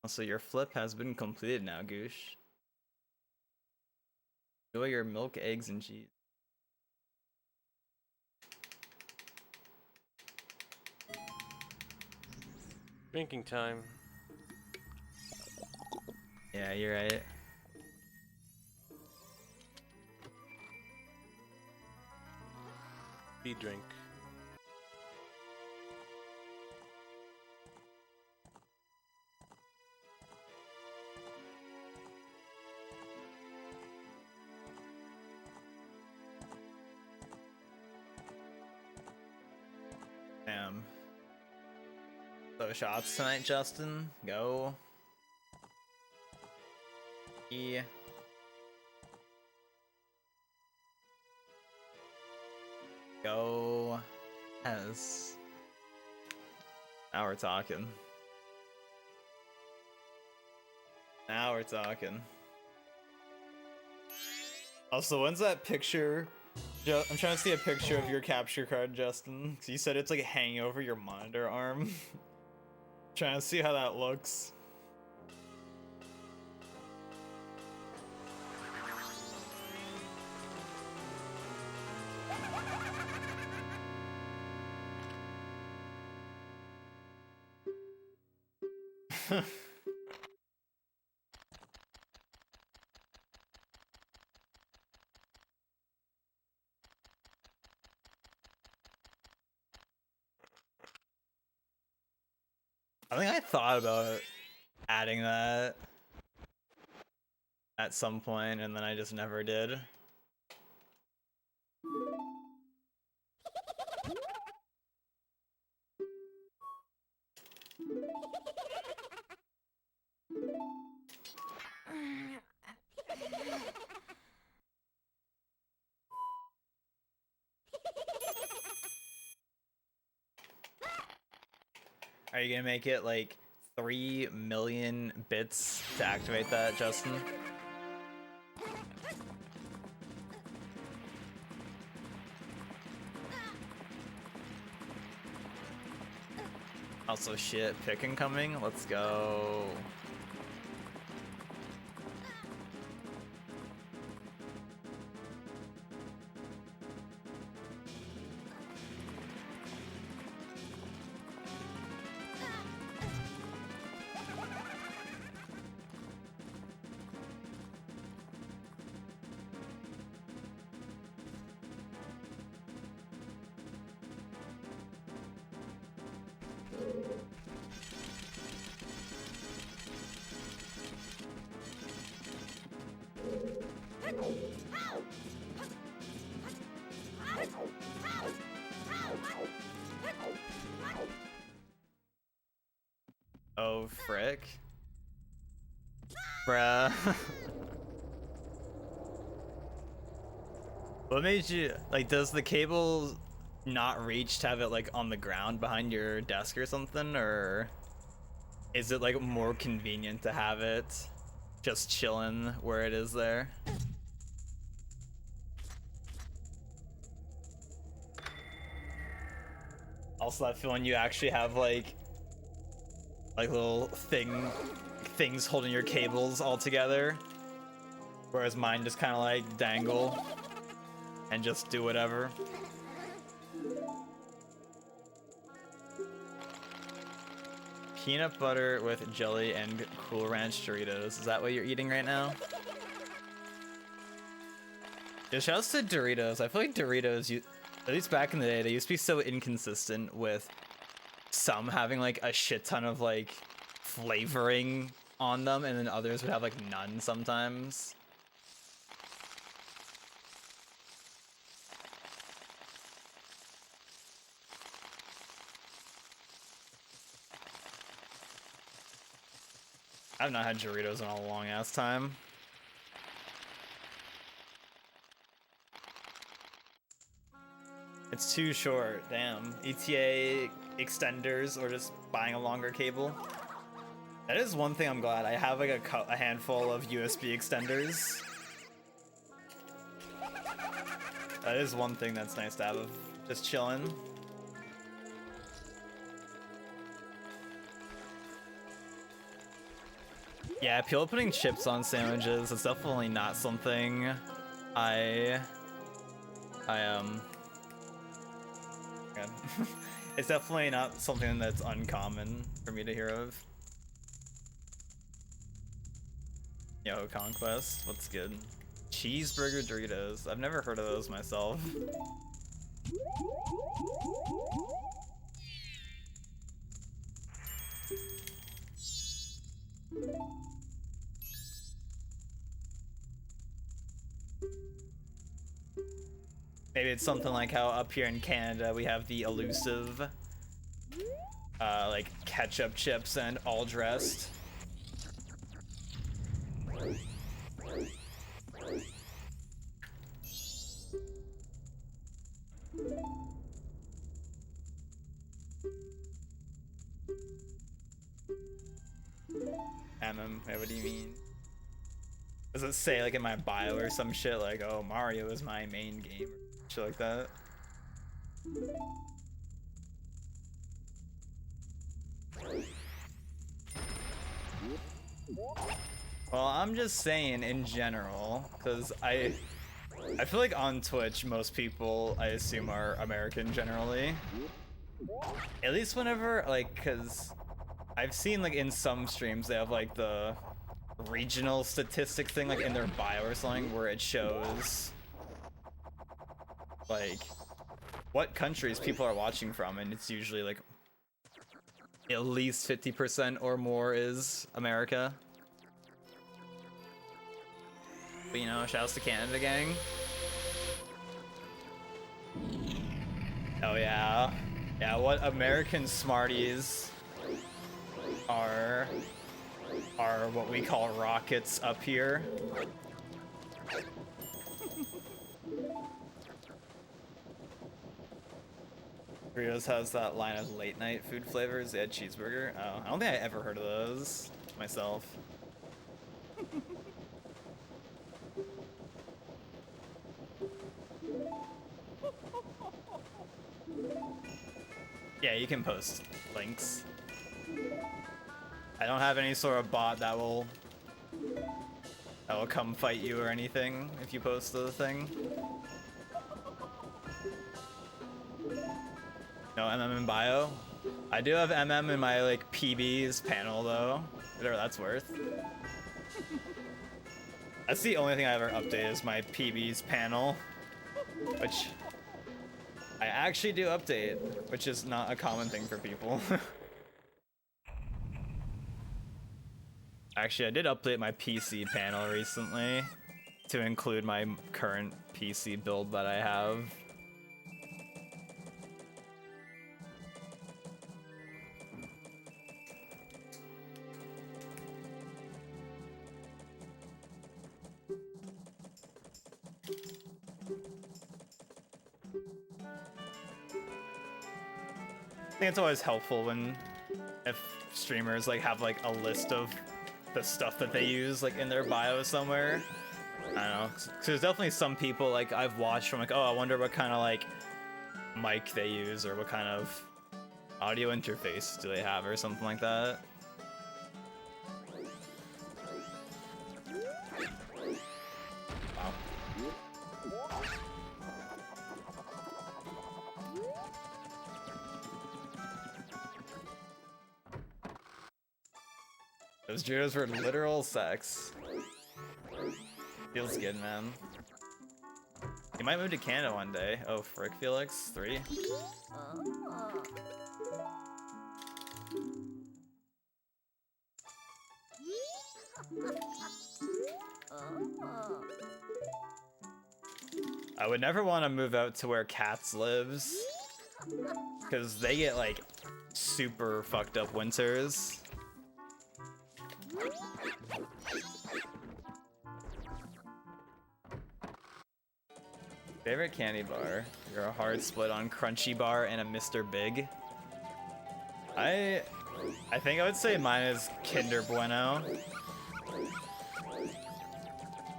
Also, your flip has been completed now, Goosh. Enjoy your milk, eggs, and cheese. Drinking time. Yeah, you're right. Speed drink. Damn. So shots tonight, Justin. Go. E. Go. As. Now we're talking. Now we're talking. Also, when's that picture? I'm trying to see a picture of your capture card, Justin. 'Cause you said it's like hanging over your monitor arm. Trying to see how that looks. I think I thought about adding that at some point, and then I just never did. Are you gonna make it like 3 million bits to activate that, Justin? Also, shit, pick incoming. Let's go. Oh, frick. Bruh. What made you, like, does the cable not reach to have it, like, on the ground behind your desk or something? Or is it, like, more convenient to have it just chilling where it is there? Also, that feeling you actually have, like little things holding your cables all together, whereas mine just kind of like dangle and just do whatever. Peanut butter with jelly and Cool Ranch Doritos. Is that what you're eating right now? Yeah, shouts to Doritos. I feel like Doritos, at least back in the day, they used to be so inconsistent with some having like a shit ton of like flavoring on them, and then others would have like none sometimes. I've not had Doritos in a long ass time. It's too short, damn. ETA extenders or just buying a longer cable. That is one thing I'm glad. I have like a handful of USB extenders. That is one thing that's nice to have, just chilling. Yeah, people putting chips on sandwiches is definitely not something I God. It's definitely not something that's uncommon for me to hear of. Yo, Conquest, what's good? Cheeseburger Doritos. I've never heard of those myself. Maybe it's something like how up here in Canada we have the elusive like ketchup chips and all dressed. Wait, what do you mean? Does it say like in my bio or some shit like, oh, Mario is my main game or shit like that? Well, I'm just saying in general, because I feel like on Twitch most people I assume are American generally. At least whenever like, because I've seen like in some streams they have like the regional statistics thing like in their bio or something where it shows like what countries people are watching from, and it's usually like at least 50% or more is America. But you know, shouts to Canada, gang. Oh yeah. Yeah, what American smarties are what we call rockets up here. Doritos has that line of late night food flavors. They had cheeseburger. Oh, I don't think I ever heard of those myself. Yeah, you can post links. I don't have any sort of bot that will come fight you or anything if you post the thing. No MM in bio. I do have MM in my like PB's panel though. Whatever that's worth. That's the only thing I ever update is my PB's panel, which I actually do update, which is not a common thing for people. Actually, I did update my PC panel recently to include my current PC build that I have. I think it's always helpful if streamers like have like a list of the stuff that they use like in their bio somewhere. I don't know, cause there's definitely some people like I've watched from like, oh, I wonder what kind of like mic they use or what kind of audio interface do they have or something like that. Wow. Those Doritos were literal sex. Feels good, man. You might move to Canada one day. Oh, frick, Felix. 3. I would never want to move out to where Cats lives, because they get like super fucked up winters. Favorite candy bar? You're a hard split on Crunchy Bar and a Mr. Big. I think I would say mine is Kinder Bueno.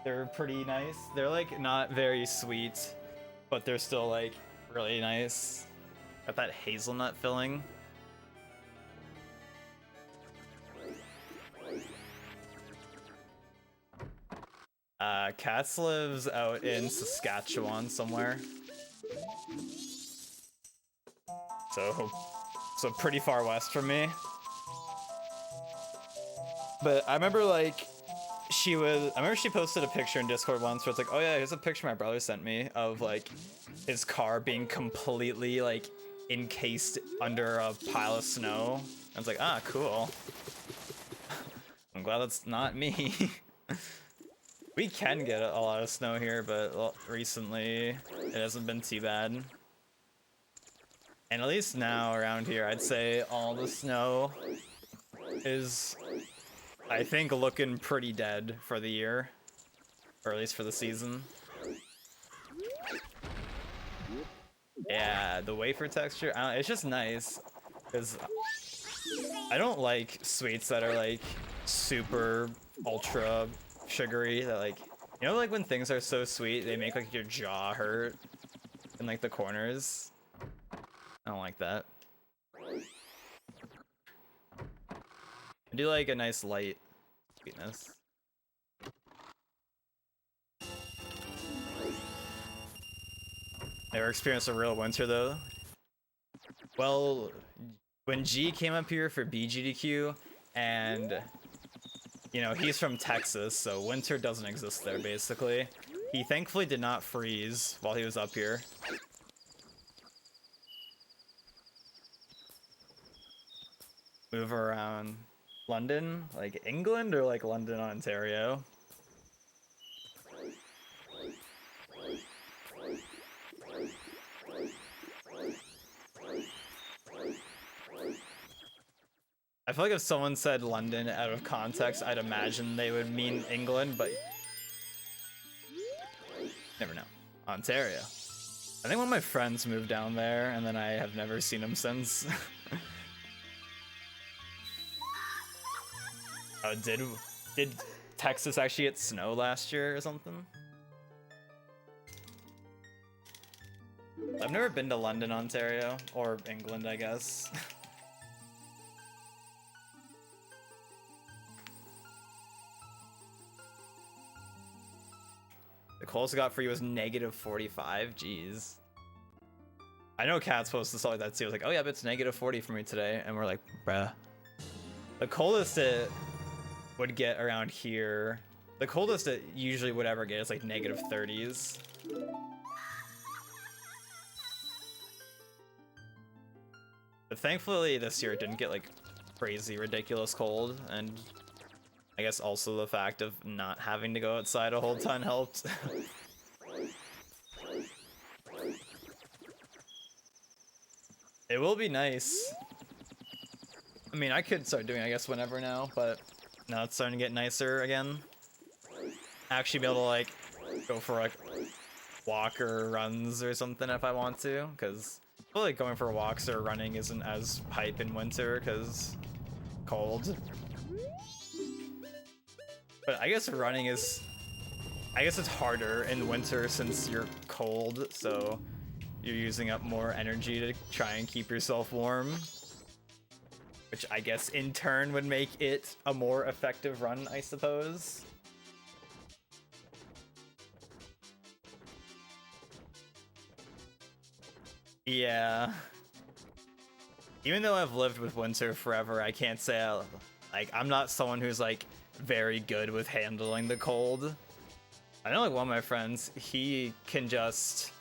They're pretty nice. They're like not very sweet, but they're still like really nice. Got that hazelnut filling. Katz lives out in Saskatchewan somewhere. So pretty far west from me. But I remember like I remember she posted a picture in Discord once where it's like, oh yeah, here's a picture my brother sent me of like his car being completely like encased under a pile of snow. I was like, ah, cool. I'm glad that's not me. We can get a lot of snow here, but recently it hasn't been too bad. And at least now around here, I'd say all the snow is, I think, looking pretty dead for the year, or at least for the season. Yeah, the wafer texture, it's just nice, because I don't like sweets that are like super ultra sugary, that like, you know, like when things are so sweet, they make like your jaw hurt in like the corners. I don't like that. I do like a nice light sweetness. Never experienced a real winter though. Well, when G came up here for BGDQ, and you know, he's from Texas, so winter doesn't exist there basically. He thankfully did not freeze while he was up here. Move around London, like England, or like London, Ontario? I feel like if someone said London out of context, I'd imagine they would mean England, but never know. Ontario. I think one of my friends moved down there, and then I have never seen him since. Oh, did Texas actually get snow last year or something? I've never been to London, Ontario, or England, I guess. The coldest I got for you was -45. Jeez. I know Kat's supposed to like that too. I was like, oh yeah, but it's -40 for me today, and we're like, bruh. The coldest it would get around here. The coldest it usually would ever get is like -30s. But thankfully this year it didn't get like crazy ridiculous cold, and I guess also the fact of not having to go outside a whole ton helped. It will be nice. I mean, I could start doing it, I guess, whenever now, but now it's starting to get nicer again. Actually be able to like go for like walk or runs or something if I want to, because I feel like going for walks or running isn't as hype in winter because cold. But I guess running is, I guess it's harder in winter since you're cold, so you're using up more energy to try and keep yourself warm. Which I guess in turn would make it a more effective run, I suppose. Yeah. Even though I've lived with winter forever, I can't say I'm not someone who's like very good with handling the cold. I know like one of my friends, he can just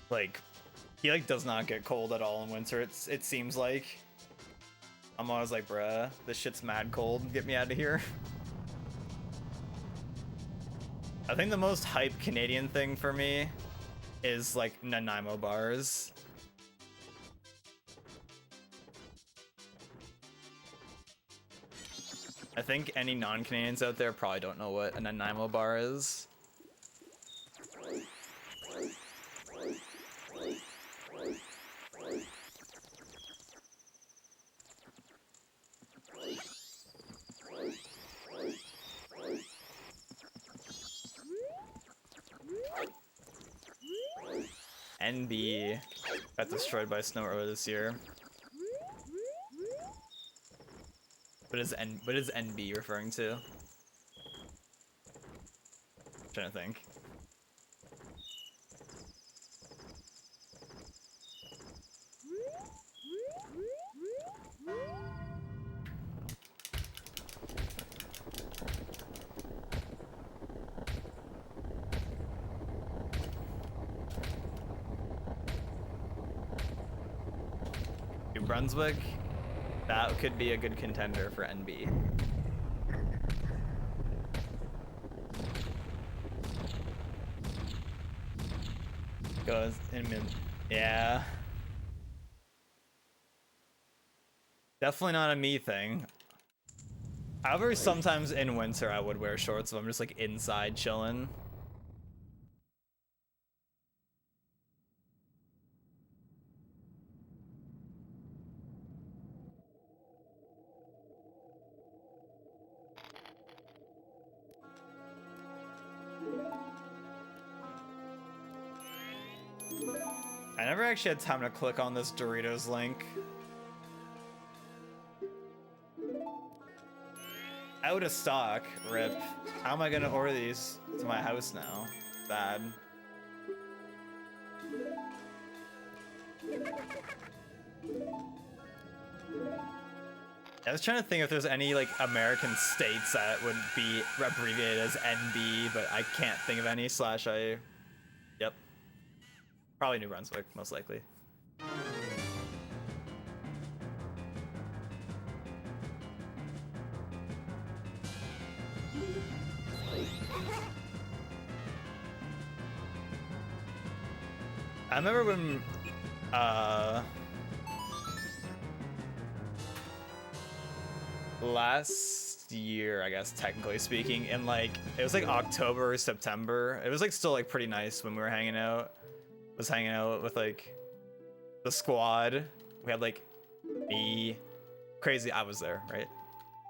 like, he like does not get cold at all in winter. It seems like. I'm always like, bruh, this shit's mad cold. Get me out of here. I think the most hype Canadian thing for me is like Nanaimo bars. I think any non-Canadians out there probably don't know what a Nanaimo bar is. NB got destroyed by snow earlier this year. What is NB referring to? trying to think. New Brunswick, that could be a good contender for NB. Goes in mid, yeah. Definitely not a me thing. However, sometimes in winter I would wear shorts if I'm just like inside chilling. I never actually had time to click on this Doritos link. Out of stock, rip. How am I gonna order these to my house now? Bad. I was trying to think if there's any like American states that would be abbreviated as NB, but I can't think of any. Slash I, yep. Probably New Brunswick, most likely. I remember when, last year, I guess, technically speaking, in like, it was like October or September. It was like still like pretty nice when we were hanging out. Was hanging out with like the squad. We had like me, crazy, I was there, right?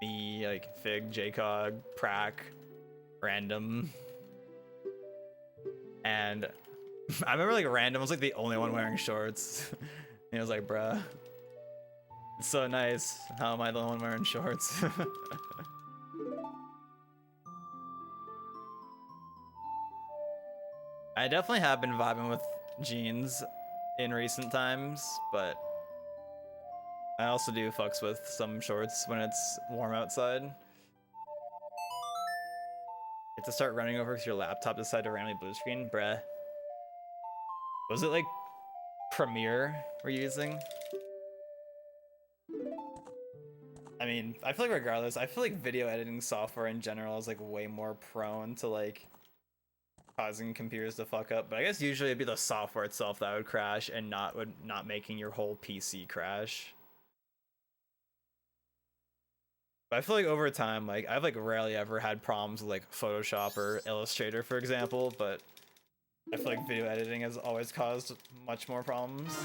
Me, like Fig, JCog, Prac, Random. And I remember like Random was like the only one wearing shorts. And he was like, bruh, it's so nice. How am I the only one wearing shorts? I definitely have been vibing with jeans in recent times, but I also do fucks with some shorts when it's warm outside. You have to start running over because your laptop decided to randomly blue screen, bruh. Was it like Premiere we're using? I mean, I feel like regardless, I feel like video editing software in general is like way more prone to like causing computers to fuck up, but I guess usually it'd be the software itself that would crash and not making your whole PC crash. But I feel like over time, like I've like rarely ever had problems with like Photoshop or Illustrator, for example, but I feel like video editing has always caused much more problems.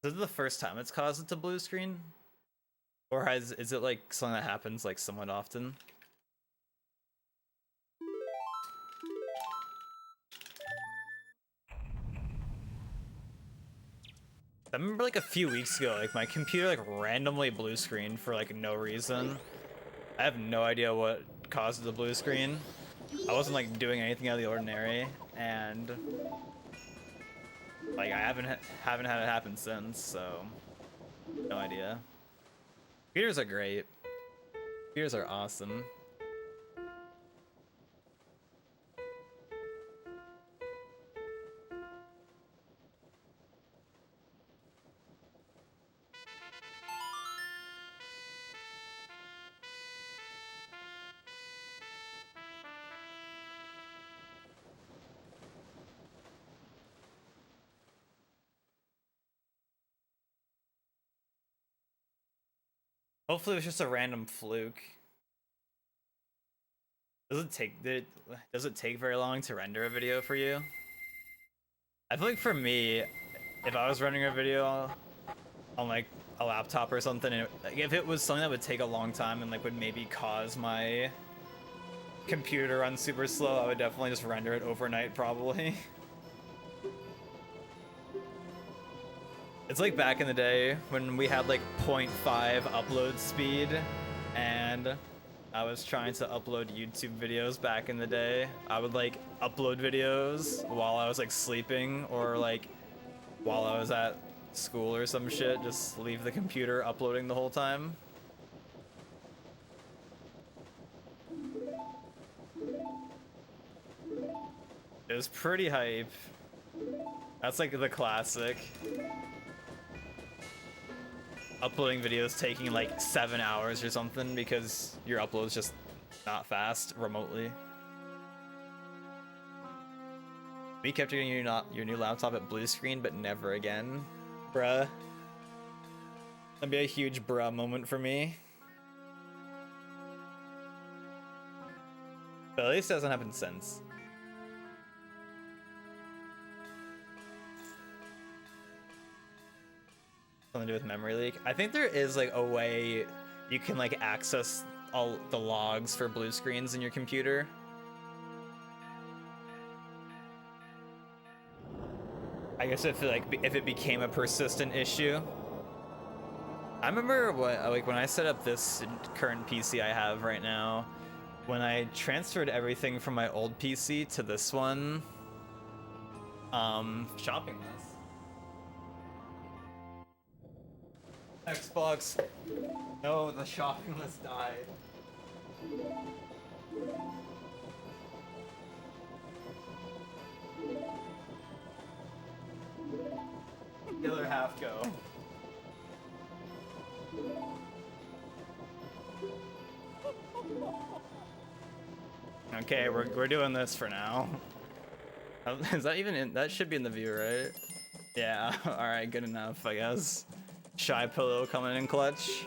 Is it the first time it's caused it to blue screen? Or is it like something that happens like somewhat often? I remember like a few weeks ago, like my computer like randomly blue screened for like no reason. I have no idea what caused the blue screen. I wasn't like doing anything out of the ordinary, and like I haven't had it happen since, so no idea. Computers are great. Computers are awesome. Hopefully it was just a random fluke. Does it take very long to render a video for you? I feel like for me, if I was running a video on like a laptop or something, and like, if it was something that would take a long time and like would maybe cause my computer to run super slow, I would definitely just render it overnight probably. It's like back in the day when we had like 0.5 upload speed, and I was trying to upload YouTube videos back in the day. I would like upload videos while I was like sleeping or like while I was at school or some shit, just leave the computer uploading the whole time. It was pretty hype. That's like the classic. Uploading videos taking like 7 hours or something because your upload's just not fast remotely. We kept getting your new laptop at blue screen, but never again. Bruh. That'd be a huge bruh moment for me. But at least it hasn't happened since. Something to do with memory leak. I think there is like a way you can like access all the logs for blue screens in your computer. I guess if it became a persistent issue. I remember when I set up this current PC I have right now, when I transferred everything from my old PC to this one, shopping list. Xbox. No, the shopping list died. Killer half go. Okay, we're doing this for now. Is that even in? That should be in the view, right? Yeah. All right, good enough, I guess. Shy Pillow coming in clutch.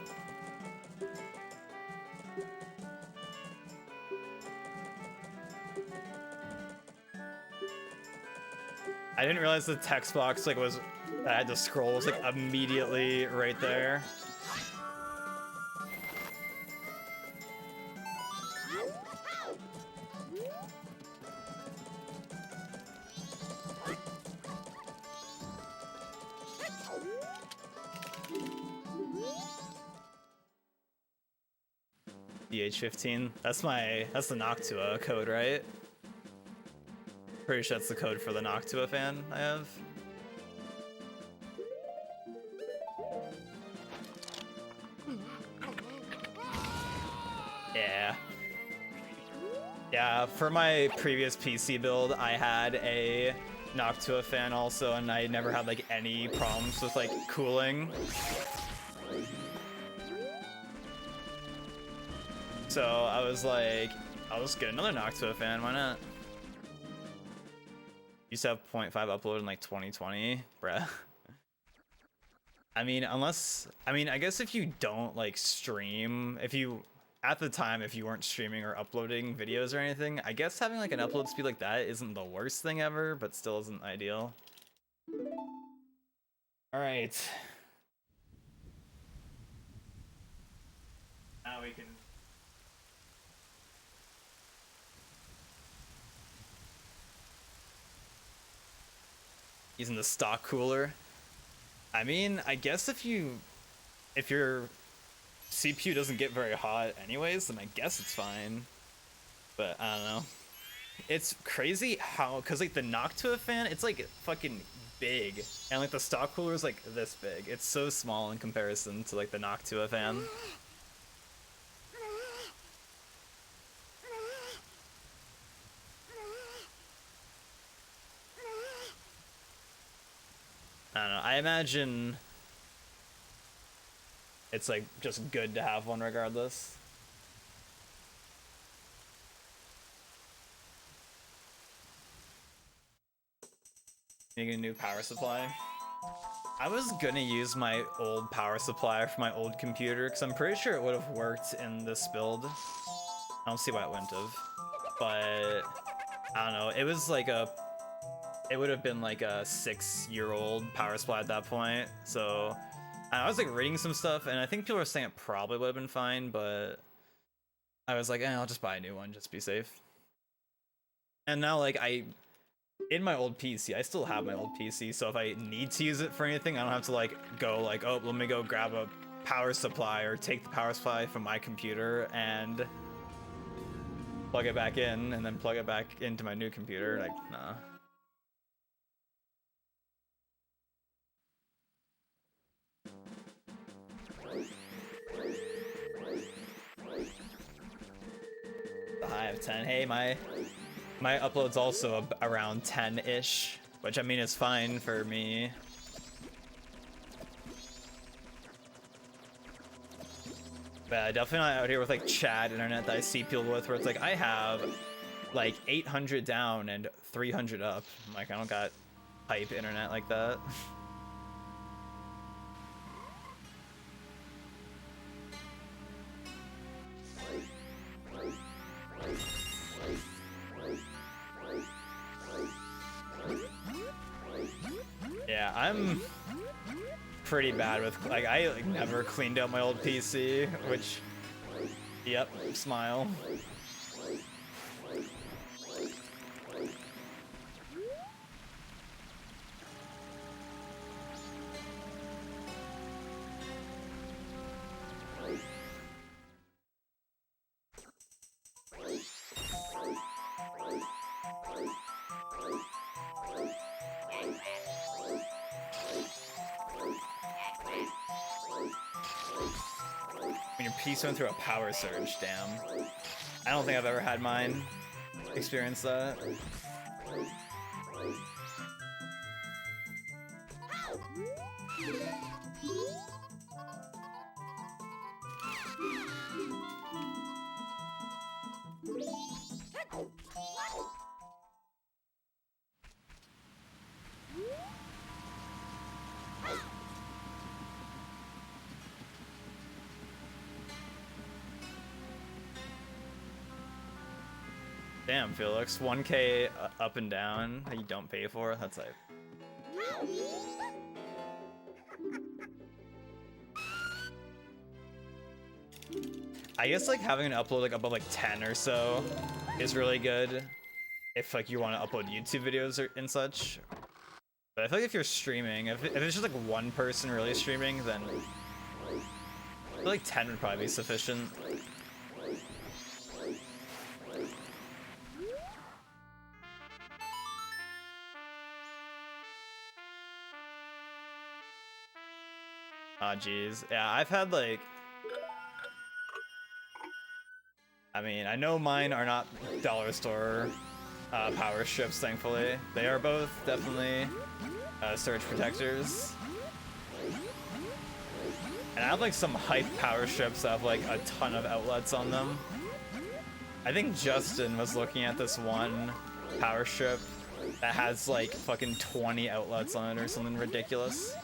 I didn't realize the text box like was I had to scroll was like immediately right there. DH15. That's the Noctua code, right? Pretty sure that's the code for the Noctua fan I have. Yeah. Yeah, for my previous PC build, I had a Noctua fan also, and I never had like any problems with like cooling. So I was like, I'll just get another Noctua fan, why not? Used to have 0.5 upload in like 2020, bruh. I mean, I guess if you don't like stream, at the time, if you weren't streaming or uploading videos or anything, I guess having like an upload speed like that isn't the worst thing ever, but still isn't ideal. All right. Now we can... Using the stock cooler. I mean, I guess if your CPU doesn't get very hot anyways, then I guess it's fine. But I don't know. It's crazy how, cause like the Noctua fan, it's like fucking big, and like the stock cooler is like this big. It's so small in comparison to like the Noctua fan. I don't know. I imagine it's like just good to have one regardless. Making a new power supply. I was gonna use my old power supply for my old computer because I'm pretty sure it would have worked in this build. I don't see why it wouldn't have, but I don't know. It was like a it would have been like a 6-year-old power supply at that point. So I was like reading some stuff, and I think people were saying it probably would have been fine, but I was like, I'll just buy a new one, just be safe. And now, like, in my old PC, I still have my old PC, so if I need to use it for anything, I don't have to like go like, oh, let me go grab a power supply or take the power supply from my computer and plug it back in and then plug it back into my new computer. Like, nah. The high of 10. Hey, my upload's also around 10-ish, which I mean is fine for me. But definitely not out here with like Chad internet that I see people with where it's like, I have like 800 down and 300 up. I'm like, I don't got hype internet like that. Yeah, I'm pretty bad with, like, I like never cleaned out my old PC, which, yep, smile. When your piece went through a power surge, damn. I don't think I've ever had mine experience that. Damn, Felix, 1K up and down that you don't pay for? That's like... I guess like having an upload like above like 10 or so is really good if like you want to upload YouTube videos or and such. But I feel like if you're streaming, if it's just like one person really streaming, then I feel like 10 would probably be sufficient. Ah, geez. Yeah, I've had like... I mean, I know mine are not dollar store power strips, thankfully. They are both definitely surge protectors. And I have like some hype power strips that have like a ton of outlets on them. I think Justin was looking at this one power strip that has like fucking 20 outlets on it or something ridiculous.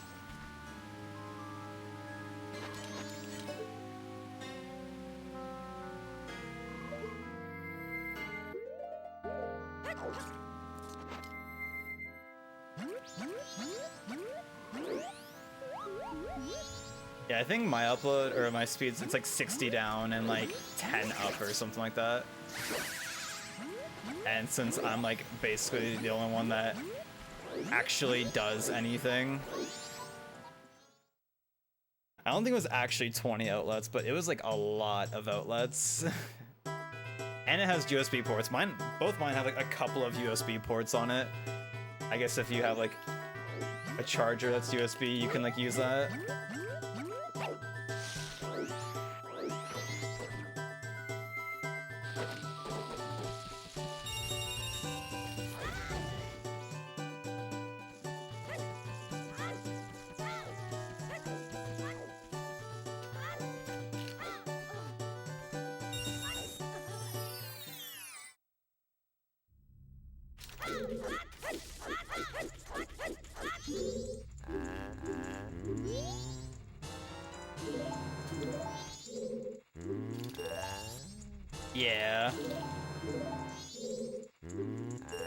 Yeah, I think my upload, or my speeds, it's like 60 down and like 10 up or something like that. And since I'm like basically the only one that actually does anything, I don't think it was actually 20 outlets, but it was like a lot of outlets. And it has USB ports. Both mine have like a couple of USB ports on it. I guess if you have like a charger that's USB, you can like use that. Yeah.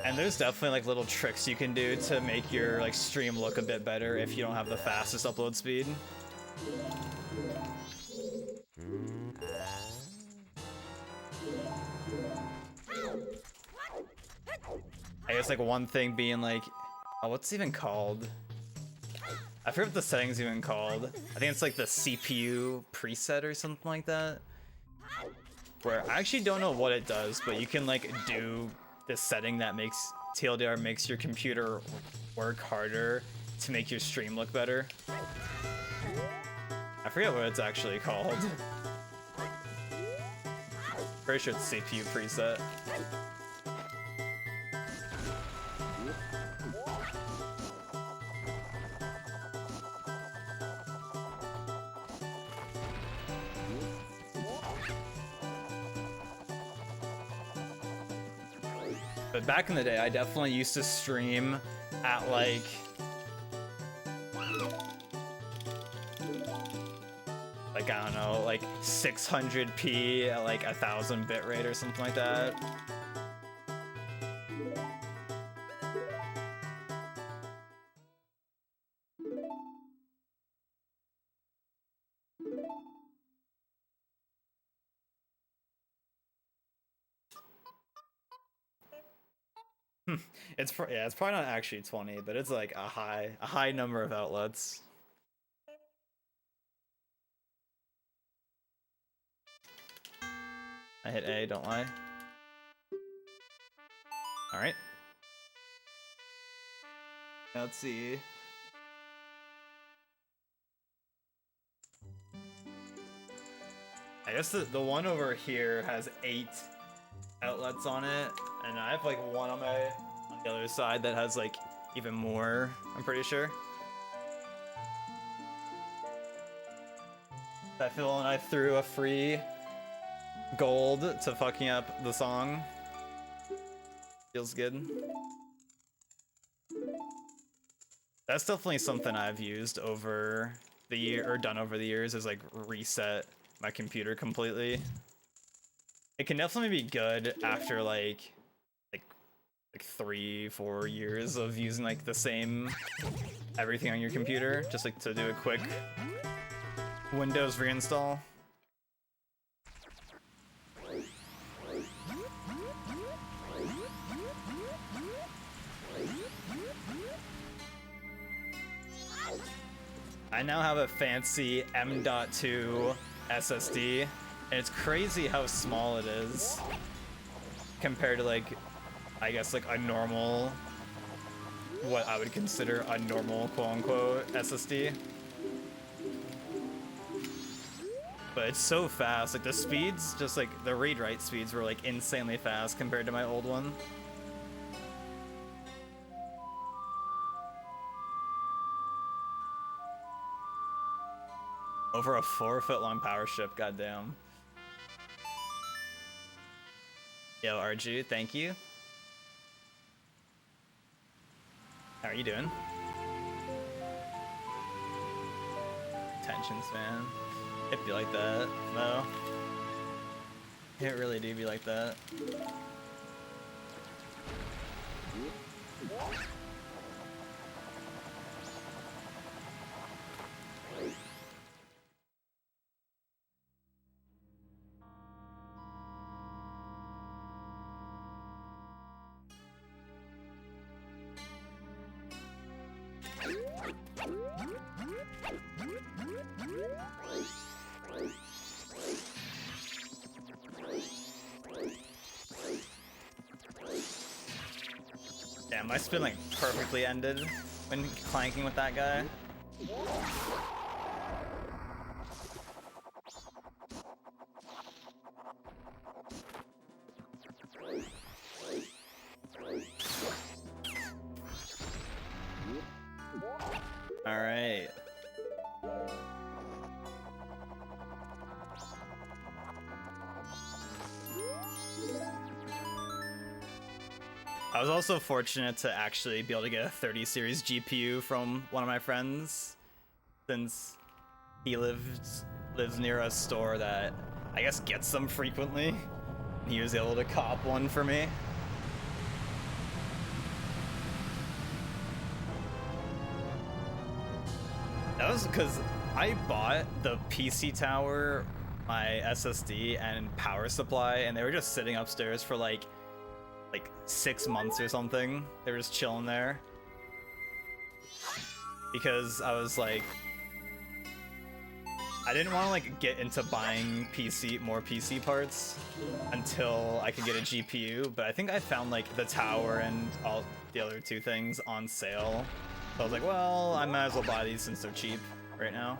And there's definitely like little tricks you can do to make your like stream look a bit better if you don't have the fastest upload speed. I guess like one thing being like, oh, what's it even called? I forget what the setting's even called. I think it's like the CPU preset or something like that. Where I actually don't know what it does, but you can like do this setting that makes TLDR makes your computer work harder to make your stream look better. I forget what it's actually called. Pretty sure it's CPU preset. But back in the day, I definitely used to stream at like I don't know, like 600p at like 1000 bitrate or something like that. It's yeah, it's probably not actually 20, but it's like a high number of outlets. I hit A, don't lie. All right. Let's see. I guess the one over here has 8 outlets on it, and I have like one on the other side that has like even more, I'm pretty sure. I feel when I threw a free gold to fucking up the song. Feels good. That's definitely something I've used over the year, or done over the years, is like reset my computer completely. It can definitely be good after like 3-4 years of using like the same everything on your computer, just like to do a quick Windows reinstall. I now have a fancy M.2 SSD, and it's crazy how small it is compared to like, I guess like a normal, what I would consider a normal quote-unquote SSD. But it's so fast, like the speeds, just like the read-write speeds were like insanely fast compared to my old one. Over a 4-foot-long power strip, goddamn. Yo, RG, thank you. How are you doing? Tensions, man. It be like that, no. It really do be like that. Damn, my spin like perfectly ended when clanking with that guy. All right. I was also fortunate to actually be able to get a 30 series GPU from one of my friends, since he lives near a store that I guess gets them frequently. He was able to cop one for me. That was because I bought the PC tower, my SSD, and power supply, and they were just sitting upstairs for like 6 months or something. They were just chilling there. Because I was like, I didn't want to like get into buying more PC parts until I could get a GPU, but I think I found like the tower and all the other 2 things on sale. So I was like, well, I might as well buy these since they're cheap right now.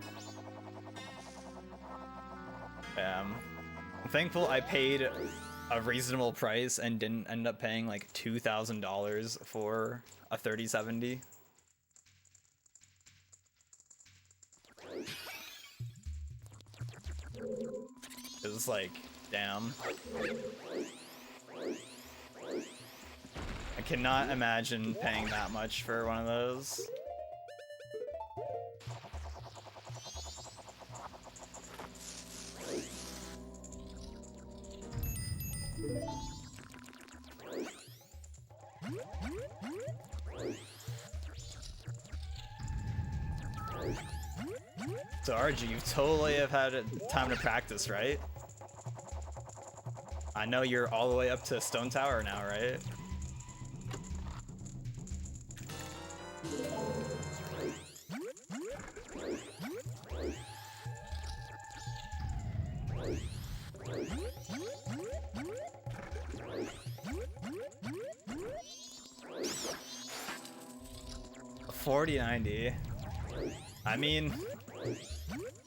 I'm thankful I paid a reasonable price and didn't end up paying like $2,000 for a 3070. It's like, damn. I cannot imagine paying that much for one of those. So RG, you totally have had time to practice, right? I know you're all the way up to Stone Tower now, right? A 4090. I mean,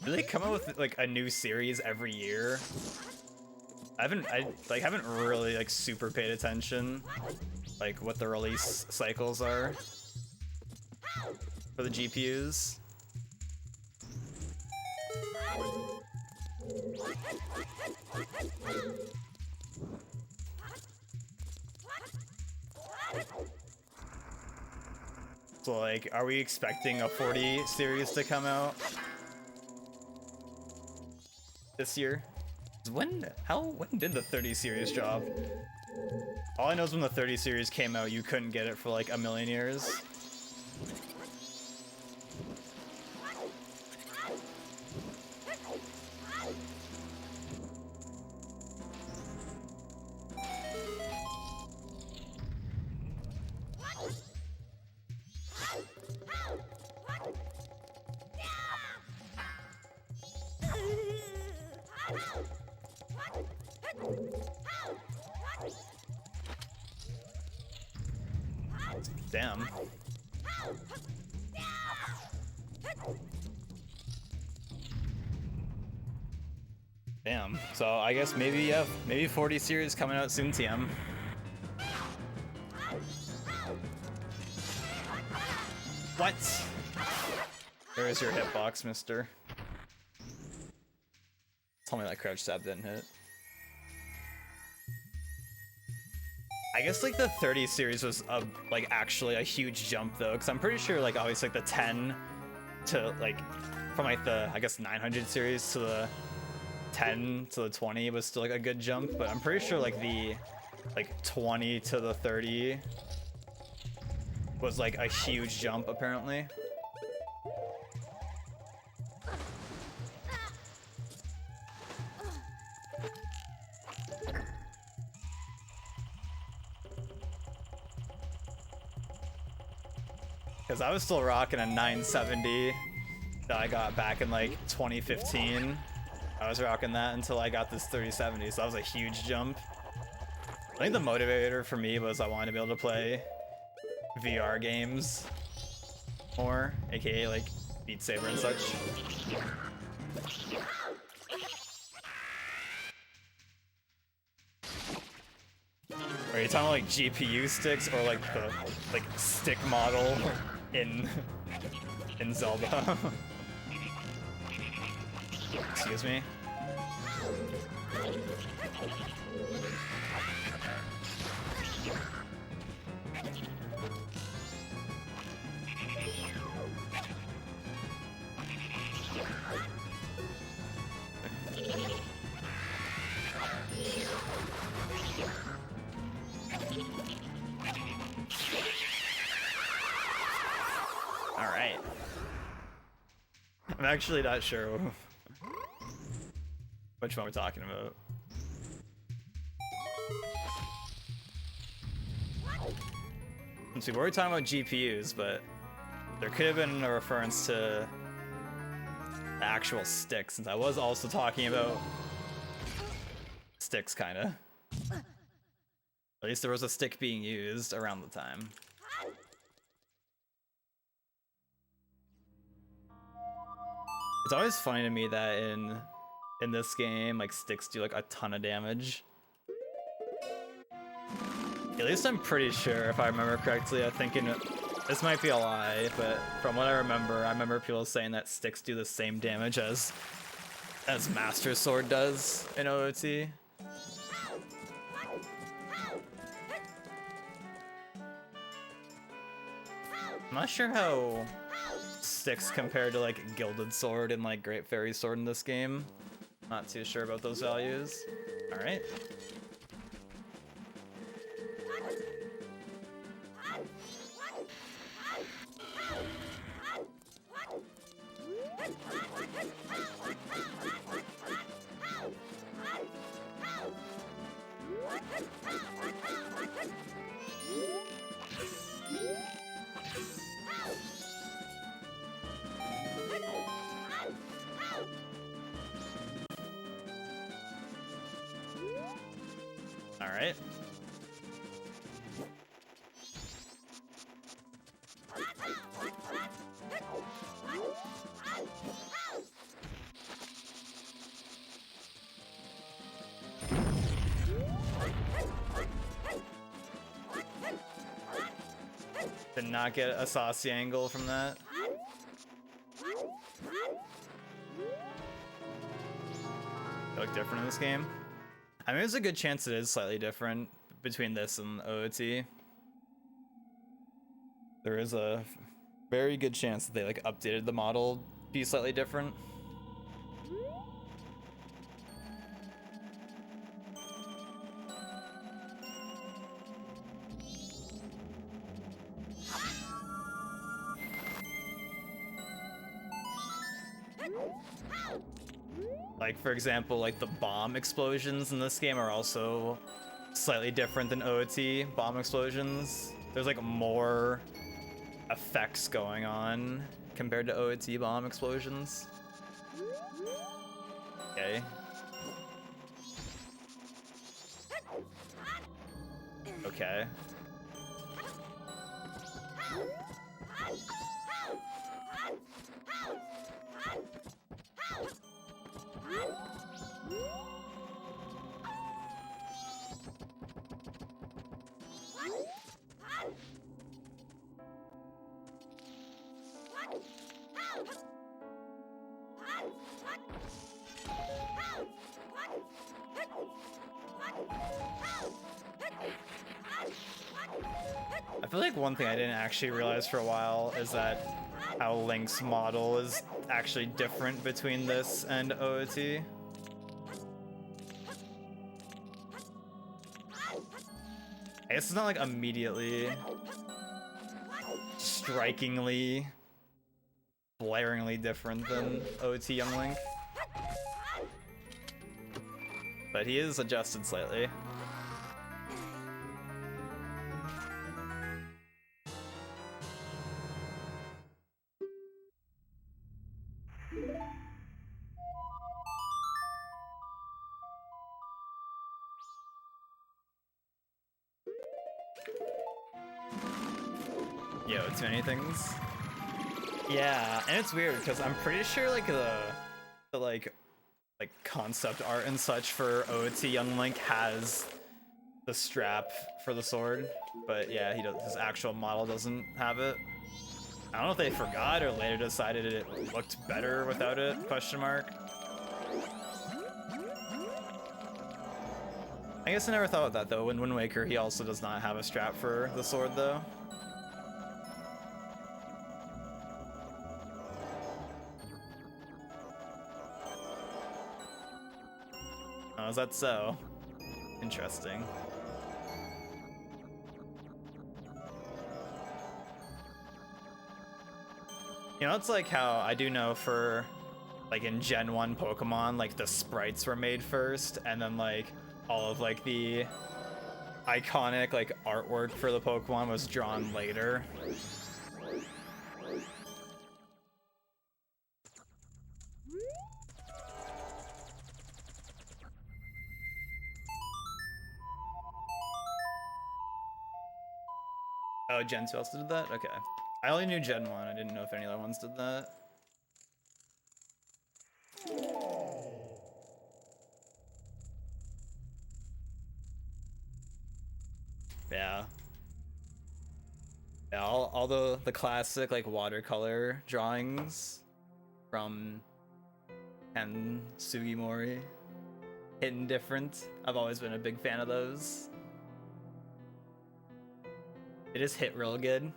do they come out with like a new series every year? I haven't really like super paid attention, like what the release cycles are for the GPUs. So like, are we expecting a 40 series to come out this year? When did the 30 series drop? All I know is when the 30 series came out, you couldn't get it for like a million years. Damn. Damn. So I guess maybe 40 series coming out soon, TM. What? There's your hitbox, mister. Tell me that crouch stab didn't hit. I guess like the 30 series was like actually a huge jump though, because I'm pretty sure like obviously like the 10 to like from like the I guess 900 series to the 10 to the 20 was still like a good jump, but I'm pretty sure like the 20 to the 30 was like a huge jump apparently. Because I was still rocking a 970 that I got back in like 2015. I was rocking that until I got this 3070, so that was a huge jump. I think the motivator for me was I wanted to be able to play VR games more, aka like Beat Saber and such. Are you talking about like GPU sticks or like the stick model in Zelda? Excuse me. All right. I'm actually not sure which one we're talking about. Let's see, we were talking about GPUs, but there could have been a reference to the actual sticks, since I was also talking about sticks, kinda. At least there was a stick being used around the time. It's always funny to me that in this game, like, sticks do like a ton of damage. At least I'm pretty sure, if I remember correctly, this might be a lie, but from what I remember people saying that sticks do the same damage as Master Sword does in OOT. I'm not sure how sticks compared to like Gilded Sword and like Great Fairy Sword in this game. Not too sure about those values. All right. All right. Did not get a saucy angle from that. They look different in this game. I mean, there's a good chance it is slightly different between this and OOT. There is a very good chance that they like updated the model to be slightly different. Like, for example, like the bomb explosions in this game are also slightly different than OOT bomb explosions. There's like more effects going on compared to OOT bomb explosions. Okay. Okay. I feel like one thing I didn't actually realize for a while is that how Link's model is actually different between this and OOT. I guess it's not like immediately strikingly, blaringly different than OOT Young Link. But he is adjusted slightly. Yo, too many things. Yeah, and it's weird because I'm pretty sure like the like concept art and such for OOT Young Link has the strap for the sword, but yeah, his actual model doesn't have it. I don't know if they forgot or later decided it looked better without it, question mark. I guess I never thought of that though. In Wind Waker, he also does not have a strap for the sword though. Oh, is that so? Interesting. You know, it's like how I do know for, like, in Gen 1 Pokemon, like, the sprites were made first, and then, like, all of, like, the iconic, like, artwork for the Pokemon was drawn later. Oh, Gen 2 also did that? Okay. I only knew Gen 1. I didn't know if any other ones did that. Yeah. Yeah, all the classic, like, watercolor drawings from Ken Sugimori. Hitting different. I've always been a big fan of those. They just hit real good.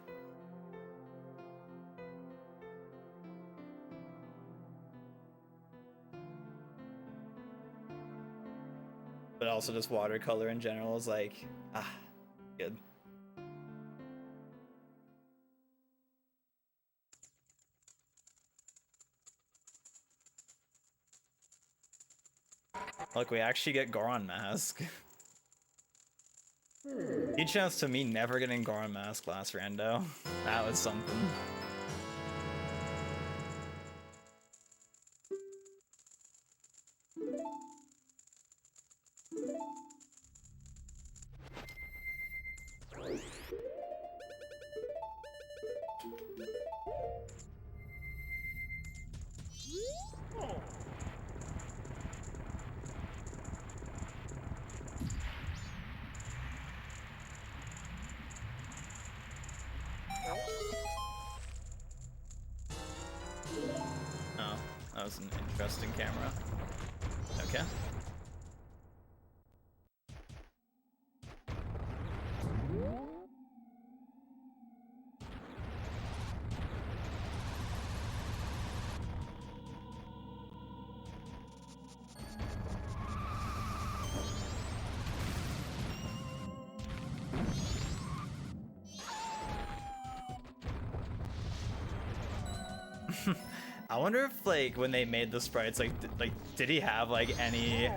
But also just watercolor in general is like, good. Look, we actually get Goron Mask. Huge chance to me never getting Goron Mask last rando. That was something. Oh, that was an interesting camera. Okay. I wonder if, like, when they made the sprites, like, did he have, like, any,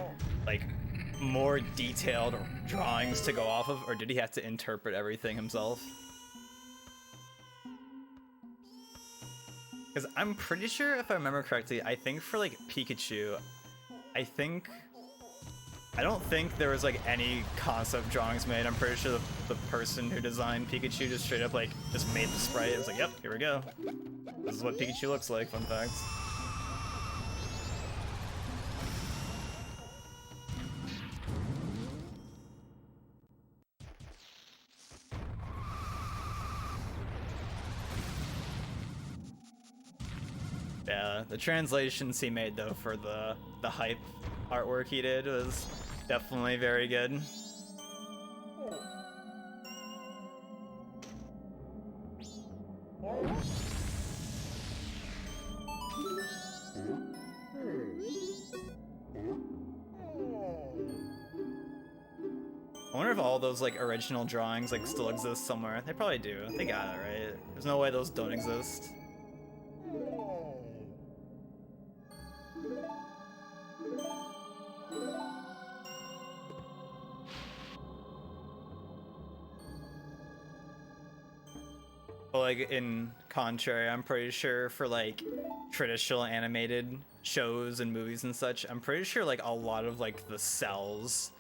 like, more detailed drawings to go off of, or did he have to interpret everything himself? Because I'm pretty sure, if I remember correctly, I think for, like, Pikachu, I don't think there was, like, any concept drawings made. I'm pretty sure the person who designed Pikachu just straight up, like, just made the sprite. It was like, yep, here we go. This is what Pikachu looks like, fun fact. Yeah, the translations he made, though, for the hype artwork he did was definitely very good. I wonder if all those, like, original drawings, like, still exist somewhere. They probably do. They got it, right? There's no way those don't exist. But, like, in contrary, I'm pretty sure for, like, traditional animated shows and movies and such, I'm pretty sure, like, a lot of, like, the cells,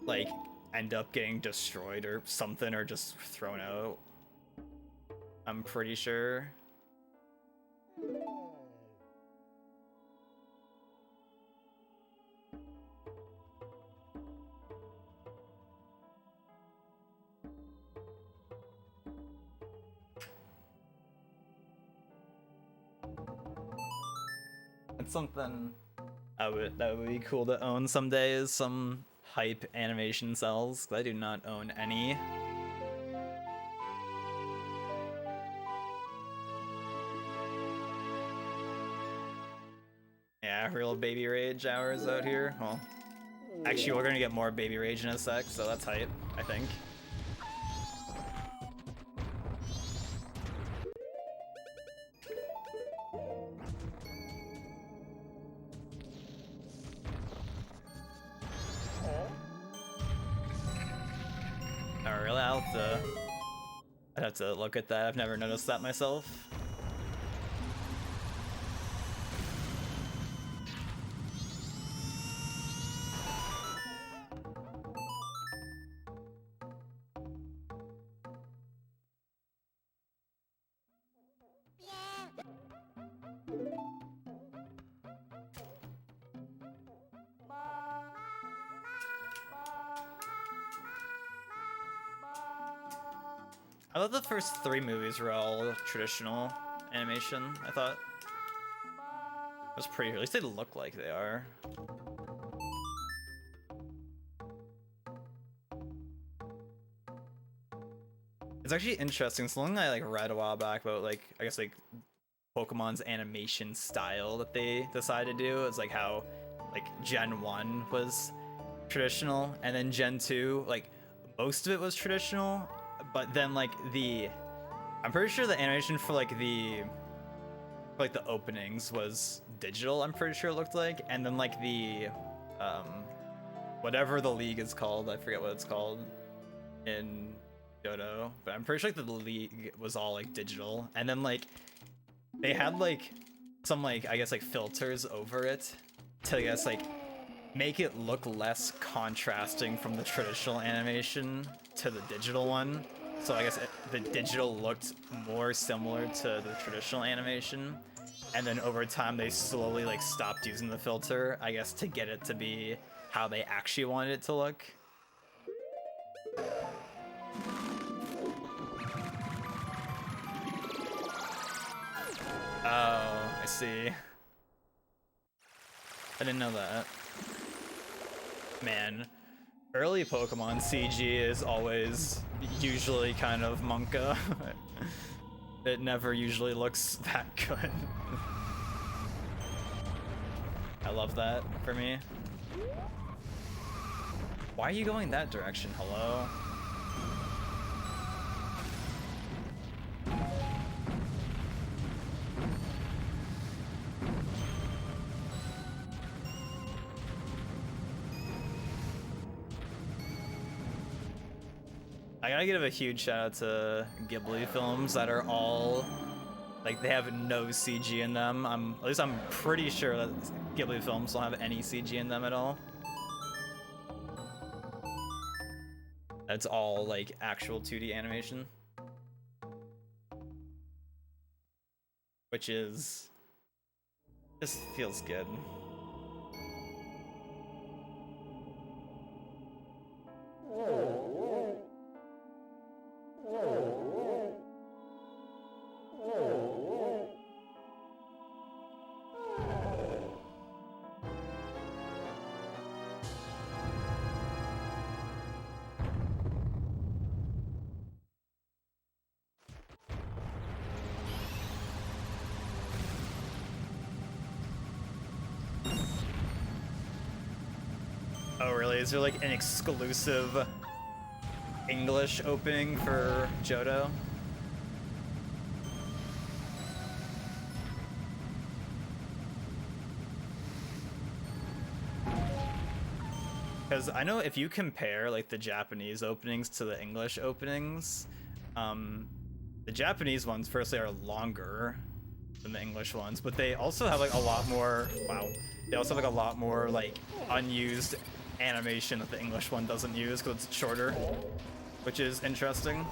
like, end up getting destroyed or something, or just thrown out. I'm pretty sure. It's something that would be cool to own someday, is some hype animation cells. I do not own any. Yeah, real baby rage hours out here. Well, actually, we're gonna get more baby rage in a sec, so that's hype, I think. Really? I'd have to look at that. I've never noticed that myself. I thought the first 3 movies were all traditional animation, I thought. It was pretty, at least they look like they are. It's actually interesting, something I like read a while back about like, I guess like Pokemon's animation style that they decided to do is like how like Gen 1 was traditional and then Gen 2, like most of it was traditional, but then like I'm pretty sure the animation for like the openings was digital, I'm pretty sure it looked like, and then like the whatever the league is called, I forget what it's called in Johto, but I'm pretty sure like the league was all like digital, and then like they had like some like I guess like filters over it to I guess like make it look less contrasting from the traditional animation to the digital one. So I guess the digital looked more similar to the traditional animation, and then over time they slowly like stopped using the filter, I guess, to get it to be how they actually wanted it to look. Oh, I see. I didn't know that. Man, early Pokemon CG is always usually kind of Monka. It never usually looks that good. I love that for me. Why are you going that direction? Hello? I gotta give a huge shout out to Ghibli films that are all like they have no CG in them. At least I'm pretty sure that Ghibli films don't have any CG in them at all. It's all like actual 2D animation, which is just feels good. Oh really? Is there like an exclusive English opening for Johto? Because I know if you compare like the Japanese openings to the English openings, the Japanese ones firstly are longer than the English ones, but they also have like a lot more, wow, they also have like a lot more like unused animation that the English one doesn't use because it's shorter, which is interesting.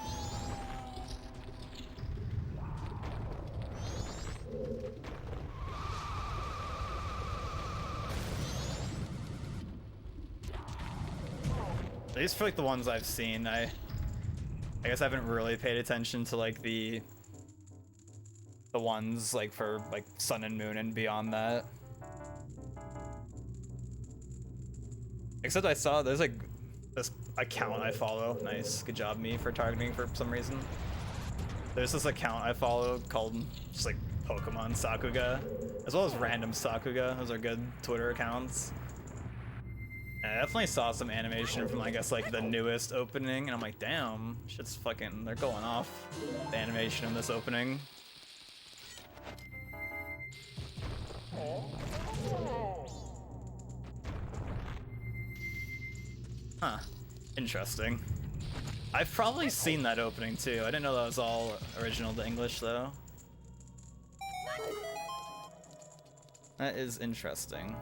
At least for like the ones I've seen, I guess I haven't really paid attention to like the ones like for like Sun and Moon and beyond that. Except I saw there's like this account I follow. Nice, good job me for targeting for some reason. There's this account I follow called just like Pokemon Sakuga, as well as random Sakuga. Those are good Twitter accounts. And I definitely saw some animation from I guess like the newest opening, and I'm like, damn, shit's fucking, they're going off the animation in this opening. Huh, interesting. I've probably seen that opening too. I didn't know that was all original to English though. That is interesting.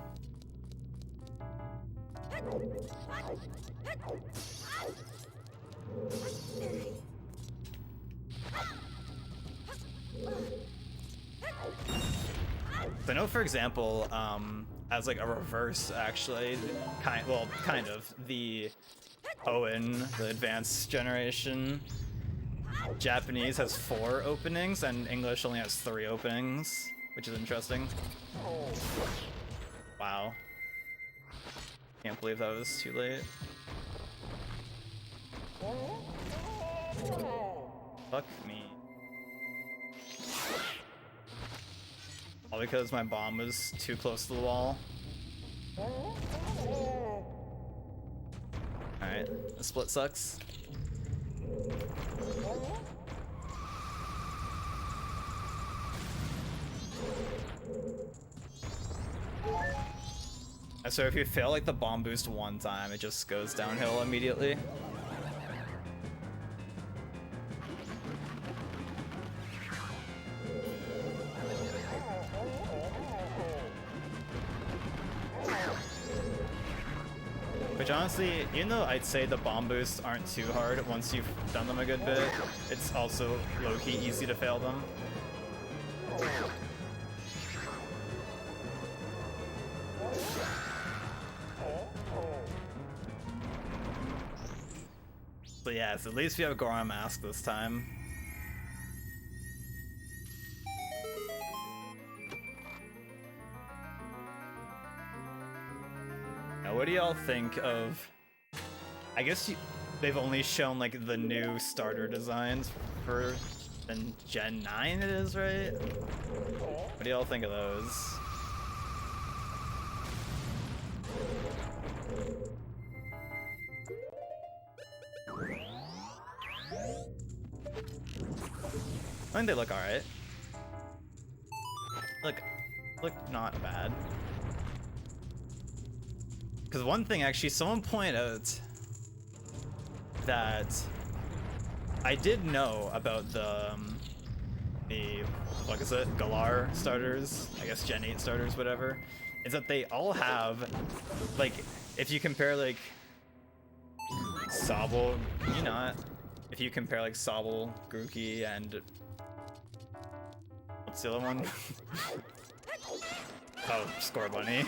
I know, for example, as like a reverse, actually, kind of, the Owen, the advanced generation, Japanese has 4 openings and English only has 3 openings, which is interesting. Wow. Can't believe that was too late. Fuck me. All because my bomb was too close to the wall. Alright, the split sucks. So if you fail like the bomb boost one time, it just goes downhill immediately. Which honestly, even though I'd say the bomb boosts aren't too hard once you've done them a good bit, it's also low-key easy to fail them. So yeah, so at least we have Goron Mask this time. Now, what do y'all think of... I guess they've only shown like the new starter designs for then Gen 9 it is, right? What do y'all think of those? I think they look alright. Look not bad. Because one thing, actually, someone pointed out that I did know about the what is it, Galar starters, I guess Gen 8 starters, whatever, is that they all have, like, if you compare, like, Sobble, you not, if you compare, like, Sobble, Grookey, and what's the other one? Oh, Scorbunny.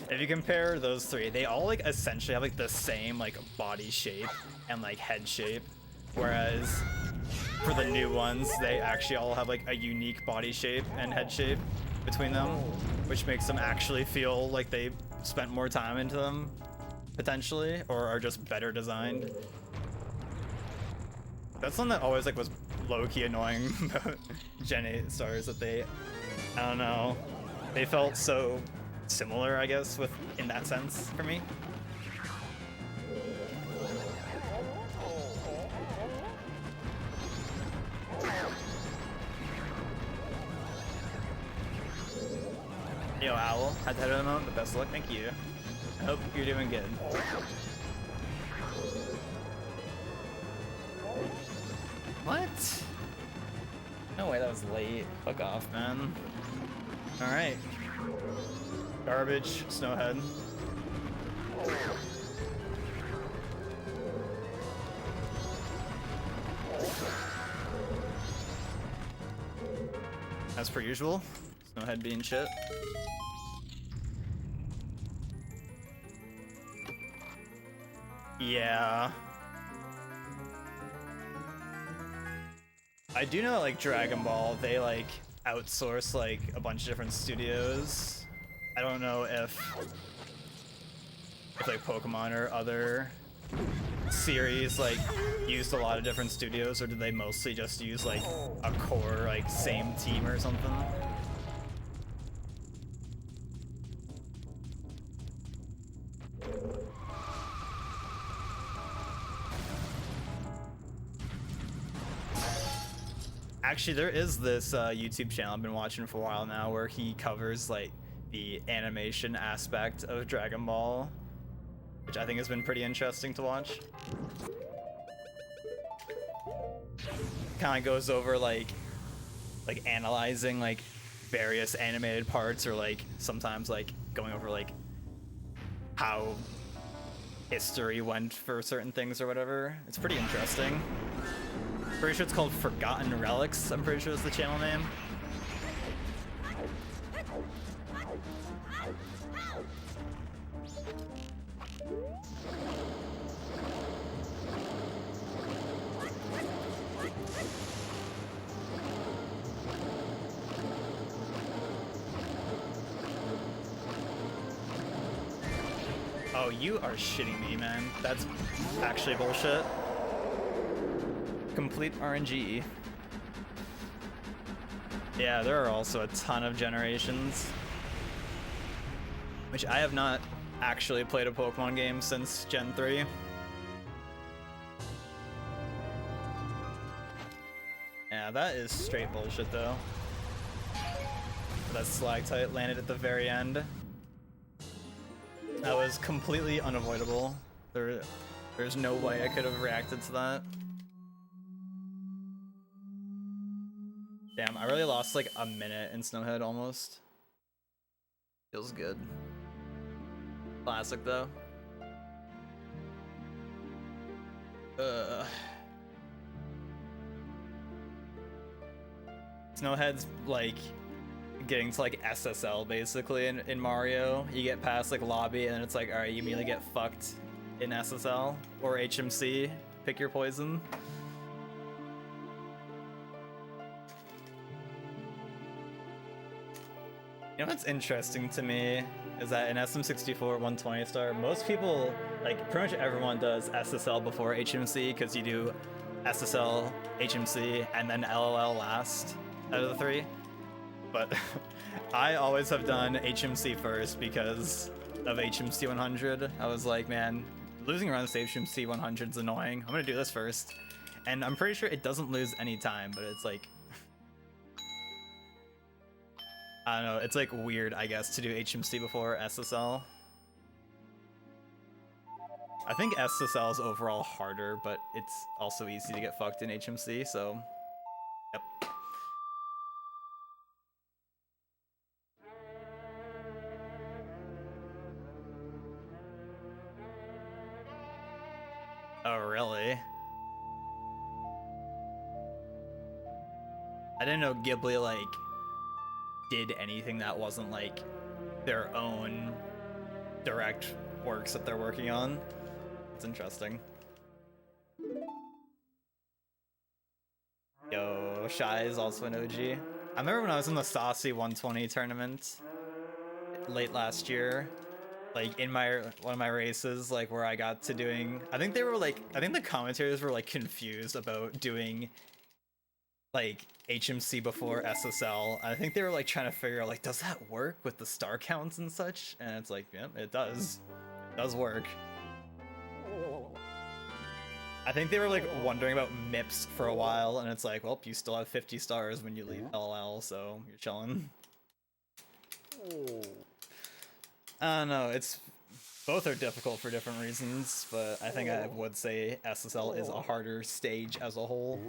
If you compare those 3, they all like essentially have like the same like body shape and like head shape, whereas for the new ones, they actually all have like a unique body shape and head shape between them, which makes them actually feel like they spent more time into them, potentially, or are just better designed. That's something that always like was low-key annoying about Gen 8 stars, that they, I don't know, they felt so similar, I guess, in that sense for me. Yo, Owl, had to head of the moment, but best of luck, thank you. I hope you're doing good. What? No way, that was late. Fuck off, man. Alright. Garbage, Snowhead. As per usual, Snowhead being shit. Yeah. I do know, like, Dragon Ball, they, like, outsource, like, a bunch of different studios. I don't know if like, Pokemon or other series, like, used a lot of different studios, or did they mostly just use, like, a core, like, same team or something? Actually, there is this YouTube channel I've been watching for a while now where he covers like the animation aspect of Dragon Ball, which I think has been pretty interesting to watch. kind of goes over like analyzing like various animated parts, or like sometimes like going over like how history went for certain things or whatever. It's pretty interesting. Pretty sure it's called Forgotten Relics. I'm pretty sure it's the channel name. Oh, you are shitting me, man. That's actually bullshit. Complete RNG. Yeah, there are also a ton of generations. Which I have not actually played a Pokemon game since Gen 3. Yeah, that is straight bullshit though. That Stalactite landed at the very end. That was completely unavoidable. There's no way I could have reacted to that. Damn, I really lost like a minute in Snowhead almost. Feels good. Classic though. Snowhead's like getting to like SSL basically in Mario. You get past like lobby and it's like, alright, you immediately get fucked in SSL or HMC. Pick your poison. You know what's interesting to me is that in SM64 120 star, most people, like pretty much everyone does SSL before HMC because you do SSL, HMC, and then LLL last out of the three. But I always have done HMC first because of HMC 100. I was like, man, losing runs to HMC 100 is annoying. I'm gonna do this first. And I'm pretty sure it doesn't lose any time, but it's like, I don't know, it's like weird, I guess, to do HMC before SSL. I think SSL is overall harder, but it's also easy to get fucked in HMC, so yep. Oh, really? I didn't know Ghibli, like, did anything that wasn't, like, their own direct works that they're working on. It's interesting. Yo, Shy is also an OG. I remember when I was in the Saucy 120 tournament late last year, like in one of my races, like where I got to doing, I think the commentators were like confused about doing like HMC before SSL. I think they were like trying to figure out like, does that work with the star counts and such? And it's like, yeah, it does. It does work. I think they were like wondering about MIPS for a while, and it's like, well, you still have 50 stars when you leave LL, so you're chilling. I don't know, both are difficult for different reasons, but I think I would say SSL is a harder stage as a whole.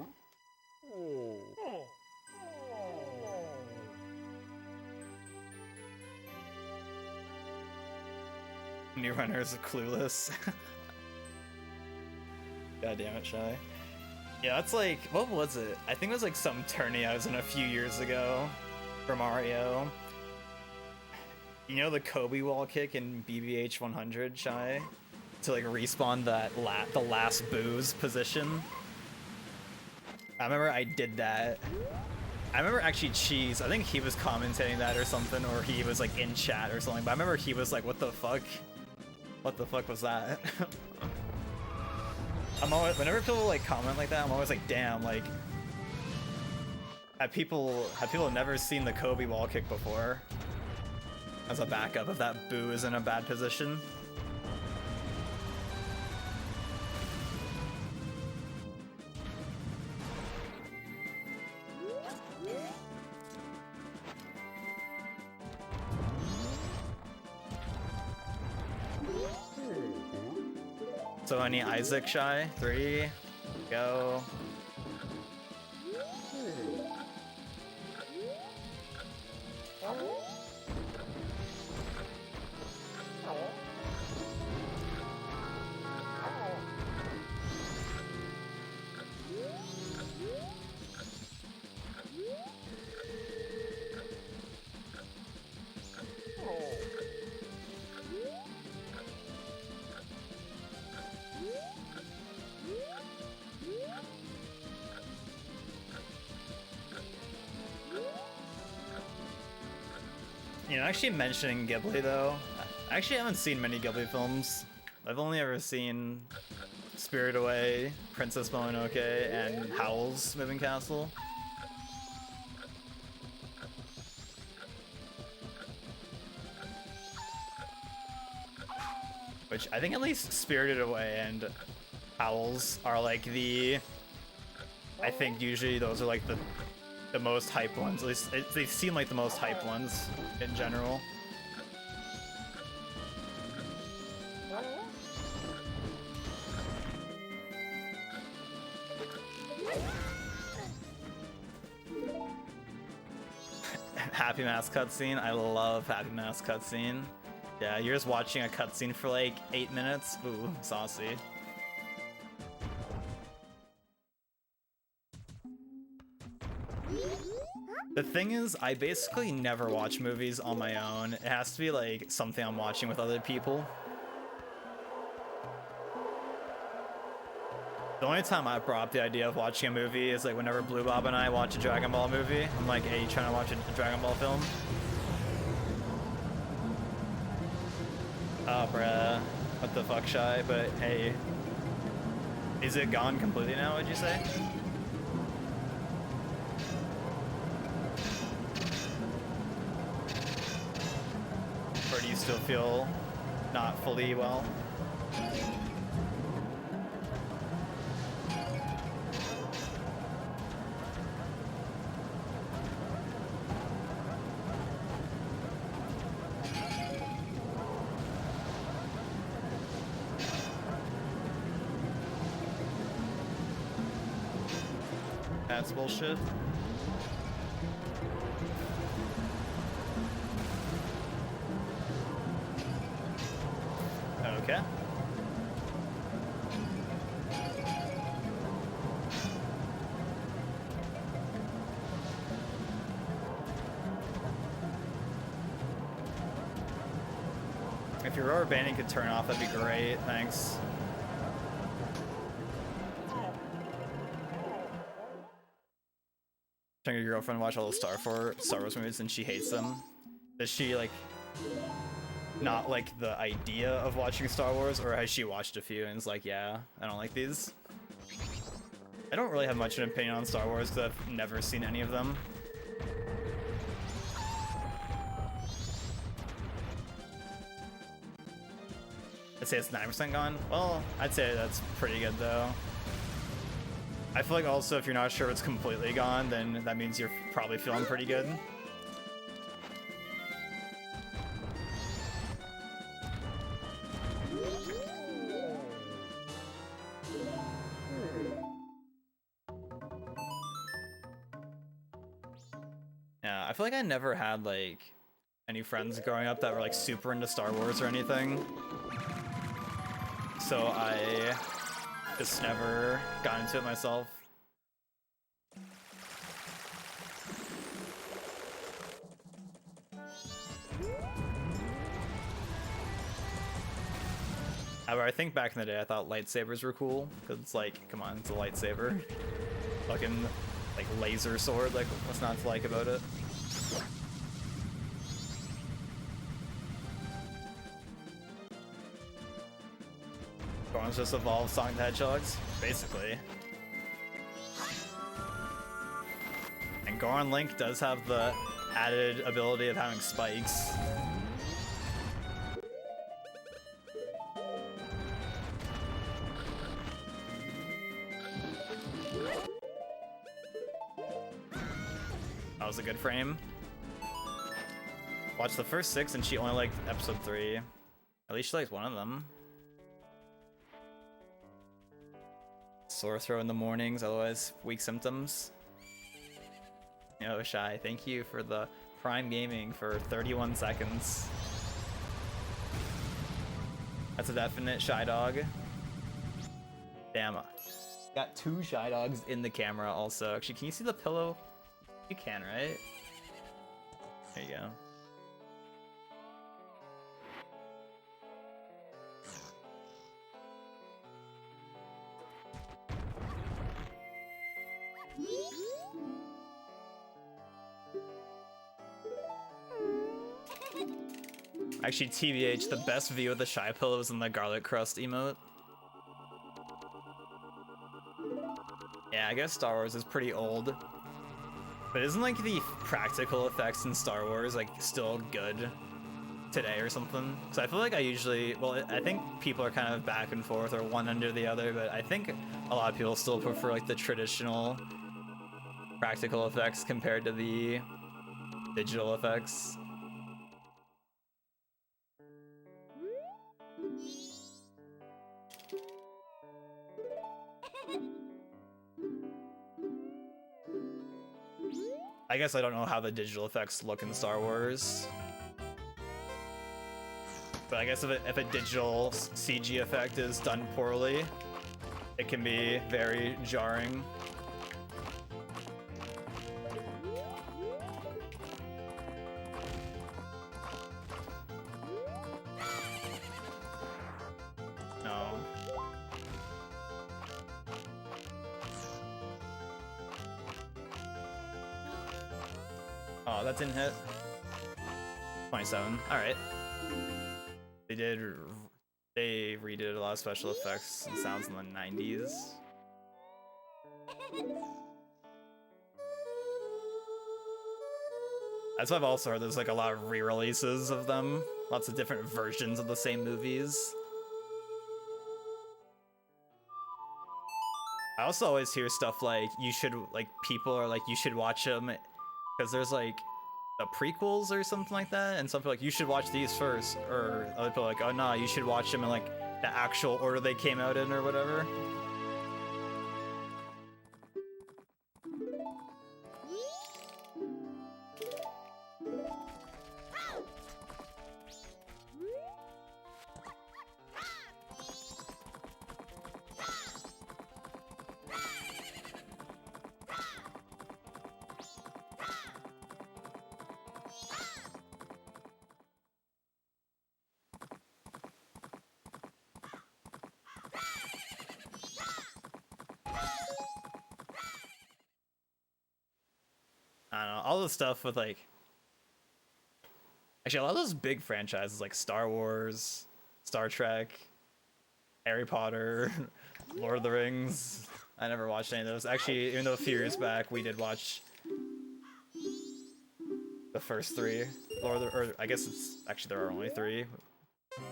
New runners are clueless. God damn it, Shy. Yeah, that's like, what was it? I think it was like some tourney I was in a few years ago for Mario. You know the Kobe wall kick in BBH 100, Shy? To like respawn the last booze position. I remember I did that. I remember actually Cheese, I think he was commentating that or something, or he was like in chat or something, but I remember he was like, what the fuck? What the fuck was that? I'm always, whenever people like comment like that, I'm always like, damn, like, have people never seen the Kobe wall kick before? As a backup if that boo is in a bad position. So any Isaac, Shy? 3, go. You know, actually mentioning Ghibli though, I actually haven't seen many Ghibli films. I've only ever seen Spirited Away, Princess Mononoke, and Howl's Moving Castle. Which I think at least Spirited Away and Howl's are like the... I think usually those are like the most hyped ones. At least they seem like the most hyped ones in general. Happy Mask cutscene. I love Happy Mask cutscene. Yeah, you're just watching a cutscene for like 8 minutes. Ooh, saucy. The thing is, I basically never watch movies on my own. It has to be like something I'm watching with other people. The only time I brought up the idea of watching a movie is like whenever Blue Bob and I watch a Dragon Ball movie. I'm like, hey, you trying to watch a Dragon Ball film? Oh, bruh. What the fuck, Shy? But hey, is it gone completely now, would you say? Or do you still feel not fully well? That's bullshit. Okay. If your rubber banding could turn off, that'd be great. Thanks. Trying to get your girlfriend to watch all the Star Wars movies and she hates them. Does she like not like the idea of watching Star Wars, or has she watched a few and is like, yeah, I don't like these? I don't really have much of an opinion on Star Wars because I've never seen any of them. I'd say it's 9% gone. Well, I'd say that's pretty good though. I feel like also if you're not sure if it's completely gone, then that means you're probably feeling pretty good. Yeah, I feel like I never had like any friends growing up that were like super into Star Wars or anything. So I just never got into it myself. However, I think back in the day I thought lightsabers were cool, because it's like, come on, it's a lightsaber. Fucking, like, laser sword, like, what's not to like about it? Goron's just evolved Sonic the Hedgehogs, basically. And Goron Link does have the added ability of having spikes. That was a good frame. Watched the first 6 and she only liked episode 3. At least she liked one of them. Sore throat in the mornings, otherwise weak symptoms. Yo, Shy, thank you for the Prime Gaming for 31 seconds. That's a definite Shy Dog. Damn. Got 2 Shy Dogs in the camera also. Actually, can you see the pillow? You can, right? There you go. Actually, TBH, the best view of the Shy Pillow was in the garlic crust emote. Yeah, I guess Star Wars is pretty old. But isn't like the practical effects in Star Wars like still good today or something? So I feel like I usually, well, I think people are kind of back and forth or one under the other, but I think a lot of people still prefer like the traditional practical effects compared to the digital effects. I guess I don't know how the digital effects look in Star Wars. But I guess if a digital CG effect is done poorly, it can be very jarring. No. Oh, that didn't hit. 27. All right. They redid a lot of special effects and sounds in the 90s. That's what I've also heard. There's like a lot of re-releases of them. Lots of different versions of the same movies. I also always hear stuff like people are like, you should watch them because there's like the prequels or something like that, and some people are like, you should watch these first, or other people are like, oh no, you should watch them in like the actual order they came out in or whatever. I don't know, all the stuff with like, actually a lot of those big franchises like Star Wars, Star Trek, Harry Potter, Lord of the Rings. I never watched any of those. Actually, even though a few years back we did watch the first three. Or I guess it's actually there are only three.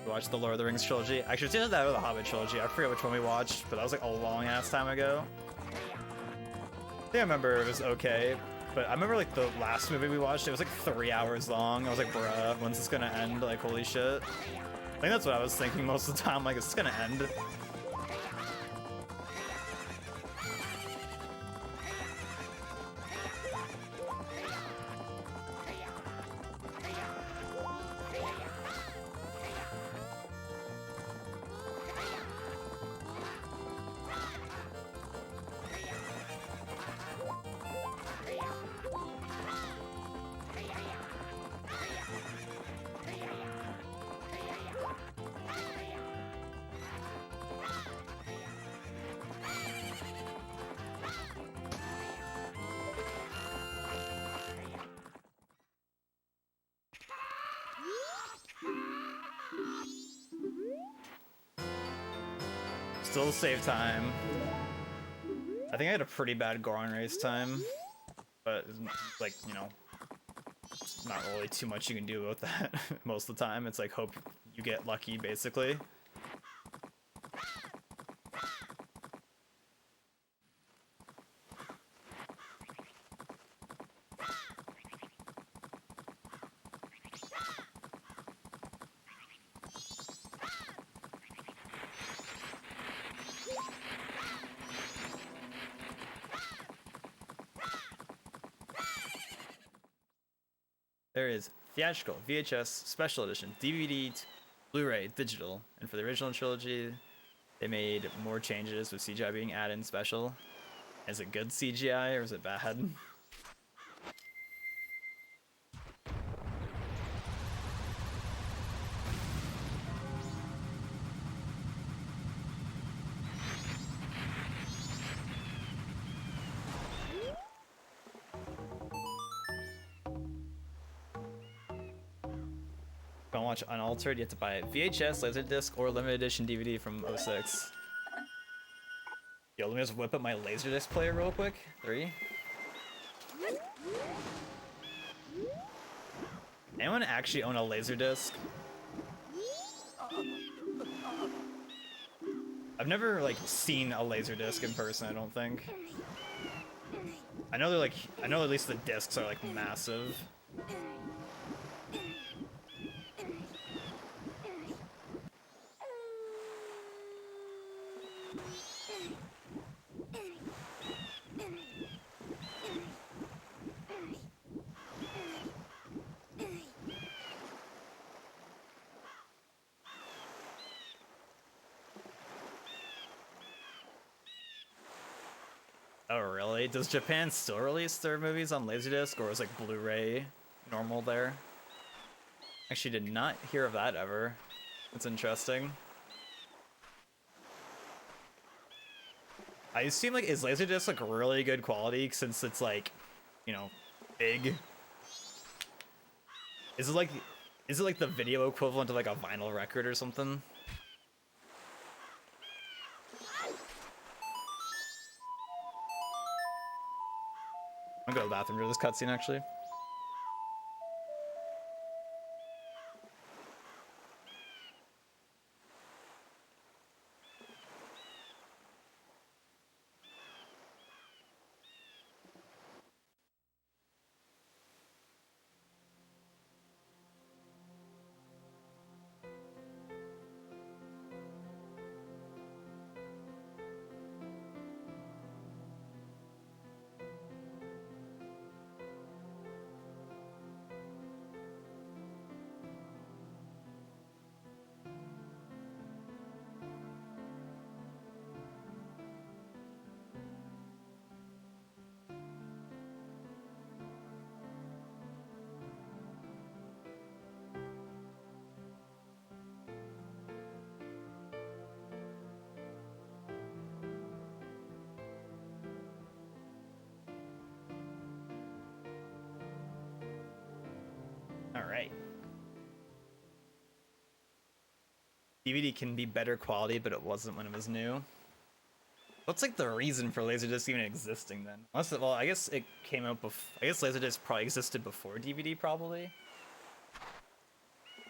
We watched the Lord of the Rings trilogy. Actually, it's either that or the Hobbit trilogy. I forget which one we watched, but that was like a long ass time ago. I think I remember it was okay. But I remember like the last movie we watched, it was like 3 hours long. I was like, bruh, when's this gonna end? Like, holy shit. I think that's what I was thinking most of the time, like, is this gonna end? Still save time. I think I had a pretty bad Goron race time, but like, you know, not really too much you can do about that most of the time. It's like hope you get lucky, basically. There is theatrical, VHS, special edition, DVD, Blu-ray, digital, and for the original trilogy, they made more changes with CGI being added in special. Is it good CGI or is it bad? If you want to watch Unaltered, you have to buy a VHS, Laserdisc, or limited edition DVD from '06. Yo, let me just whip up my Laserdisc player real quick. 3. Anyone actually own a Laserdisc? I've never like seen a Laserdisc in person, I don't think. I know they're like, I know at least the discs are like massive. Oh really? Does Japan still release their movies on Laserdisc, or is like Blu-ray normal there? Actually did not hear of that ever. That's interesting. I assume like, is Laserdisc like really good quality since it's like, you know, big? Is it like the video equivalent of like a vinyl record or something? I'm gonna go to the bathroom for this cutscene actually. Alright. DVD can be better quality, but it wasn't when it was new. What's like the reason for Laserdisc even existing then? Unless, well, I guess it came out before. I guess Laserdisc probably existed before DVD, probably.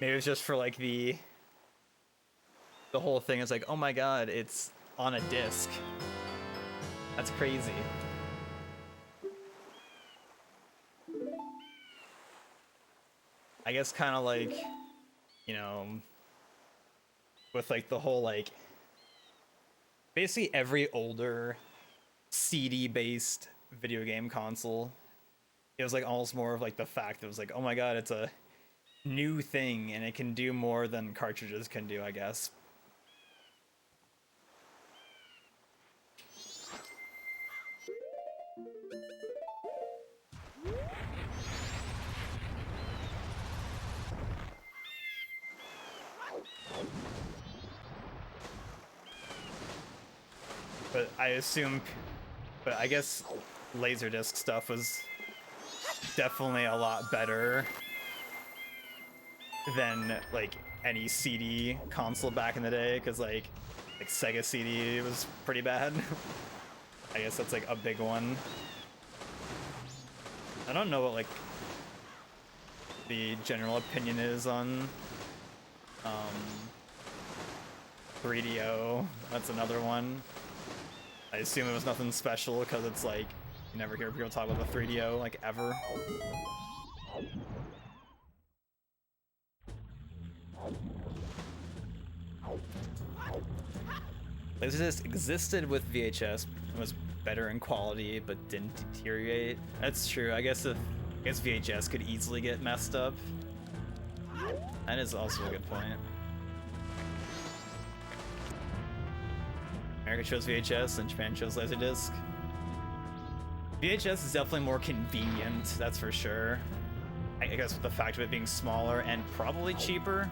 Maybe it was just for like the whole thing is like, oh my god, it's on a disc. That's crazy. I guess kind of like, you know, with like the whole like, basically every older CD-based video game console, it was like almost more of like the fact that it was like, oh my god, it's a new thing and it can do more than cartridges can do, I guess. But I guess Laserdisc stuff was definitely a lot better than like any CD console back in the day, because like Sega CD was pretty bad. I guess that's like a big one. I don't know what like the general opinion is on 3DO. That's another one. I assume it was nothing special because it's like, you never hear people talk about the 3DO, like, ever. Laserdisc existed with VHS, and was better in quality, but didn't deteriorate. That's true. I guess VHS could easily get messed up. That is also a good point. America chose VHS and Japan chose Laserdisc. VHS is definitely more convenient, that's for sure. I guess with the fact of it being smaller and probably cheaper.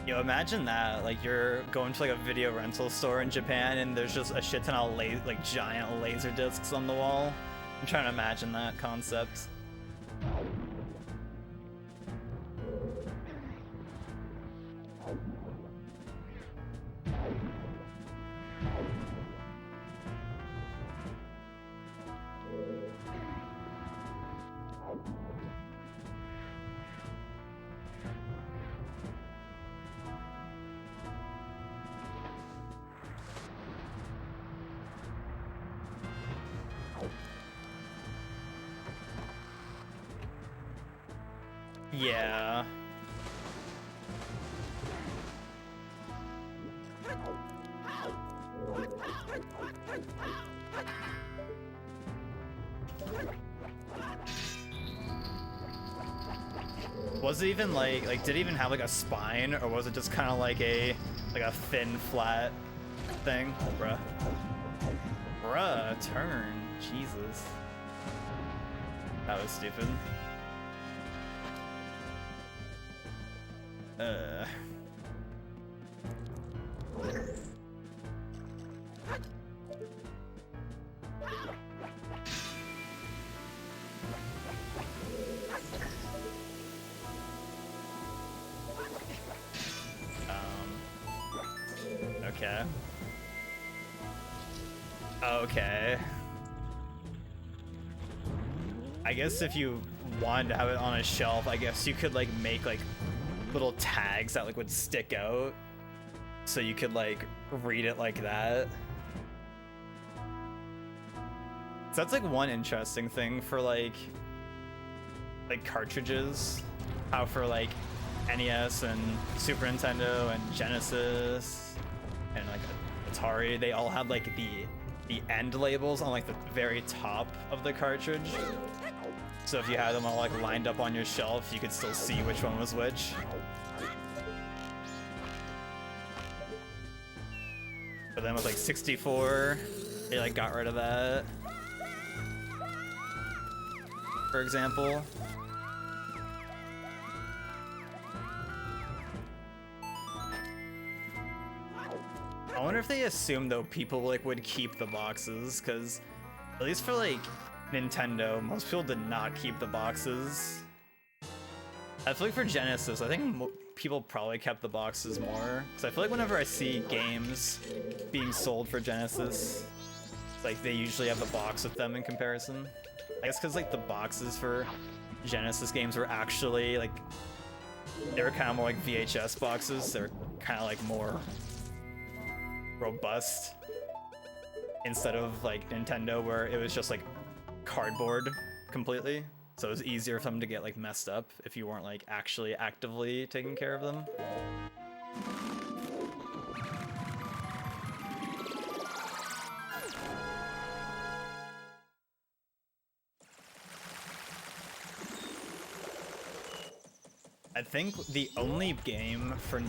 Yo, imagine that, like you're going to like a video rental store in Japan and there's just a shit ton of like giant laser discs on the wall. I'm trying to imagine that concept. Yeah. Was it even like did it even have like a spine, or was it just kind of like a thin flat thing? Bruh. Bruh, turn. Jesus. That was stupid. Okay. Okay. I guess if you wanted to have it on a shelf, I guess you could like make like little tags that like would stick out, so you could like read it like that. So that's like one interesting thing for like cartridges. How for like NES and Super Nintendo and Genesis and like Atari, they all had like the end labels on like the very top of the cartridge. So if you had them all like lined up on your shelf, you could still see which one was which. But then with like 64, they like got rid of that. For example. I wonder if they assumed though people like would keep the boxes, because at least for like Nintendo, most people did not keep the boxes. I feel like for Genesis, I think people probably kept the boxes more, because I feel like whenever I see games being sold for Genesis, like they usually have the box with them in comparison. I guess because like the boxes for Genesis games were actually like, they were kind of more like VHS boxes. They're kind of like more robust instead of like Nintendo, where it was just like cardboard completely. So it was easier for them to get like messed up if you weren't like actually actively taking care of them. I think the only game for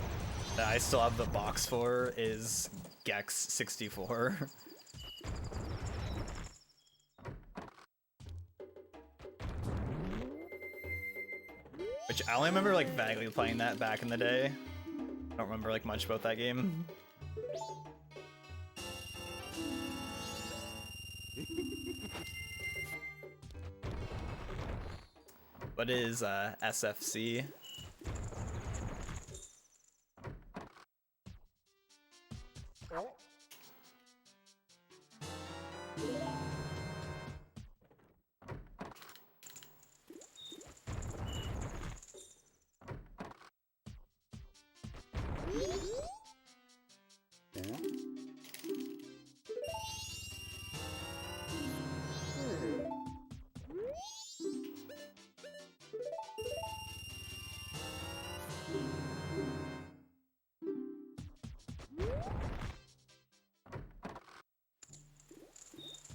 that I still have the box for is Gex 64. Which I only remember like vaguely playing that back in the day. I don't remember like much about that game. What is SFC?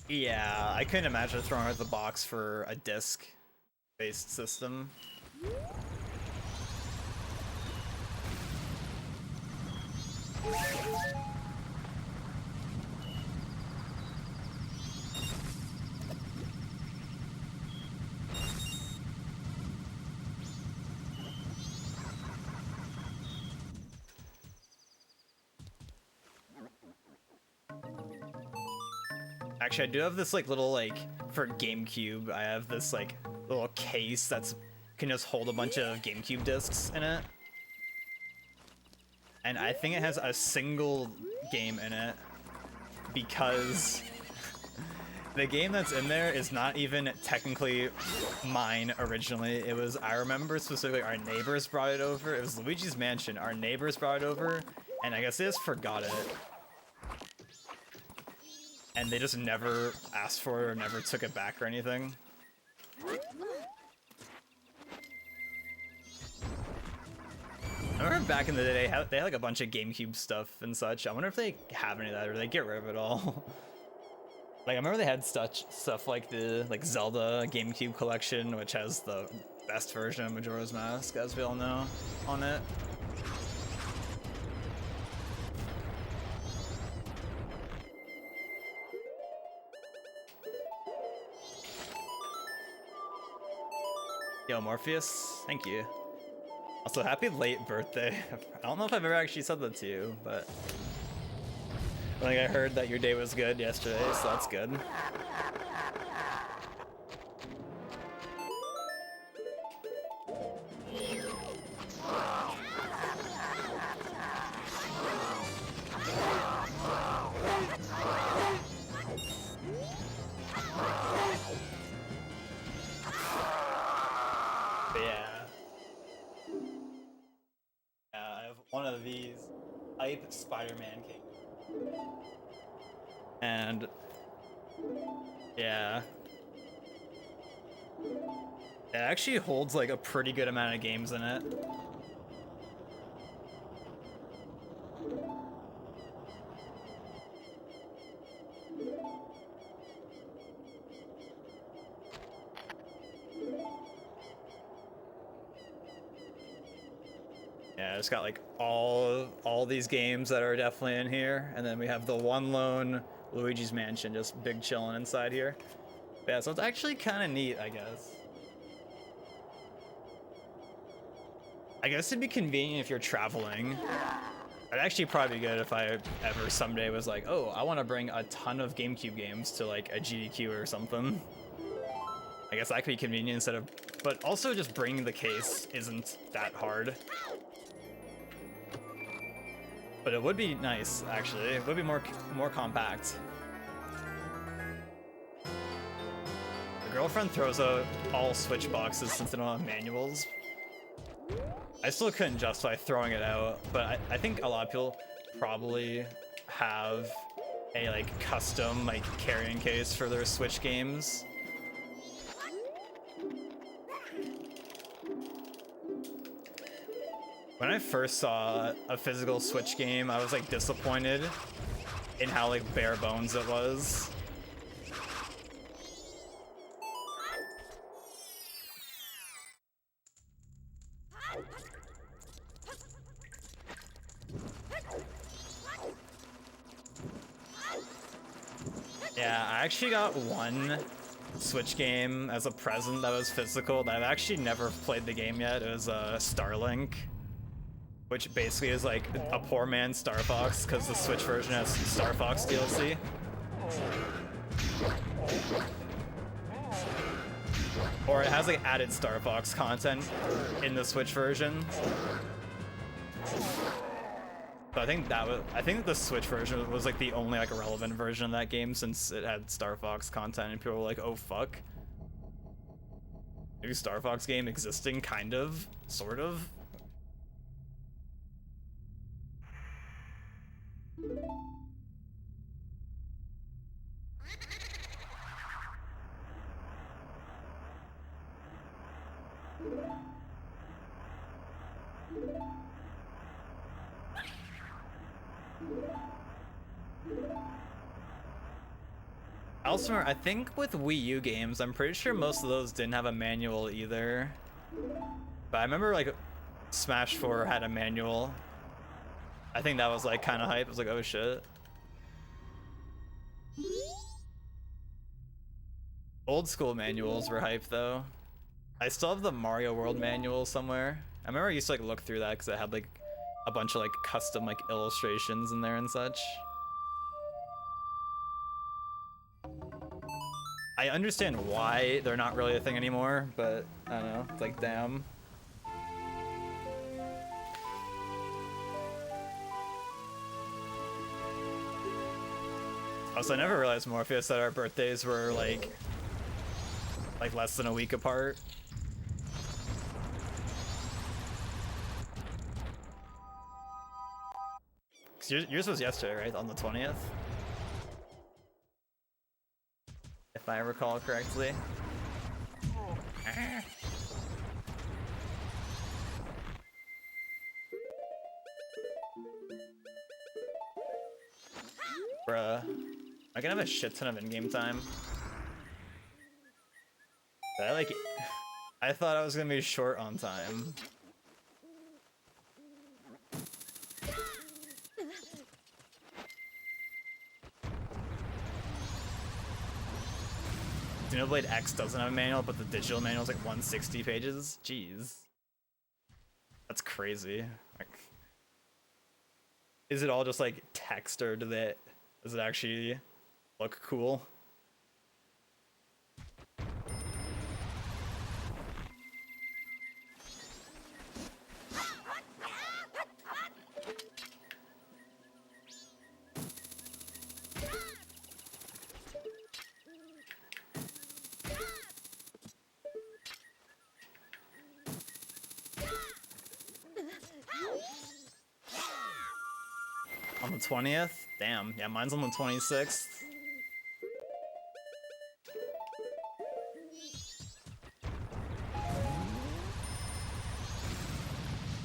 Yeah, I couldn't imagine throwing out the box for a disc-based system. Actually, I do have this like little like for GameCube. I have this like little case that's can just hold a bunch of GameCube discs in it, and I think it has a single game in it because the game that's in there is not even technically mine originally. It was, I remember specifically, our neighbors brought it over. It was Luigi's Mansion. Our neighbors brought it over, and I guess they just forgot it. And they just never asked for it or never took it back or anything. I remember back in the day, they had like a bunch of GameCube stuff and such. I wonder if they have any of that or they get rid of it all. Like, I remember they had stuff like the Zelda GameCube collection, which has the best version of Majora's Mask, as we all know, on it. Yo, Morpheus, thank you. Also, happy late birthday. I don't know if I've ever actually said that to you, but like I heard that your day was good yesterday, so that's good. One of these hype Spider-Man cake. And yeah, it actually holds like a pretty good amount of games in it. Yeah, it's got like all these games that are definitely in here, and then we have the one lone Luigi's Mansion just big chilling inside here. But yeah, so it's actually kind of neat, I guess. I guess it'd be convenient if you're traveling. It'd actually probably be good if I ever someday was like, oh, I want to bring a ton of GameCube games to like a GDQ or something. I guess that could be convenient instead of, but also just bringing the case isn't that hard. But it would be nice, actually. It would be more compact. The girlfriend throws out all Switch boxes since they don't have manuals. I still couldn't justify throwing it out, but I think a lot of people probably have a like custom like carrying case for their Switch games. When I first saw a physical Switch game, I was like disappointed in how like bare bones it was. Yeah, I actually got one Switch game as a present that was physical that I've actually never played the game yet. It was Starlink, which basically is like a poor man's Star Fox because the Switch version has Star Fox DLC. Or it has like added Star Fox content in the Switch version. But I think the Switch version was like the only like relevant version of that game since it had Star Fox content and people were like, oh fuck. New Star Fox game existing, kind of, sort of. Also, I think with Wii U games, I'm pretty sure most of those didn't have a manual either. But I remember like Smash 4 had a manual. I think that was like kind of hype. I was like, oh shit. Old school manuals were hype though. I still have the Mario World manual somewhere. I remember I used to like look through that because it had like a bunch of like custom like illustrations in there and such. I understand why they're not really a thing anymore, but I don't know. It's like, damn. Also, I never realized Morpheus that our birthdays were like less than a week apart. 'Cause yours was yesterday, right? On the 20th? If I recall correctly. Bruh. I can have a shit ton of in-game time. But I thought I was gonna be short on time. Xenoblade X doesn't have a manual, but the digital manual is like 160 pages? Jeez. That's crazy. Like, is it all just like text, or does it actually look cool? On the 20th? Damn. Yeah, mine's on the 26th.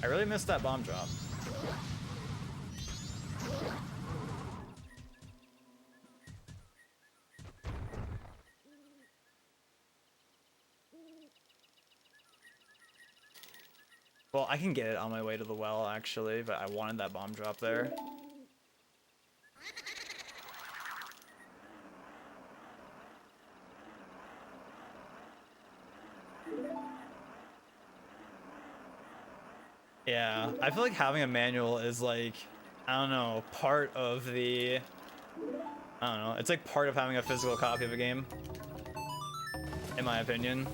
I really missed that bomb drop. Well, I can get it on my way to the well, actually, but I wanted that bomb drop there. Yeah, I feel like having a manual is like, I don't know, part of the... I don't know, it's like part of having a physical copy of a game, in my opinion.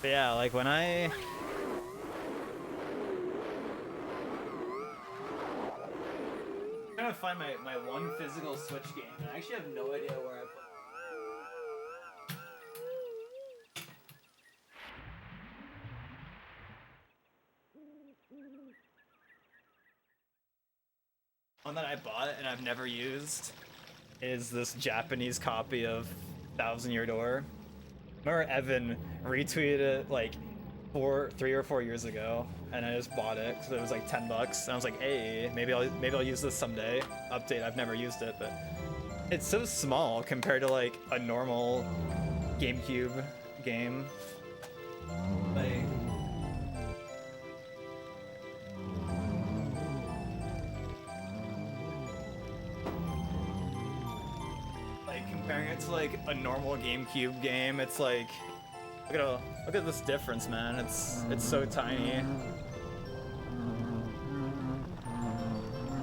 But yeah, like when I'm trying to find my one physical Switch game, and I actually have no idea where I put it. One that I bought and I've never used is this Japanese copy of Thousand Year Door. Remember Evan retweeted it like 3 or 4 years ago, and I just bought it because it was like $10, and I was like, hey, maybe I'll use this someday. Update, I've never used it, but it's so small compared to like a normal GameCube game. Like comparing it to like a normal GameCube game, it's like look at this difference, man. It's so tiny.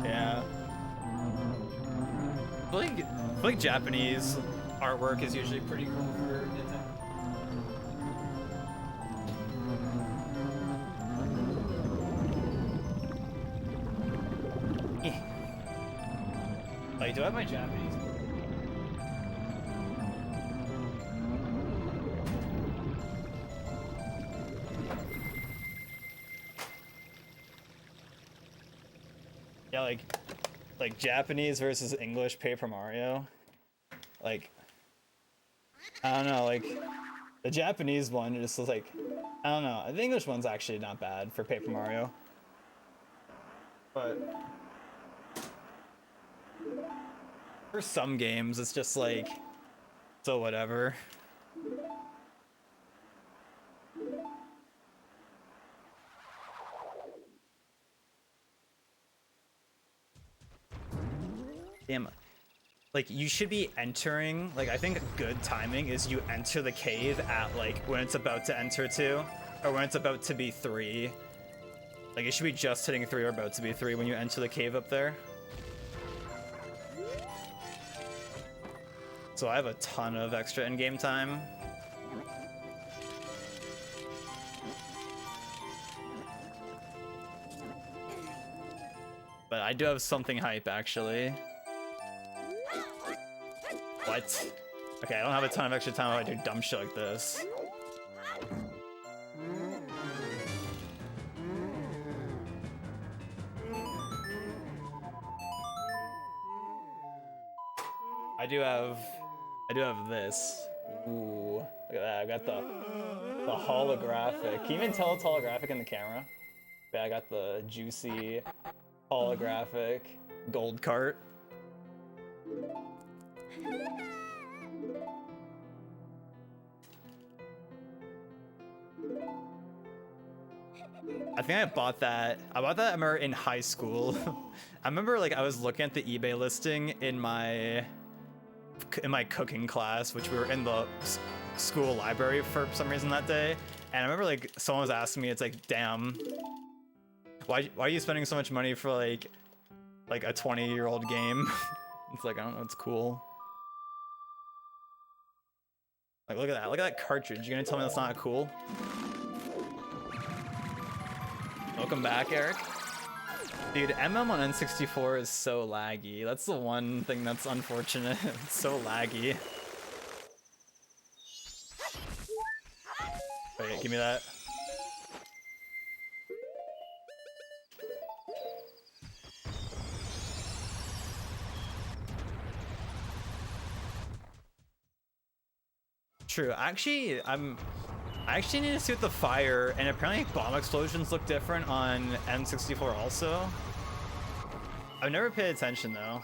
Yeah. I feel like Japanese artwork is usually pretty cool for Nintendo. Like, do I have my Japanese? Yeah, like Japanese versus English Paper Mario. Like, I don't know, like the Japanese one just was like, I don't know. The English one's actually not bad for Paper Mario, but for some games it's just like, so whatever. Damn. like you should be entering, like I think good timing is you enter the cave at like when it's about to enter 2 or when it's about to be 3. Like it should be just hitting 3 or about to be 3 when you enter the cave up there. So I have a ton of extra in-game time. But I do have something hype actually. What? Okay, I don't have a ton of extra time if I do dumb shit like this. I do have this. Ooh, look at that. I got the holographic. Can you even tell it's holographic in the camera? Yeah, I got the juicy holographic gold cart. I think I bought that. I remember in high school. I remember like I was looking at the eBay listing in my cooking class, which we were in the school library for some reason that day. And I remember like someone was asking me, it's like, damn, why are you spending so much money for like a 20-year-old game? It's like, I don't know, it's cool. Like, look at that cartridge. You gonna tell me that's not cool? Welcome back, Eric. Dude, MM on N64 is so laggy. That's the one thing that's unfortunate. It's so laggy. Wait, give me that. True. Actually, I actually need to see what the fire, and apparently bomb explosions look different on N64 also. I've never paid attention though.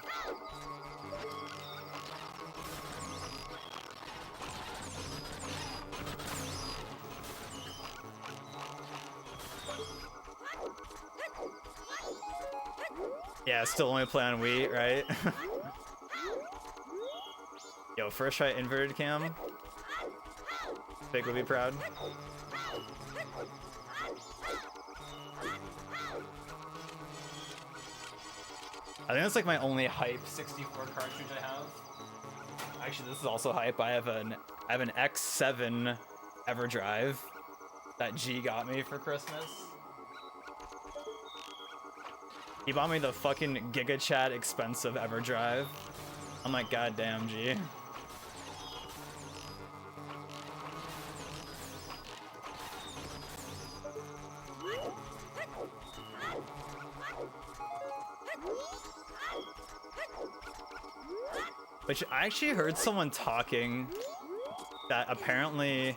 Yeah, still only play on Wii, right? Yo, first try inverted cam. Big would be proud. I think that's like my only hype 64 cartridge I have. Actually, this is also hype. I have an X7 EverDrive that G got me for Christmas. He bought me the fucking GigaChat expensive EverDrive. I'm like, goddamn, G. Which I actually heard someone talking that apparently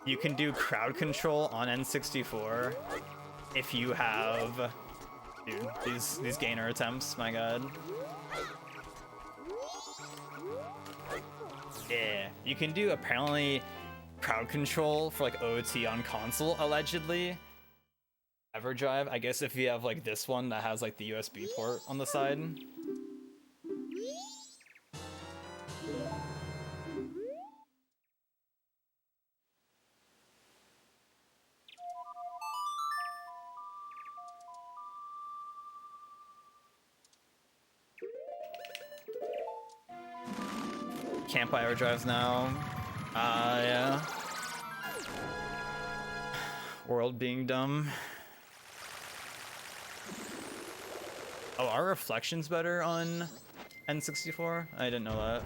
you can do crowd control on N64 if you have, dude, these gainer attempts, my god. Yeah, you can do apparently crowd control for like OT on console, allegedly. EverDrive, I guess if you have like this one that has like the USB port on the side. Can't buy EverDrives now. Yeah. World being dumb. Oh, are reflections better on N64? I didn't know that.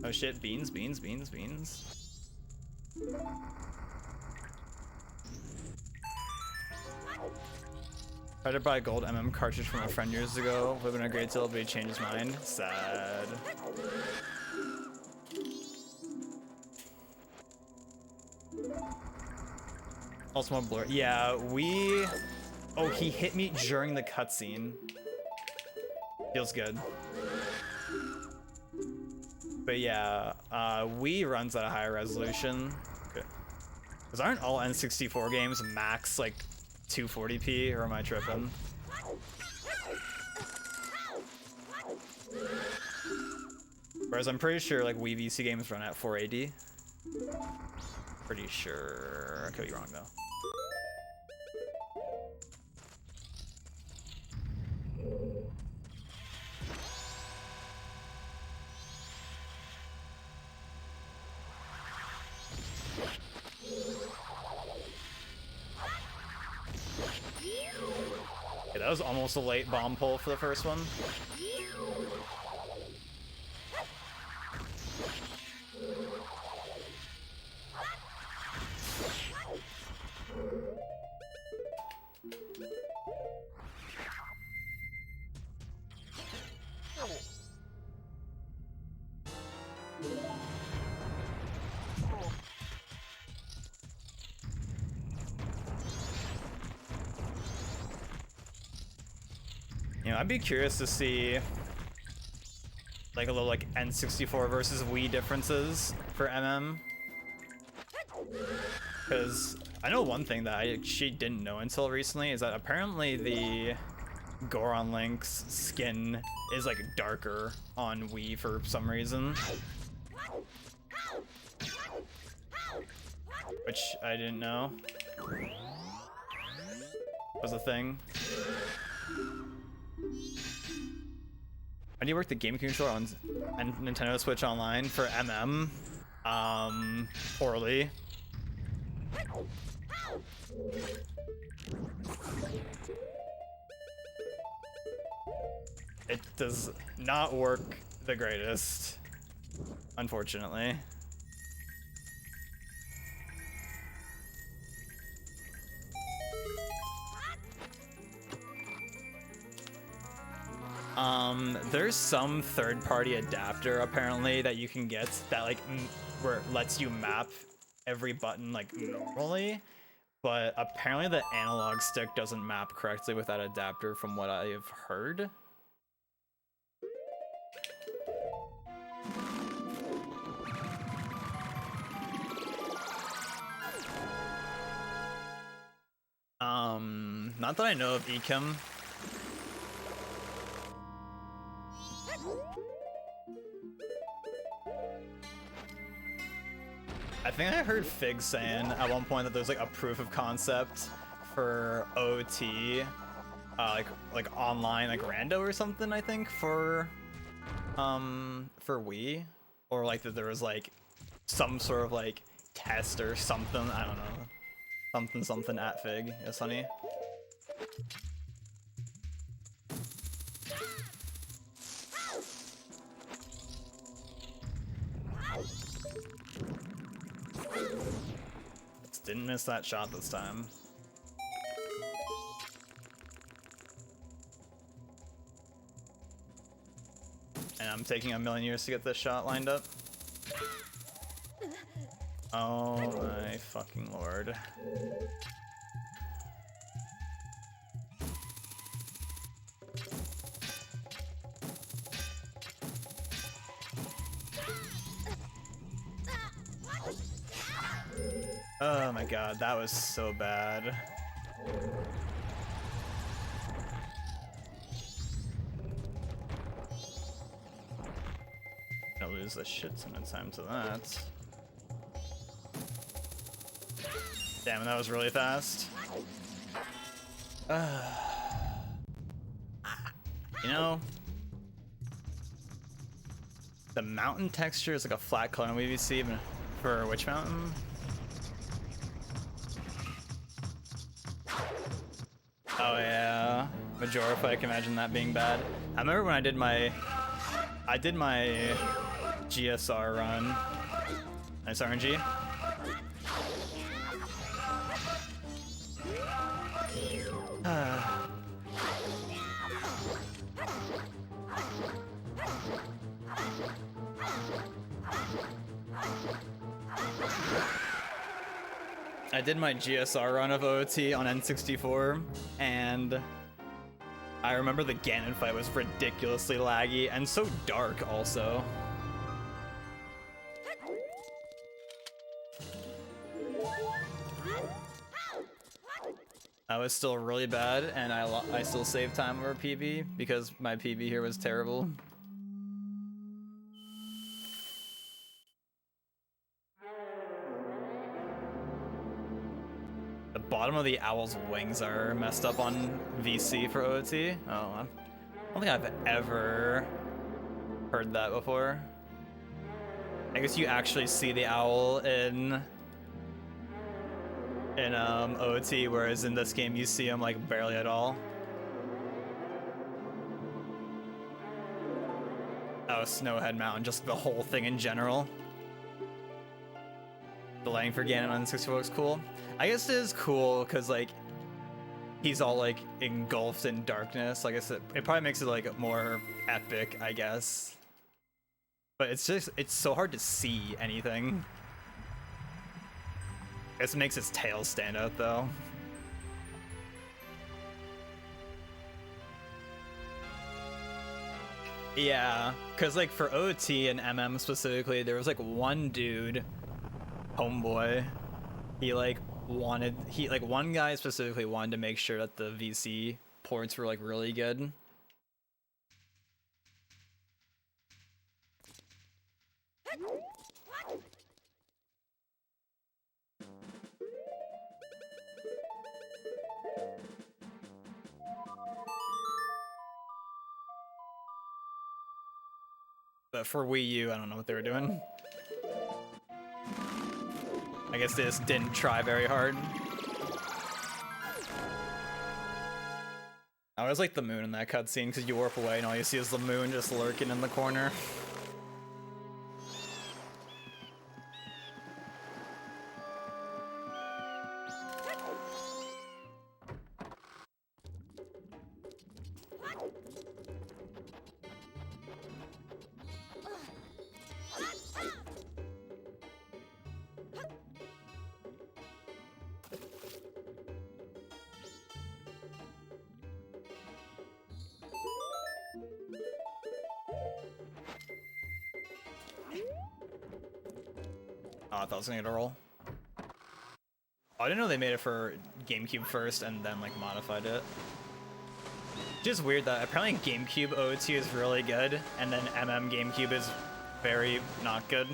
Oh shit, beans. Tried to buy a gold MM cartridge from a friend years ago. Would have been a great deal, but he changed his mind. Sad. Also more blur. Yeah, we... Oh, he hit me during the cutscene. Feels good. But yeah, Wii runs at a higher resolution. Because aren't all N64 games max like 240p, or am I tripping? Whereas I'm pretty sure like Wii VC games run at 480. Pretty sure. I could be wrong though. Okay, that was almost a late bomb pull for the first one. You know, I'd be curious to see like a little like N64 versus Wii differences for MM. Because I know one thing that I actually didn't know until recently is that apparently the Goron Link's skin is like darker on Wii for some reason. Which I didn't know was a thing. How do you work the game controller on Nintendo Switch Online for MM? Poorly. It does not work the greatest, unfortunately. There's some third-party adapter apparently that you can get that like where it lets you map every button like normally, but apparently the analog stick doesn't map correctly with that adapter from what I've heard. Not that I know of, Ekim. I think I heard Fig saying at one point that there's like a proof of concept for OT, like online, like rando or something. I think for Wii, or like that there was like some sort of like test or something. I don't know, something at Fig. Yes, honey. Didn't miss that shot this time. And I'm taking a million years to get this shot lined up. Oh my fucking lord. Oh my god, that was so bad. Gonna lose a shit ton of time to that. Damn, that was really fast. You know, the mountain texture is like a flat color in WVC, but for which mountain? Oh yeah, Majora, if I can imagine that being bad. I remember when I did my GSR run. Nice RNG. I did my GSR run of OOT on N64, and I remember the Ganon fight was ridiculously laggy and so dark also. I was still really bad, and I still saved time over PB because my PB here was terrible. The bottom of the owl's wings are messed up on VC for OOT. Oh, I don't think I've ever heard that before. I guess you actually see the owl in OOT, whereas in this game you see him like barely at all. Oh, Snowhead Mountain, just the whole thing in general. The lighting for Ganon on 64 looks cool. I guess it is cool because like he's all like engulfed in darkness. I guess it probably makes it like more epic, I guess. But it's so hard to see anything. I guess it makes his tail stand out though. Yeah, because like for OT and MM specifically, there was like one dude, homeboy, one guy specifically wanted to make sure that the VC ports were like really good. But for Wii U, I don't know what they were doing. I guess they just didn't try very hard. I always like the moon in that cutscene because you warp away and all you see is the moon just lurking in the corner. Oh, I thought I was gonna get a roll. Oh, I didn't know they made it for GameCube first and then like modified it. Just weird that apparently GameCube OOT is really good and then MM GameCube is very not good.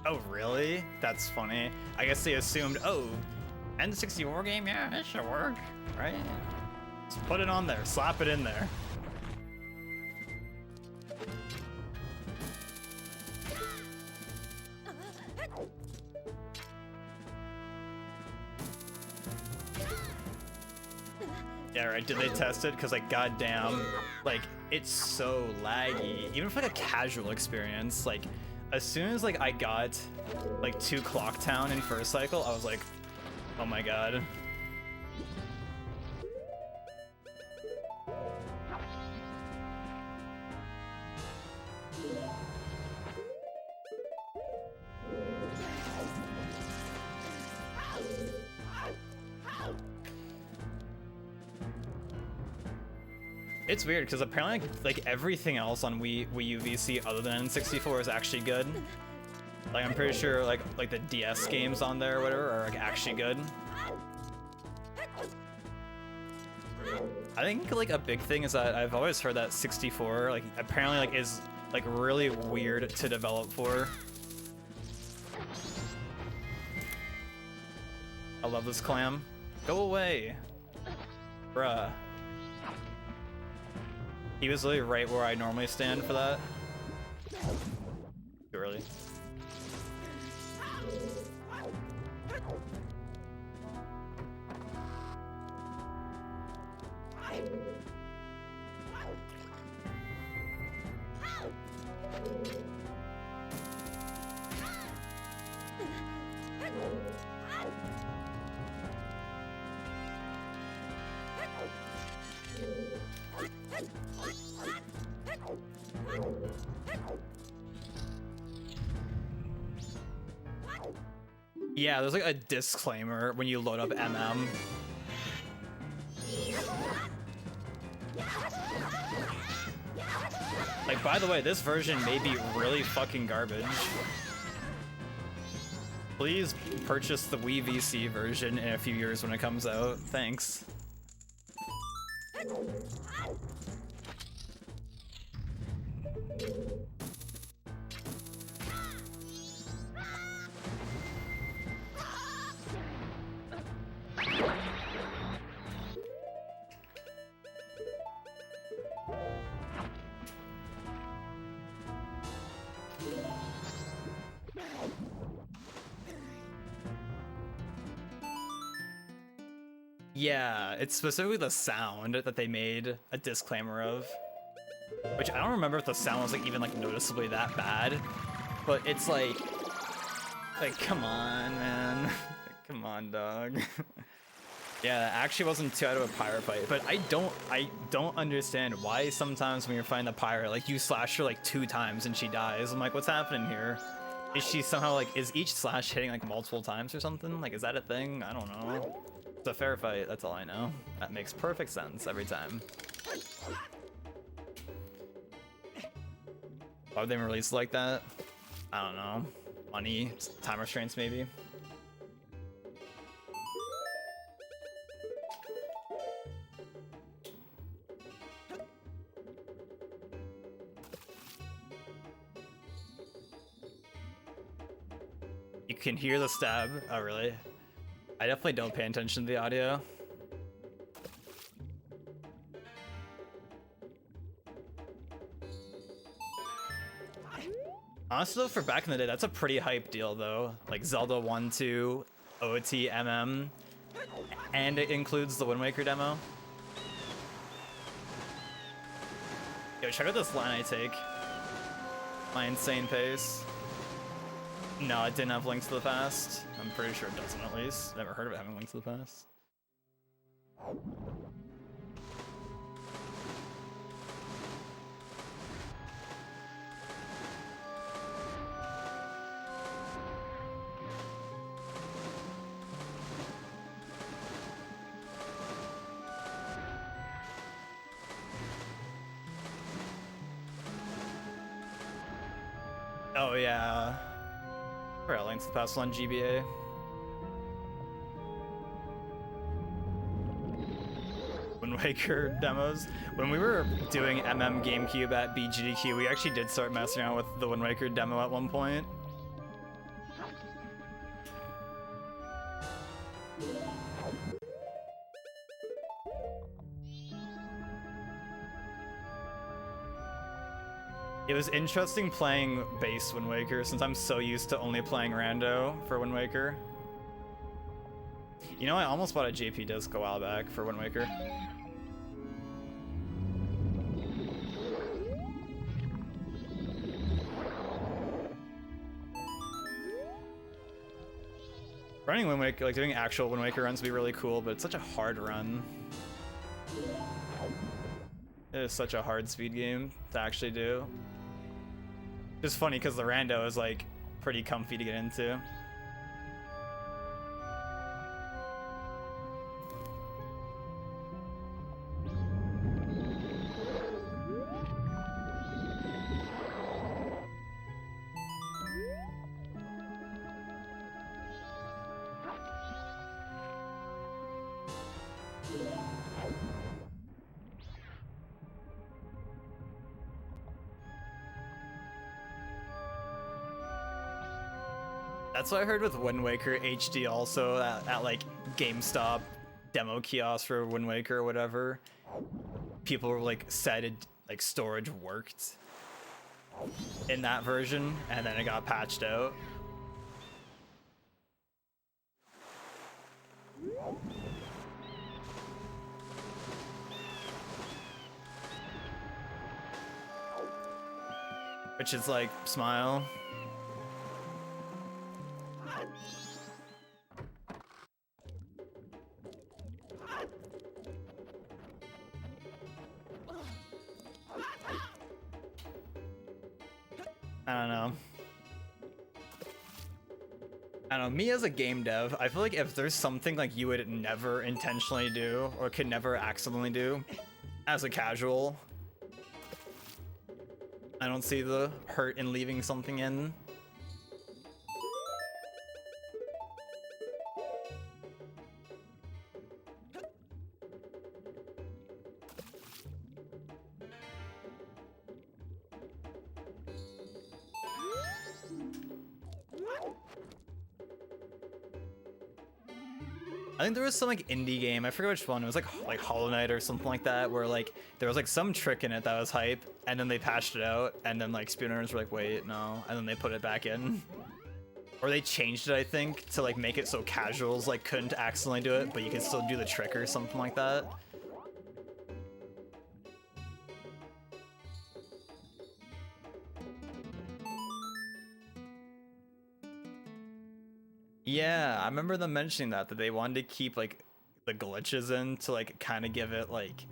Oh, really? That's funny. I guess they assumed, oh, N64 game? Yeah, it should work, right? Just put it on there, slap it in there. Yeah, right, did they test it? Because, like, goddamn, like, it's so laggy. Even for, like, a casual experience, like, as soon as like I got like to Clocktown in first cycle, I was like, oh my god. It's weird because apparently like everything else on Wii U VC other than N64 is actually good. Like I'm pretty sure like the DS games on there or whatever are like actually good. I think like a big thing is that I've always heard that 64 like apparently like is like really weird to develop for. I love this clam. Go away. Bruh. He was literally right where I normally stand for that. Too early. Yeah, there's like a disclaimer when you load up MM. Like, by the way, this version may be really fucking garbage. Please purchase the Wii VC version in a few years when it comes out. Thanks. Yeah, it's specifically the sound that they made a disclaimer of. Which I don't remember if the sound was like even like noticeably that bad. But it's like come on, man. Come on, dog. Yeah, it actually wasn't too out of a pirate fight, but I don't understand why sometimes when you're fighting the pirate, like you slash her like 2 times and she dies. I'm like, what's happening here? Is she somehow like, is each slash hitting like multiple times or something? Like, is that a thing? I don't know. It's a fair fight, that's all I know. That makes perfect sense every time. Why would they release like that? I don't know. Money, time restraints maybe. You can hear the stab. Oh, really? I definitely don't pay attention to the audio. Honestly, though, for back in the day, that's a pretty hype deal, though. Like Zelda 1, 2, OT, MM, and it includes the Wind Waker demo. Yo, check out this line I take. My insane pace. No, it didn't have Link to the Past. I'm pretty sure it doesn't, at least. Never heard of it having Link to the Past. Oh, yeah. Alright, Link to the Past on GBA. Wind Waker demos. When we were doing MM GameCube at BGDQ, we actually did start messing around with the Wind Waker demo at one point. It was interesting playing base Wind Waker since I'm so used to only playing rando for Wind Waker. You know, I almost bought a JP disc a while back for Wind Waker. Running Wind Waker, like doing actual Wind Waker runs would be really cool, but it's such a hard run. It is such a hard speed game to actually do. It's funny because the rando is like pretty comfy to get into. That's what I heard with Wind Waker HD also at like GameStop demo kiosk for Wind Waker or whatever. People were like like storage worked in that version, and then it got patched out. Which is like, smile. I don't know. I don't know, me as a game dev, I feel like if there's something like you would never intentionally do or could never accidentally do as a casual, I don't see the hurt in leaving something in. I think there was some like indie game, I forget which one, it was like Hollow Knight or something like that, where like there was like some trick in it that was hype, and then they patched it out, and then like speedrunners were like, wait, no, and then they put it back in. Or they changed it, I think, to like make it so casuals like couldn't accidentally do it, but you could still do the trick or something like that. Yeah, I remember them mentioning that they wanted to keep like the glitches in to like kind of give it like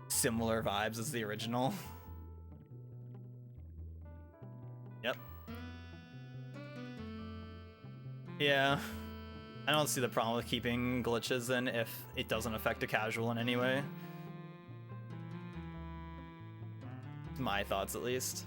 similar vibes as the original. Yep. Yeah, I don't see the problem with keeping glitches in if it doesn't affect a casual in any way. My thoughts, at least.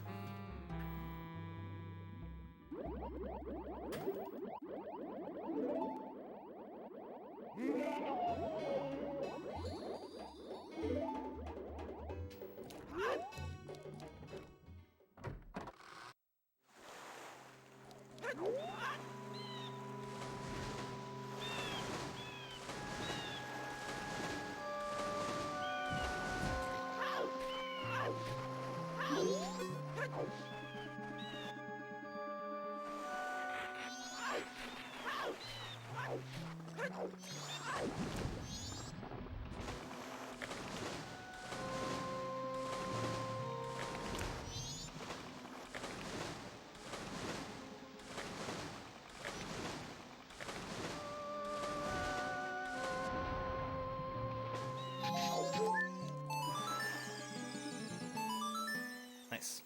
Nice.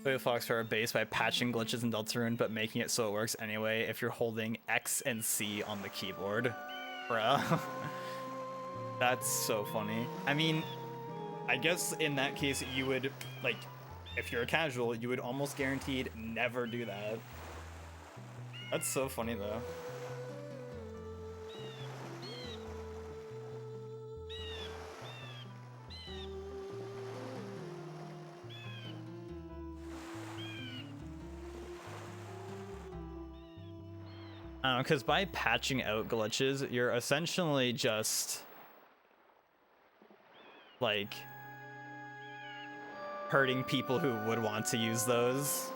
Play Fox for our base by patching glitches in Deltarune, but making it so it works anyway if you're holding X and C on the keyboard. Bruh. That's so funny. I mean, I guess in that case you would, like, if you're a casual, you would almost guaranteed never do that. That's so funny though. I don't know, because by patching out glitches, you're essentially just like hurting people who would want to use those.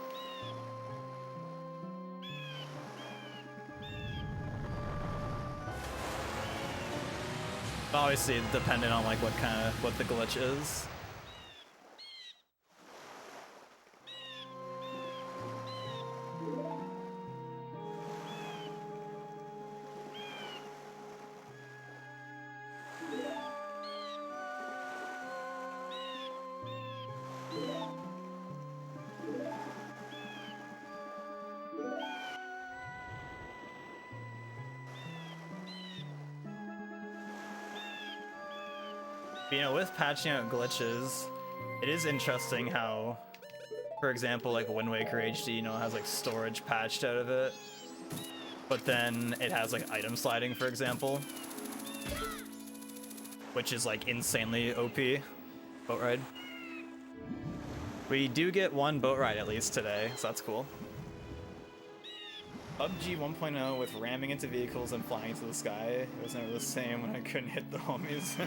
Obviously, depending on like what the glitch is. You know, with patching out glitches, it is interesting how, for example, like Wind Waker HD, you know, has like storage patched out of it, but then it has like item sliding, for example, which is like insanely OP. Boat ride. We do get one boat ride at least today, so that's cool. PUBG 1.0 with ramming into vehicles and flying into the sky. It was never the same when I couldn't hit the homies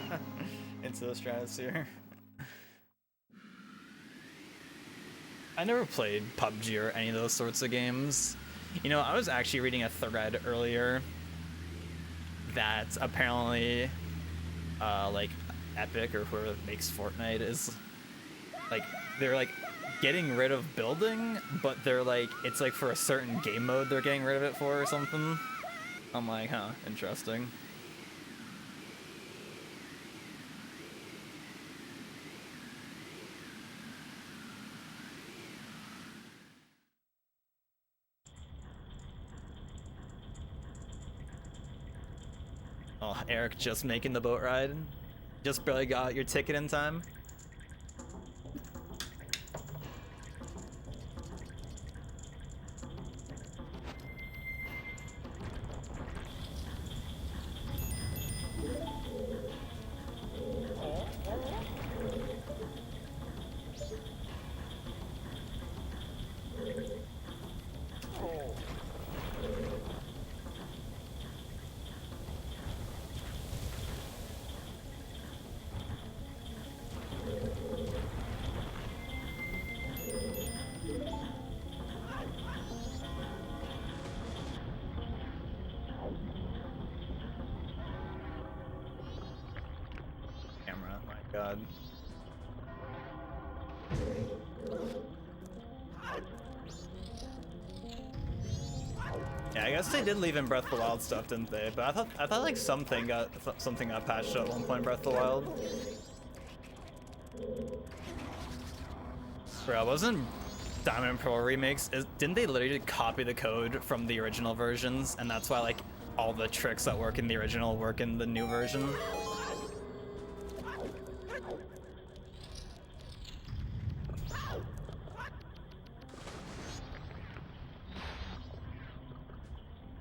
into the stratosphere. I never played PUBG or any of those sorts of games. You know, I was actually reading a thread earlier that apparently, like, Epic or whoever makes Fortnite is, like, they're, like, getting rid of building, but they're, like, it's, like, for a certain game mode they're getting rid of it for or something. I'm like, huh, interesting. Oh, Eric just making the boat ride. Just barely got your ticket in time. Camera, my god. Yeah, I guess they did leave in Breath of the Wild stuff, didn't they? But I thought like something got patched at one point in Breath of the Wild. Bro, wasn't Diamond and Pearl remakes? Didn't they literally copy the code from the original versions, and that's why like all the tricks that work in the original work in the new version?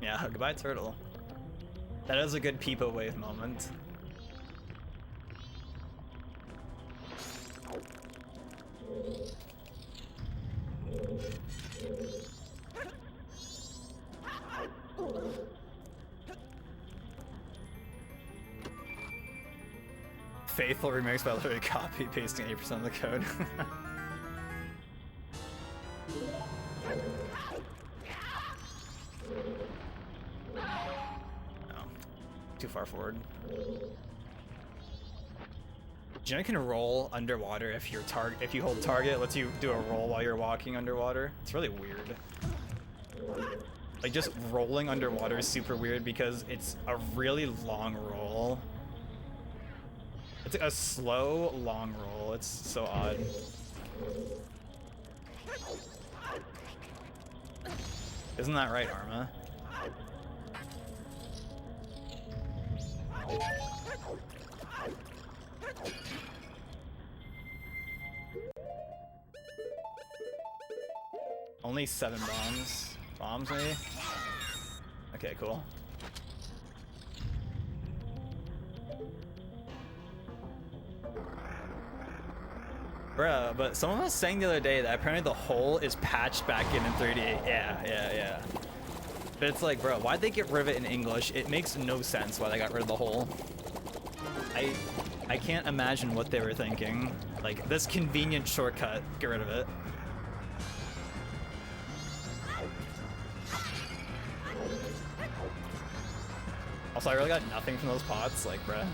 Yeah, goodbye turtle. That is a good Peepo Wave moment. Faithful remakes by literally copy pasting 80% of the code. Oh, too far forward. Do you know you can roll underwater if you hold target, it lets you do a roll while you're walking underwater? It's really weird. Like just rolling underwater is super weird because it's a really long roll. It's like a slow, long roll. It's so odd. Isn't that right, Arma? Only 7 bombs. Bombs, maybe? Okay, cool. Bruh, but someone was saying the other day that apparently the hole is patched back in 3D. Yeah. But it's like, bro, why'd they get rid of it in English? It makes no sense why they got rid of the hole. I can't imagine what they were thinking. Like, this convenient shortcut, get rid of it. Also, I really got nothing from those pots, like, bruh.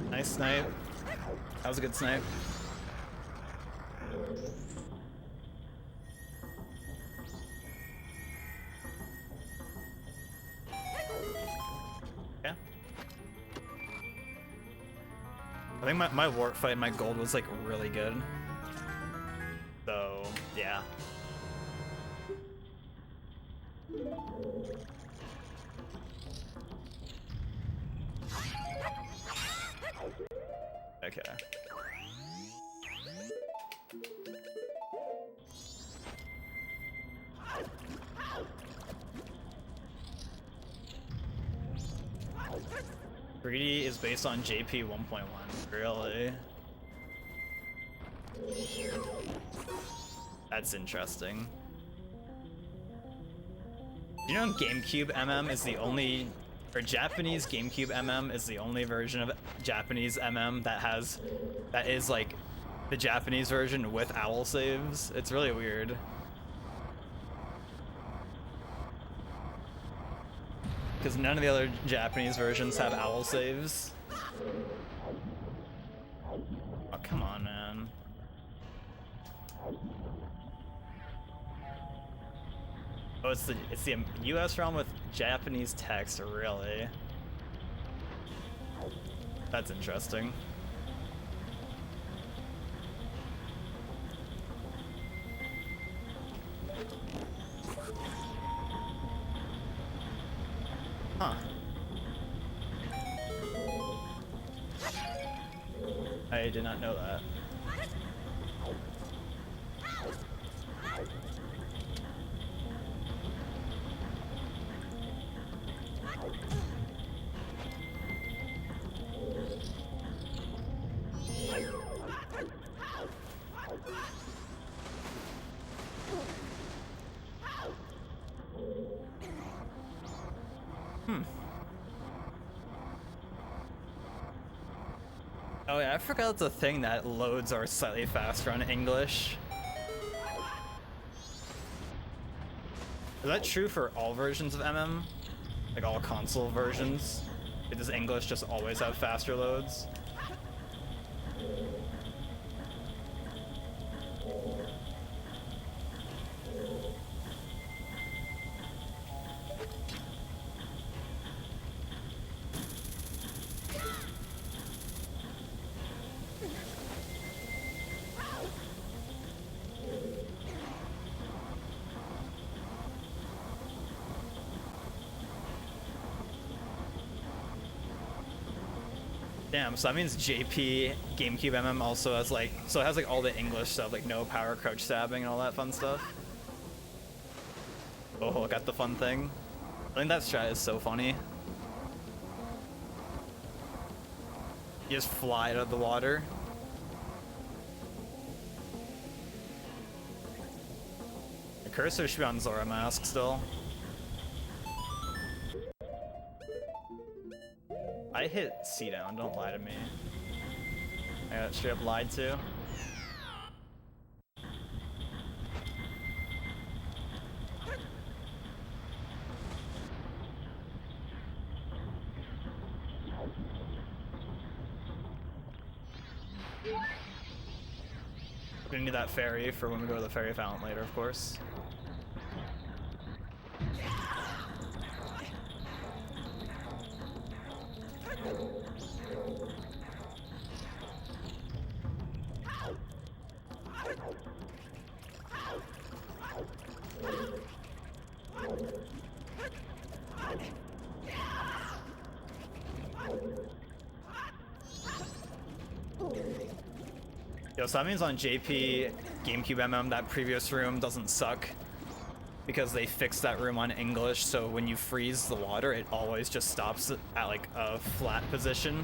Nice snipe. That was a good snipe. Yeah. I think my warp fight and my gold was like really good. So, yeah. Okay. Greedy is based on JP 1.1. Really? That's interesting. You know, GameCube MM is the only, or Japanese GameCube MM is the only version of Japanese MM that is like the Japanese version with owl saves. It's really weird. Because none of the other Japanese versions have owl saves. Oh, come on, man. Oh, it's the US ROM with Japanese text, really? That's interesting. Huh. I did not know that. Oh yeah, I forgot it's a thing that loads are slightly faster on English. Is that true for all versions of MM? Like all console versions? Does English just always have faster loads? Damn, so that means JP GameCube MM also has like, so it has like all the English stuff, like no power crouch stabbing and all that fun stuff. Oh, got the fun thing. I think that strat is so funny. You just fly out of the water. The cursor should be on Zora Mask still. I hit C down, don't lie to me. I got straight up lied to. We're gonna need that ferry for when we go to the ferry fountain later, of course. Yo, so that means on JP GameCube MM that previous room doesn't suck because they fixed that room on English, so when you freeze the water it always just stops at like a flat position.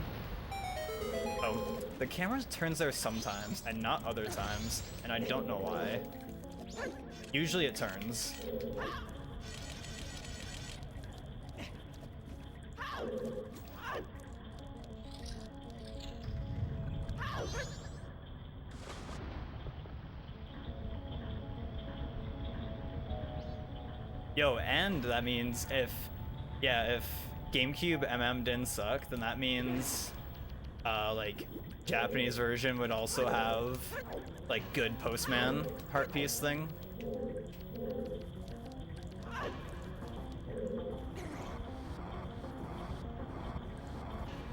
Oh, the camera turns there sometimes and not other times, and I don't know why. Usually it turns. Yo, and that means if GameCube MM didn't suck, then that means like Japanese version would also have like good Postman heart piece thing.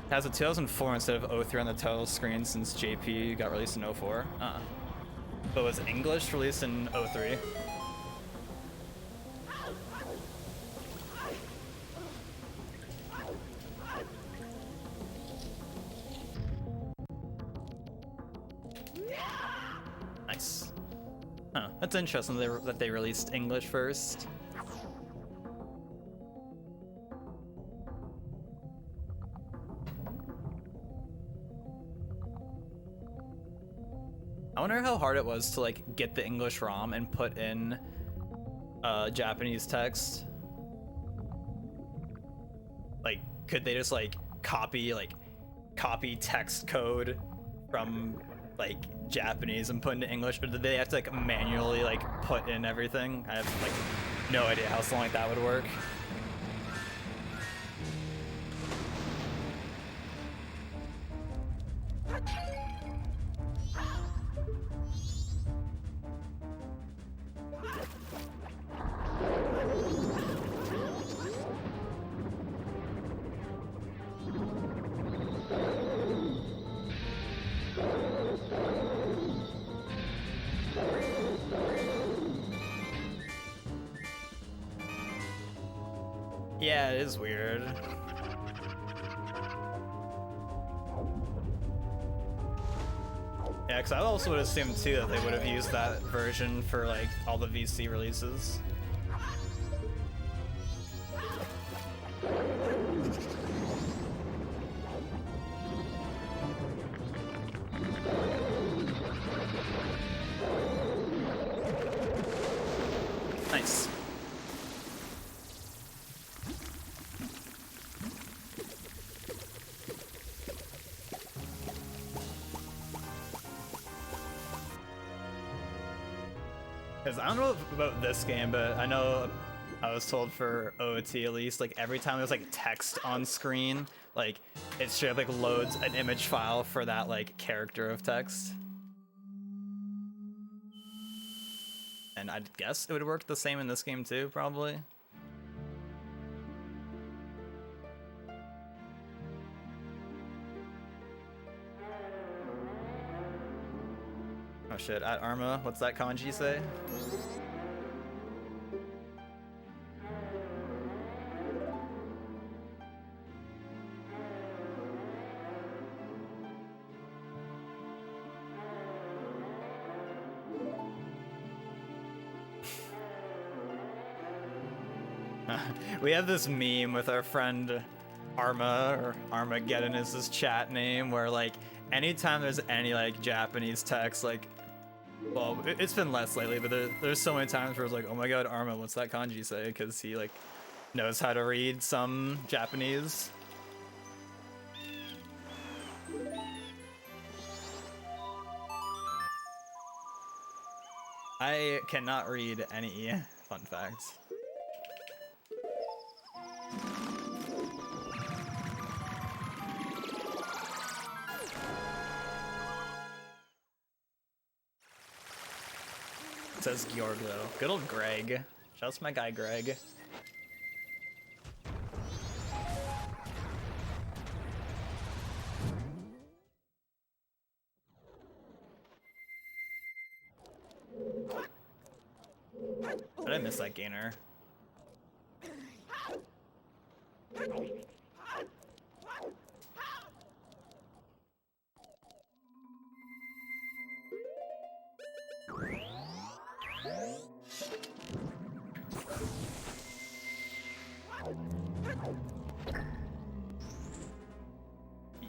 It has a 2004 instead of 03 on the title screen since JP got released in 04. But was English released in 03? Huh, that's interesting that they released English first. I wonder how hard it was to like get the English ROM and put in Japanese text. Like, could they just like copy text code from like Japanese and put into English, or did they have to like manually like put in everything? I have like no idea how something like that would work. Yeah, it is weird. Yeah, because I also would assume too that they would have used that version for like all the VC releases. Nice. Because I don't know about this game, but I know I was told for OOT at least, like every time there's like text on screen, like it straight up like loads an image file for that like character of text. And I'd guess it would work the same in this game too, probably. Oh shit, at Arma, what's that kanji say? We have this meme with our friend Arma, or Armageddon is his chat name, where like anytime there's any like Japanese text, like, well, it's been less lately, but there's so many times where it's like, oh my god, Arma, what's that kanji say? Because he like knows how to read some Japanese. I cannot read any, fun fact. Says Georg though. Good old Greg. Shouts to my guy Greg. Did I miss that gainer?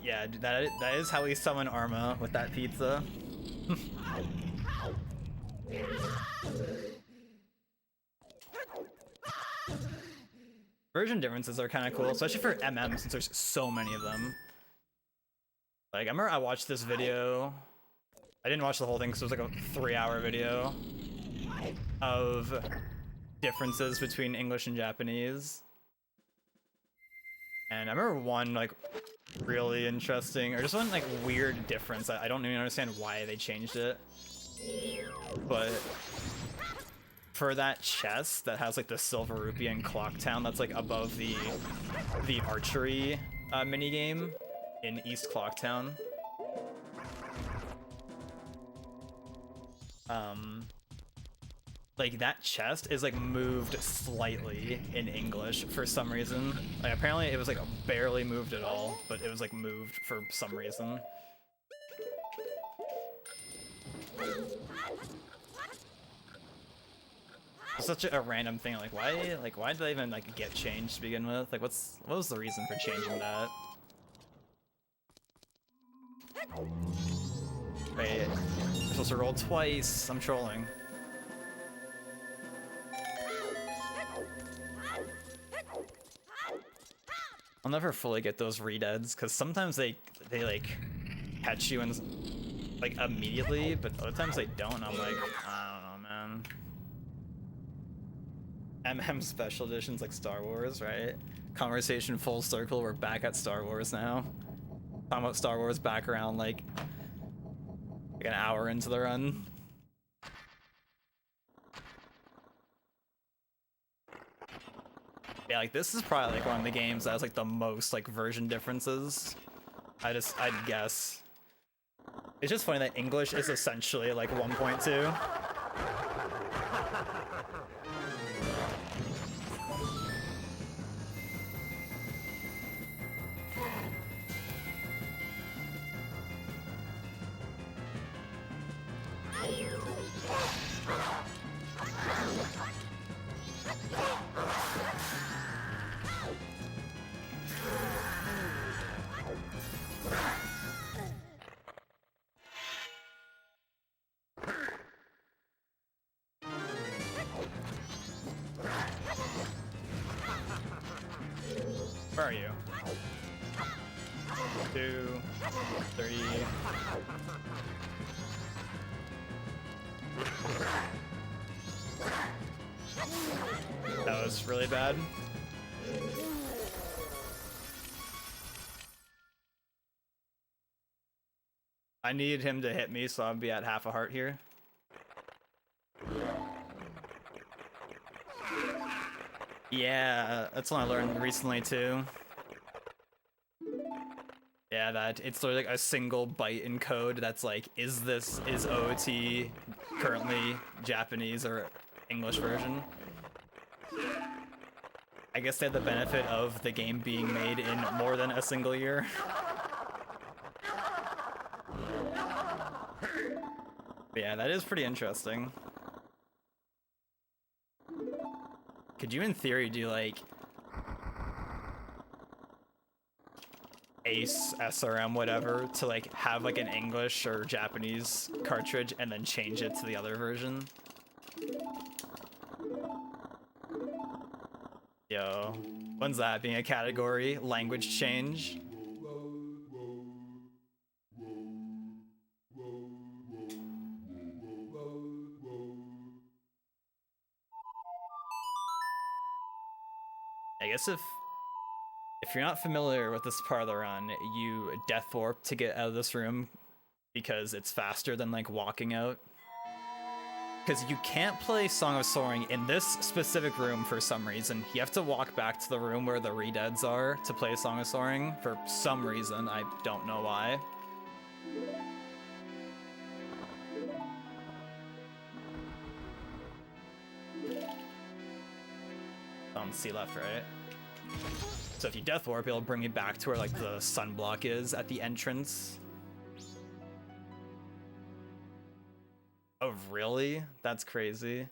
Yeah, dude, that is how we summon Arma, with that pizza. Version differences are kind of cool, especially for MM since there's so many of them. Like, I remember I watched this video. I didn't watch the whole thing because it was like a 3-hour video of differences between English and Japanese. And I remember one like really interesting, or just one like weird difference. I don't even understand why they changed it. But for that chest that has like the silver rupee and clock town that's like above the archery mini game in East Clocktown, like that chest is like moved slightly in English for some reason. Like apparently it was like barely moved at all, but it was like moved for some reason. It's such a random thing. Like why did they even like get changed to begin with? Like what was the reason for changing that? Wait, I'm supposed to roll twice. I'm trolling. I'll never fully get those redeads because sometimes they like catch you and like immediately, but other times they don't. I'm like, I don't know, man. MM special editions like Star Wars, right? Conversation full circle. We're back at Star Wars now. Talking about Star Wars back around like an hour into the run. Yeah, like this is probably like one of the games that has like the most like version differences. I'd guess. It's just funny that English is essentially like 1.2. Where are you? 2, 3. That was really bad. I needed him to hit me, so I'll be at half a heart here. Yeah, that's what I learned recently too. Yeah, that it's literally like a single byte in code that's like, is OT currently Japanese or English version? I guess they had the benefit of the game being made in more than a single year. But yeah, that is pretty interesting. Could you in theory do like Ace, SRM, whatever, to like have like an English or Japanese cartridge and then change it to the other version? Yo, when's that being a category? Language change? I guess if you're not familiar with this part of the run, you death warp to get out of this room because it's faster than like walking out. Because you can't play Song of Soaring in this specific room for some reason. You have to walk back to the room where the redeads are to play Song of Soaring for some reason. I don't know why. On C left, right? So if you death warp, it'll bring you back to where like the sunblock is at the entrance. Oh, really? That's crazy.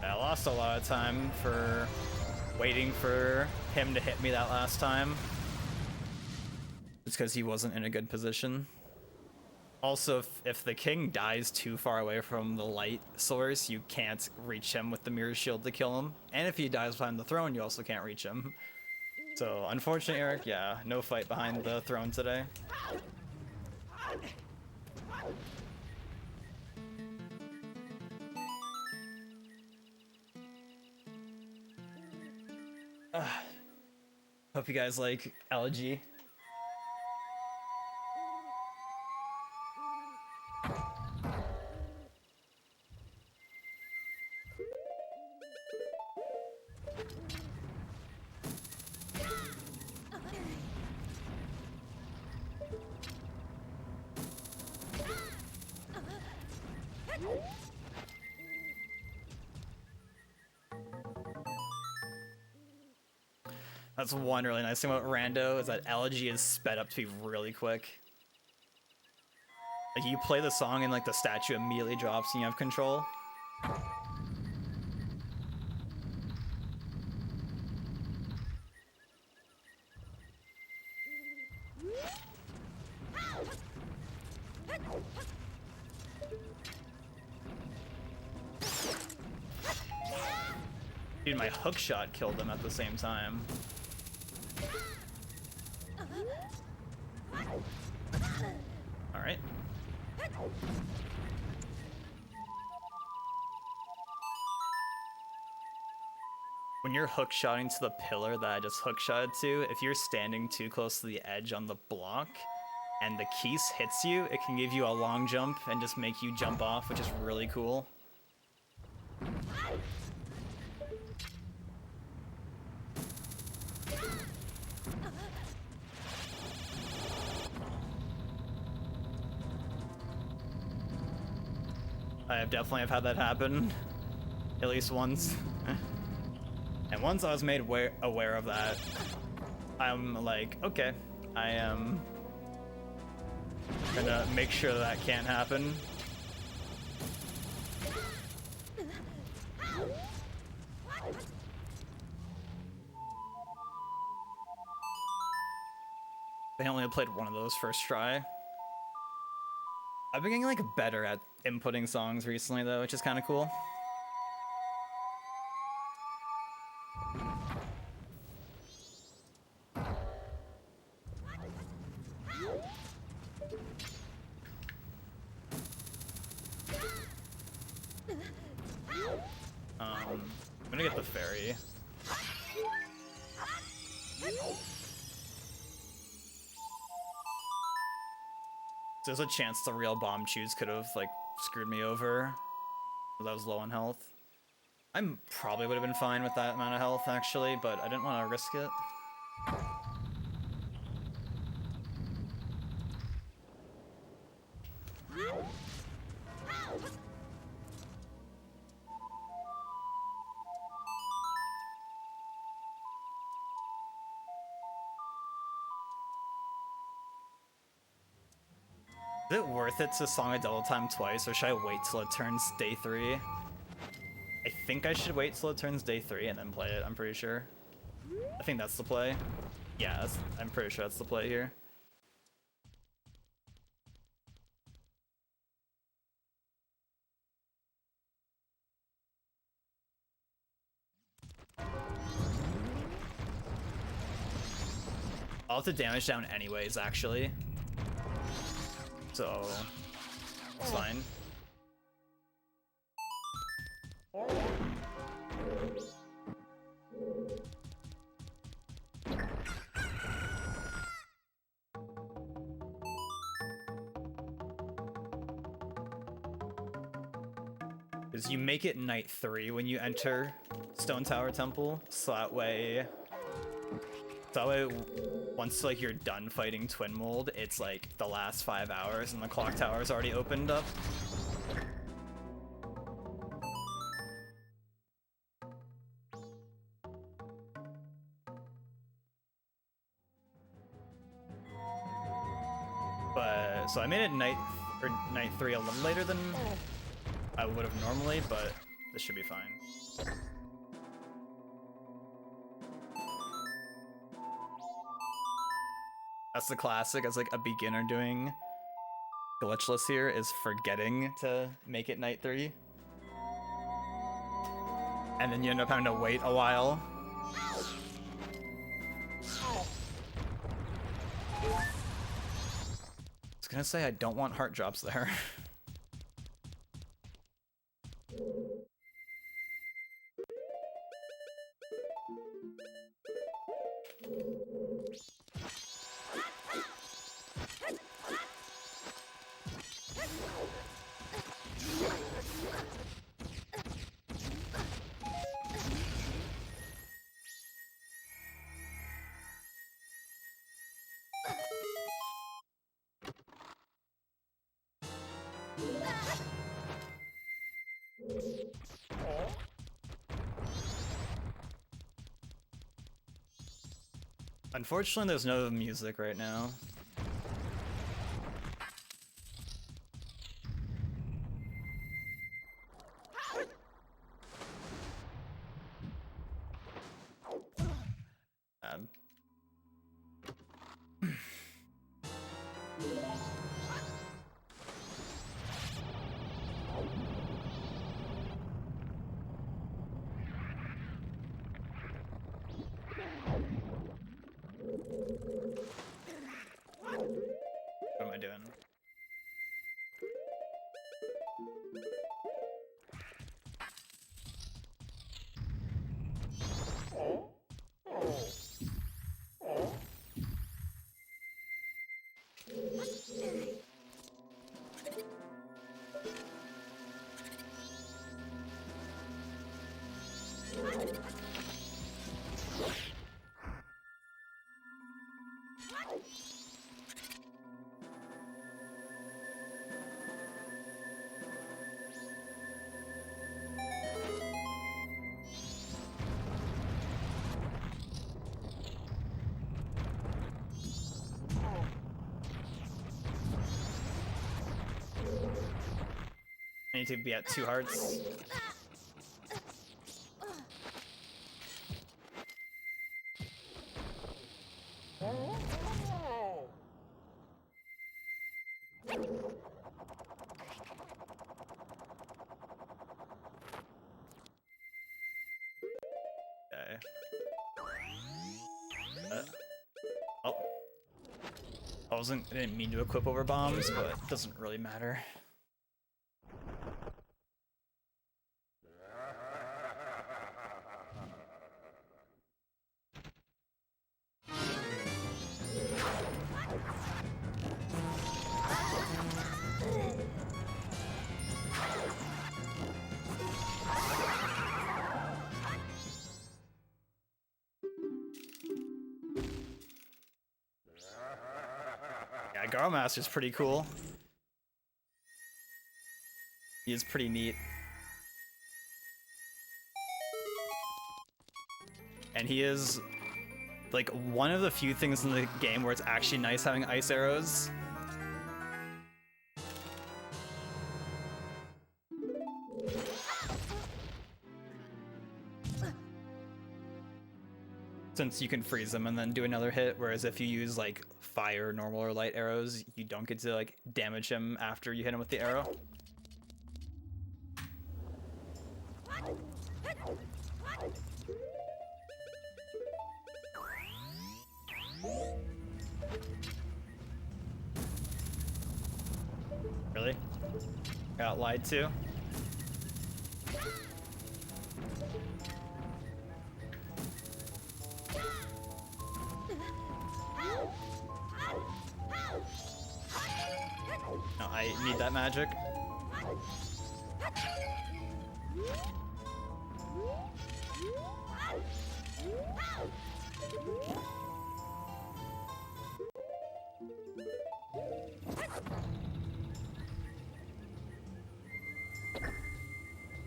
I lost a lot of time for waiting for him to hit me that last time. It's because he wasn't in a good position. Also, if the king dies too far away from the light source, you can't reach him with the mirror shield to kill him. And if he dies behind the throne, you also can't reach him. So, unfortunately, Eric, yeah, no fight behind the throne today. Hope you guys like Elegy. That's one really nice thing about Rando, is that elegy is sped up to be really quick. Like, you play the song and like the statue immediately drops and you have control. Dude, my hook shot killed them at the same time. Alright. When you're hook shotting to the pillar that I just hook shotted to, if you're standing too close to the edge on the block and the keys hits you, it can give you a long jump and just make you jump off, which is really cool. I have definitely had that happen, at least once. And once I was made aware of that, I'm like, okay, I am gonna make sure that can't happen. I only played one of those first try. I've been getting like better at inputting songs recently though, which is kind of cool. I'm gonna get the ferry. There's a chance the real bomb choose could have like screwed me over because I was low on health. I'm probably would have been fine with that amount of health actually, but I didn't want to risk it. Is it worth it to song a double time twice, or should I wait till it turns day 3? I think I should wait till it turns day 3 and then play it, I'm pretty sure. I think that's the play. Yeah, I'm pretty sure that's the play here. I'll have to damage down anyways, actually. So, it's fine. Because you make it night 3 when you enter Stone Tower Temple, so that way once like you're done fighting Twin Mold, it's like the last 5 hours and the clock tower's already opened up. But so I made it night 3 a little later than I would have normally, but this should be fine. That's the classic as like a beginner doing Glitchless here, is forgetting to make it night 3. And then you end up having to wait a while. I was gonna say I don't want heart drops there. Unfortunately, there's no music right now. What am I doing? I need to be at 2 hearts. Okay. Oh. I didn't mean to equip over bombs, but it doesn't really matter. Yeah, Garo Master's pretty cool. He is pretty neat. And he is like one of the few things in the game where it's actually nice having ice arrows. Since you can freeze them and then do another hit, whereas if you use like fire, normal, or light arrows, you don't get to like damage him after you hit him with the arrow. Really? Got lied to? No, I need that magic.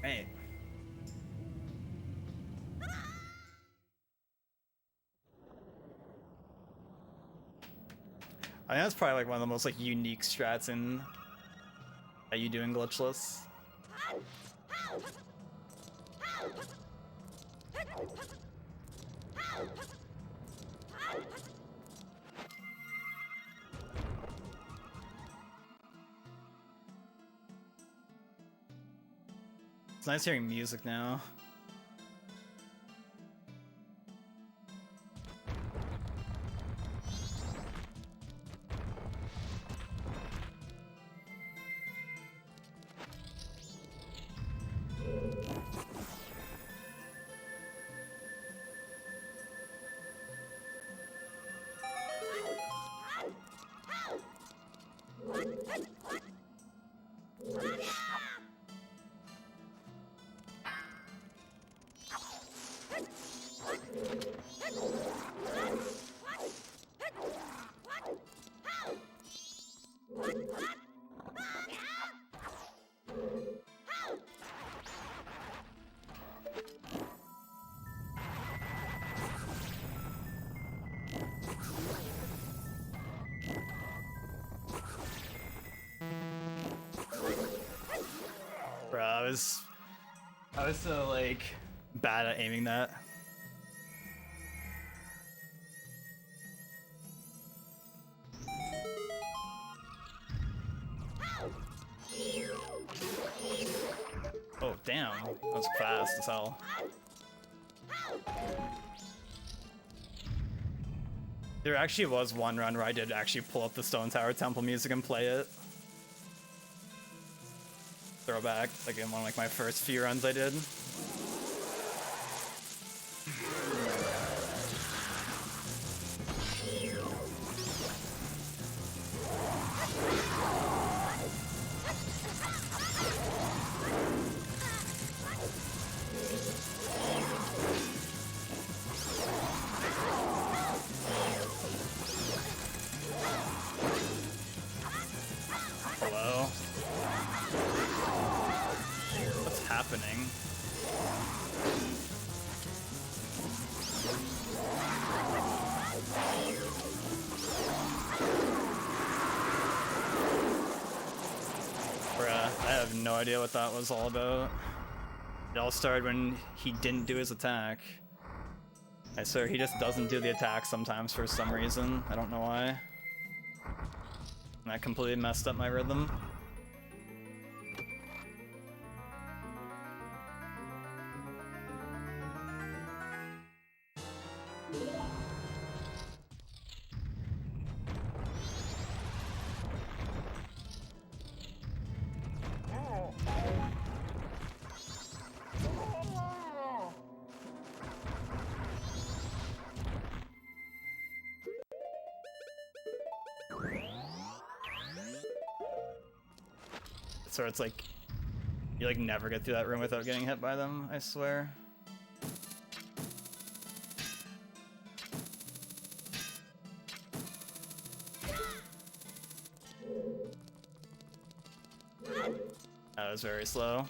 Hey. I think that's probably like one of the most like unique strats in that you do in Glitchless. It's nice hearing music now. was so like bad at aiming that. Oh damn, that was fast as hell. There actually was one run where I did actually pull up the Stone Tower Temple music and play it. Throwback, like in one of like my first few runs I did. Hello? What's happening? Bruh, I have no idea what that was all about. It all started when he didn't do his attack. I swear, he just doesn't do the attack sometimes for some reason. I don't know why. And that completely messed up my rhythm. So it's like, you like never get through that room without getting hit by them, I swear. That was very slow.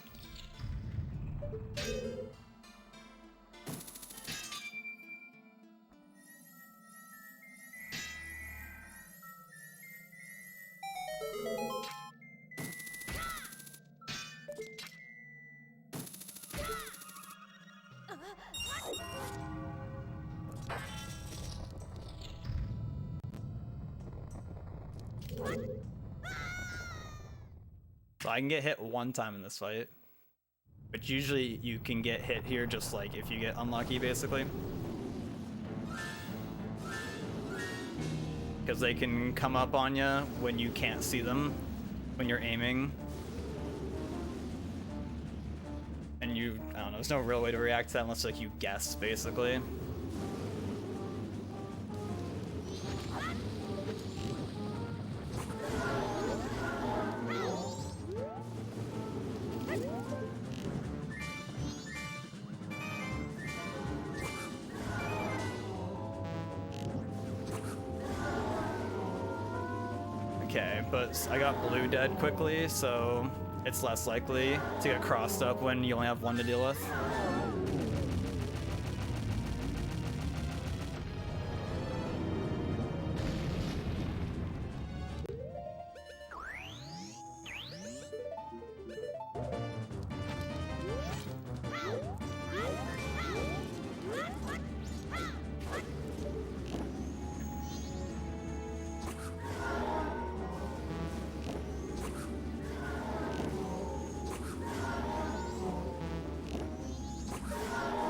So I can get hit one time in this fight, but usually you can get hit here just like if you get unlucky, basically. Because they can come up on you when you can't see them, when you're aiming. And you, I don't know, there's no real way to react to that unless like you guess, basically. Okay, but I got blue dead quickly, so it's less likely to get crossed up when you only have one to deal with.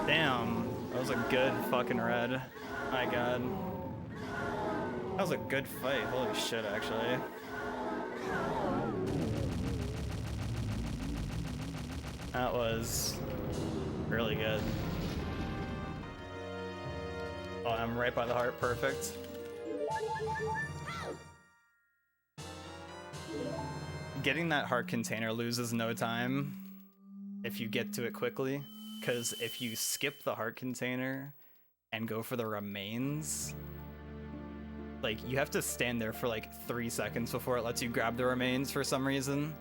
Damn, that was a good fucking red. My god. That was a good fight, holy shit, actually. That was really good. Oh, I'm right by the heart, perfect. Getting that heart container loses no time if you get to it quickly. Because if you skip the heart container and go for the remains, like you have to stand there for like 3 seconds before it lets you grab the remains for some reason.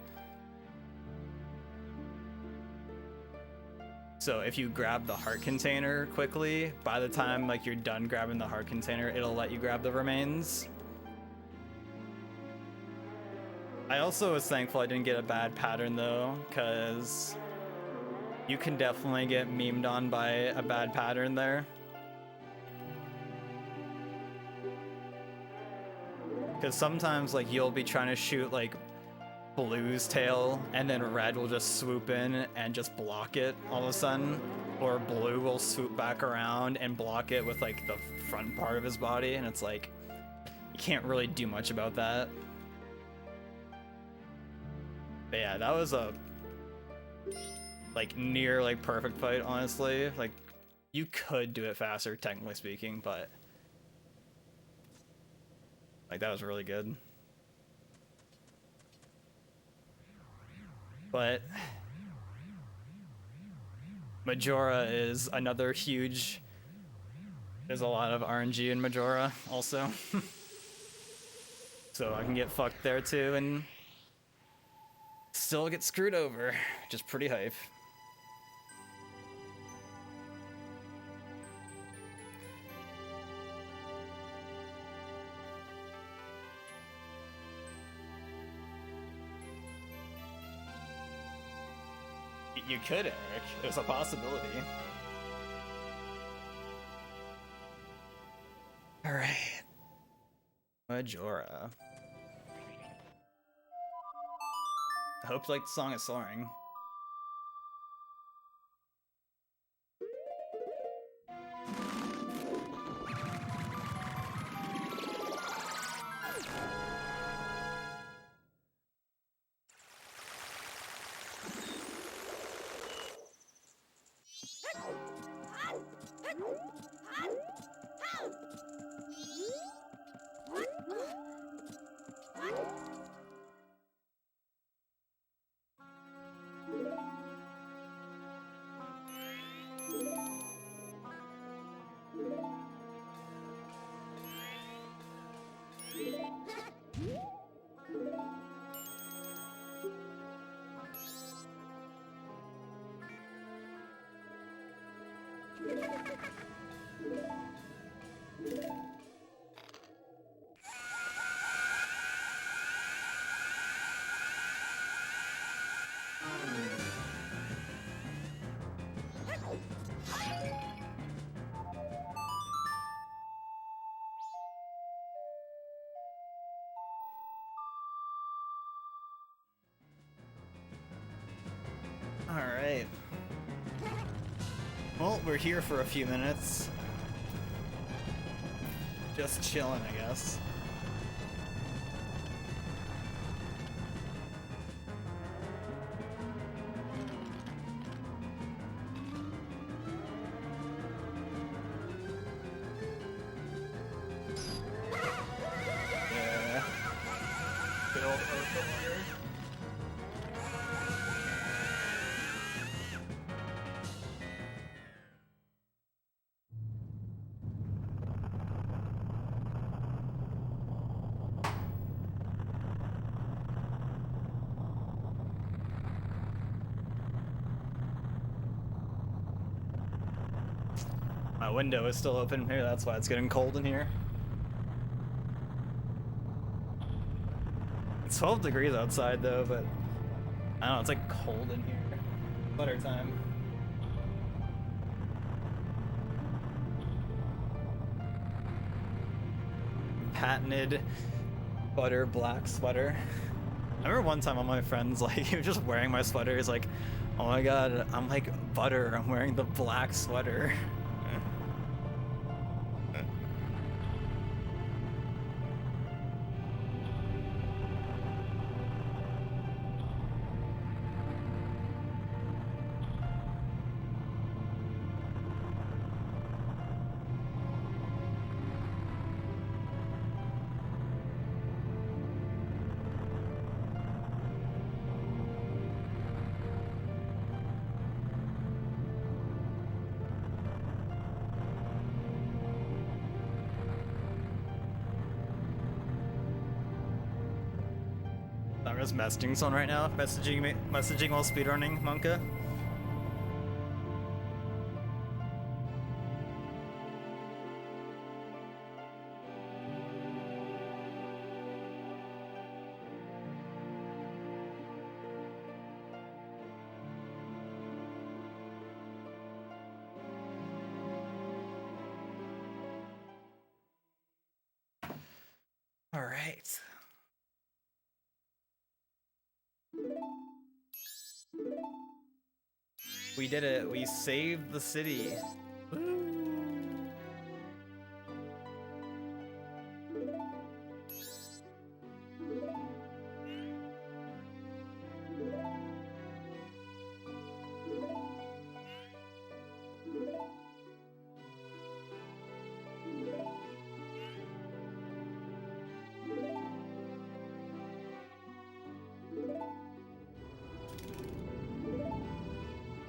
So if you grab the heart container quickly, by the time like you're done grabbing the heart container, it'll let you grab the remains. I also was thankful I didn't get a bad pattern though, because you can definitely get memed on by a bad pattern there. Because sometimes, like, you'll be trying to shoot, like, Blue's tail, and then Red will just swoop in and just block it all of a sudden. Or Blue will swoop back around and block it with, like, the front part of his body, and it's like, you can't really do much about that. But yeah, that was a, like, near, like, perfect fight, honestly. Like, you could do it faster, technically speaking, but, like, that was really good. But Majora is another huge... There's a lot of RNG in Majora, also. So I can get fucked there, too, and still get screwed over, which is pretty hype. You could, Eric. There's a possibility. Alright. Majora. I hope you like the song it's soaring. Alright. Well, we're here for a few minutes. Just chilling, I guess. Yeah. Good old Earth Warrior. My window is still open here, that's why it's getting cold in here. It's 12 degrees outside though, but I don't know, it's like cold in here. Butter time. Patented butter black sweater. I remember one time all my friends, like, he was just wearing my sweater. He's like, oh my god, I'm like butter, I'm wearing the black sweater. I'm just messaging someone right now. Messaging while speedrunning, Monka. All right. We did it. We saved the city.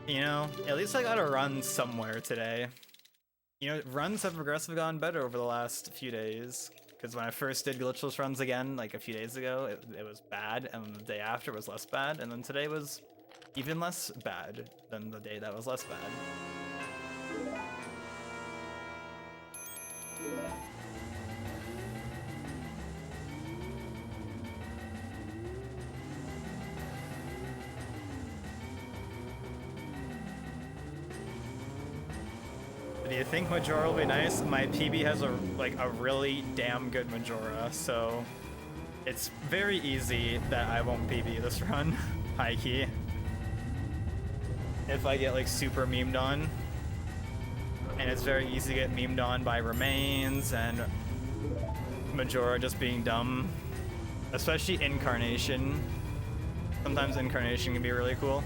You know, at least I got a run somewhere today. You know, runs have progressively gotten better over the last few days. Because when I first did glitchless runs again, like a few days ago, it was bad, and the day after was less bad, and then today was even less bad than the day that was less bad. Do you think Majora will be nice? My PB has a really damn good Majora, so it's very easy that I won't PB this run, high key. If I get like super memed on, and it's very easy to get memed on by remains and Majora just being dumb, especially Incarnation. Sometimes Incarnation can be really cool.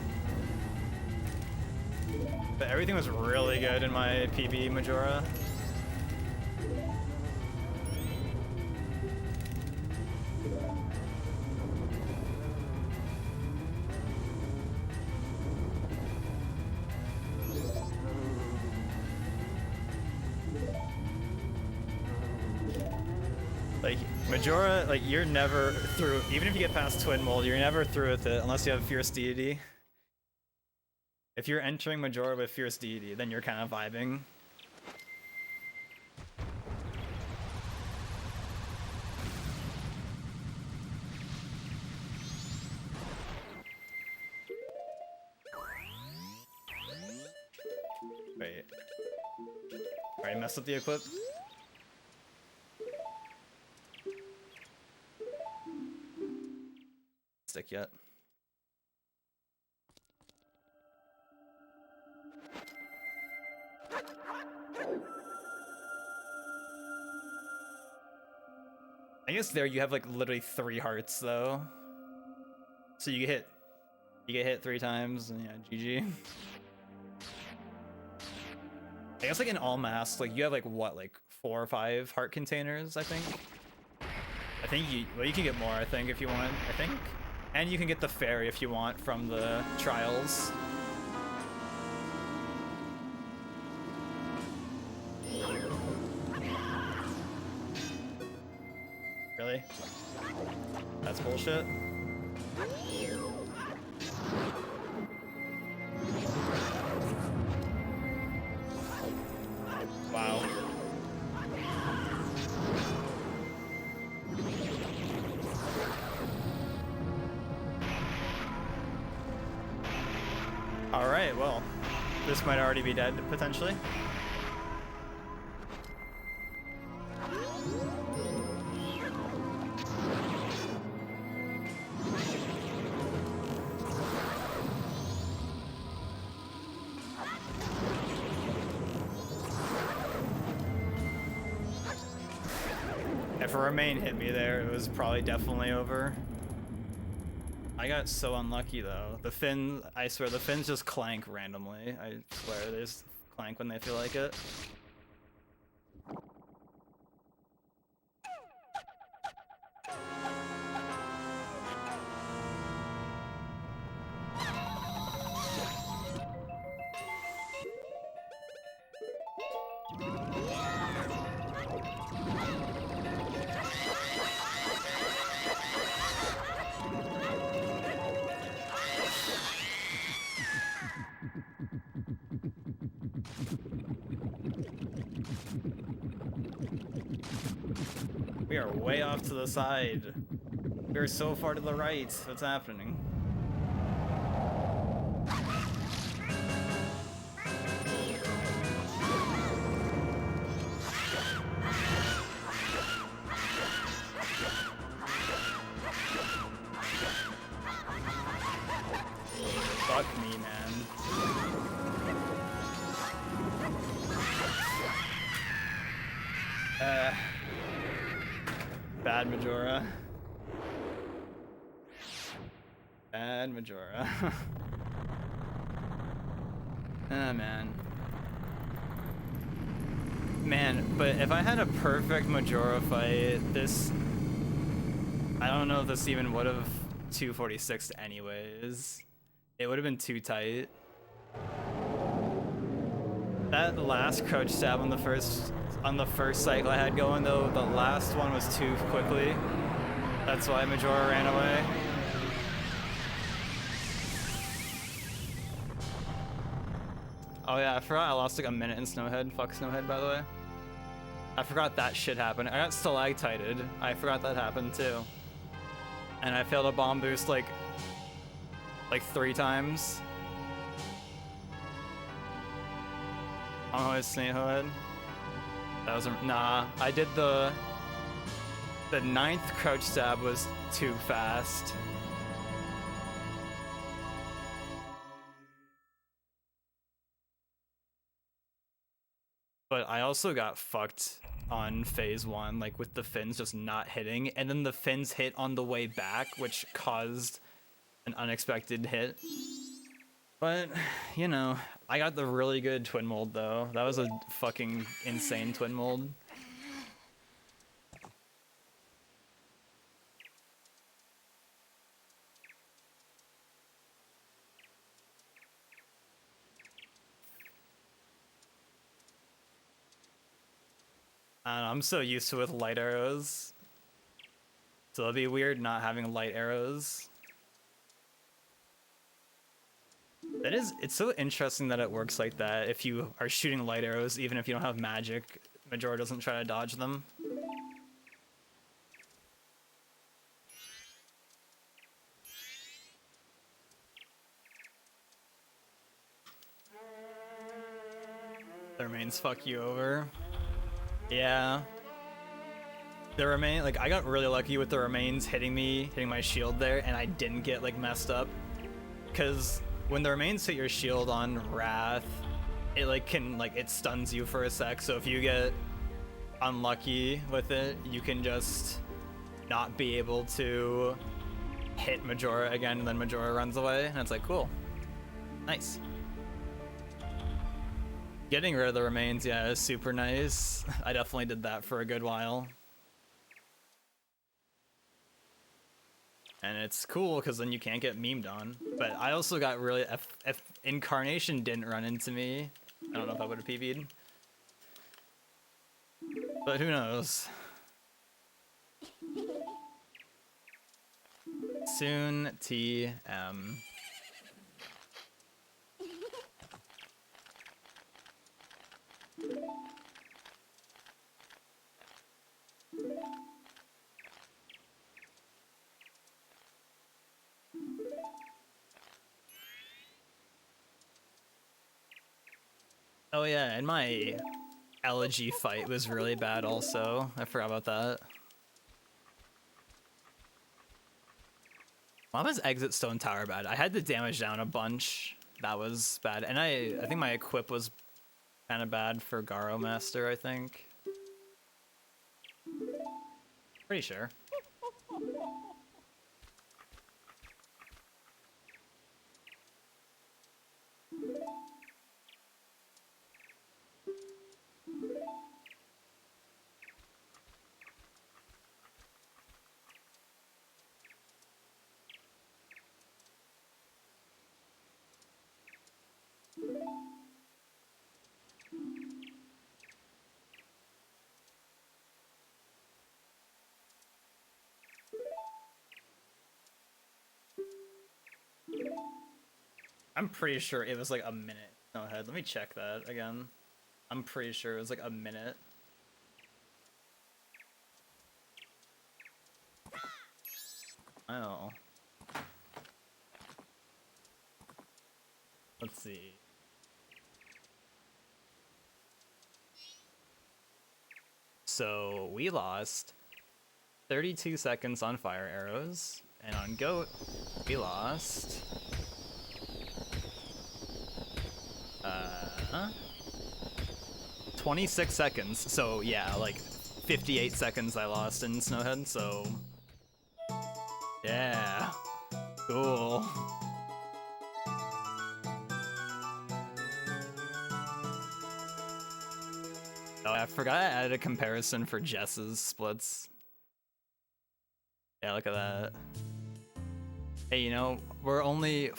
But everything was really good in my PB Majora. Like, Majora, like, you're never through, even if you get past Twin Mold, you're never through with it unless you have Fierce Deity. If you're entering Majora with Fierce Deity, then you're kind of vibing. Wait. Alright, messed up the equip. Stick yet. I guess there you have like literally 3 hearts though. So you get hit 3 times and yeah, GG. I guess like in all masks, like you have like what, like 4 or 5 heart containers, I think. Well, you can get more, I think, if you want, I think. And you can get the fairy if you want from the trials. Really? That's bullshit. Wow. All right, well, this might already be dead, potentially. If a remain hit me there, it was probably definitely over. I got so unlucky though. The fin, I swear, the fins just clank randomly. I swear, they just clank when they feel like it. We are way off to the side. We are so far to the right. What's happening? Bad Majora. Bad Majora. Ah, man. Man, but if I had a perfect Majora fight, this... I don't know if this even would have 246 anyways. It would have been too tight. That last crouch stab on the first cycle I had going though, the last one was too quickly. That's why Majora ran away. Oh yeah, I forgot I lost like a minute in Snowhead. Fuck Snowhead, by the way. I forgot that shit happened. I got stalactited. I forgot that happened too. And I failed a bomb boost like 3 times. Oh, it's Snakehead. That was nah. I did the 9th crouch stab was too fast. But I also got fucked on phase 1, like with the fins just not hitting, and then the fins hit on the way back, which caused an unexpected hit. But, you know, I got the really good twin mold though. That was a fucking insane twin mold. I don't know, I'm so used to it with light arrows. So it'll be weird not having light arrows. It's so interesting that it works like that. If you are shooting light arrows, even if you don't have magic, Majora doesn't try to dodge them. The remains fuck you over. Yeah. The remain, like, I got really lucky with the remains hitting my shield there, and I didn't get like messed up. Cause when the remains hit your shield on Wrath, it it stuns you for a sec. So if you get unlucky with it, you can just not be able to hit Majora again, and then Majora runs away, and it's like, cool. Nice. Getting rid of the remains, yeah, is super nice. I definitely did that for a good while. And it's cool because then you can't get memed on. But I also got really, if Incarnation didn't run into me, I don't know if I would have PB'd. But who knows? Soon TM. Oh yeah, and my elegy fight was really bad also. I forgot about that. Why was Exit Stone Tower bad? I had to damage down a bunch. That was bad. And I think my equip was kind of bad for Garo Master, I think. Pretty sure. I'm pretty sure it was like a minute. No, ahead. Let me check that again. I'm pretty sure it was like a minute. Oh. Let's see. So we lost 32 seconds on fire arrows, and on goat we lost 26 seconds. So yeah, like 58 seconds I lost in Snowhead, so yeah, cool. Oh, I forgot I added a comparison for Jess's splits. Yeah, look at that. Hey, you know, we're only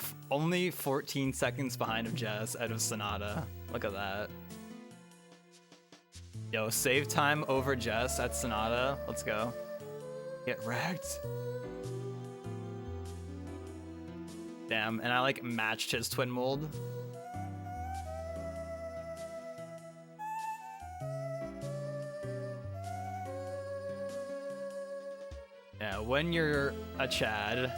14 seconds behind of Jess out of Sonata. Look at that. Yo, save time over Jess at Sonata. Let's go. Get wrecked. Damn, and I like matched his twin mold. Yeah, when you're a Chad.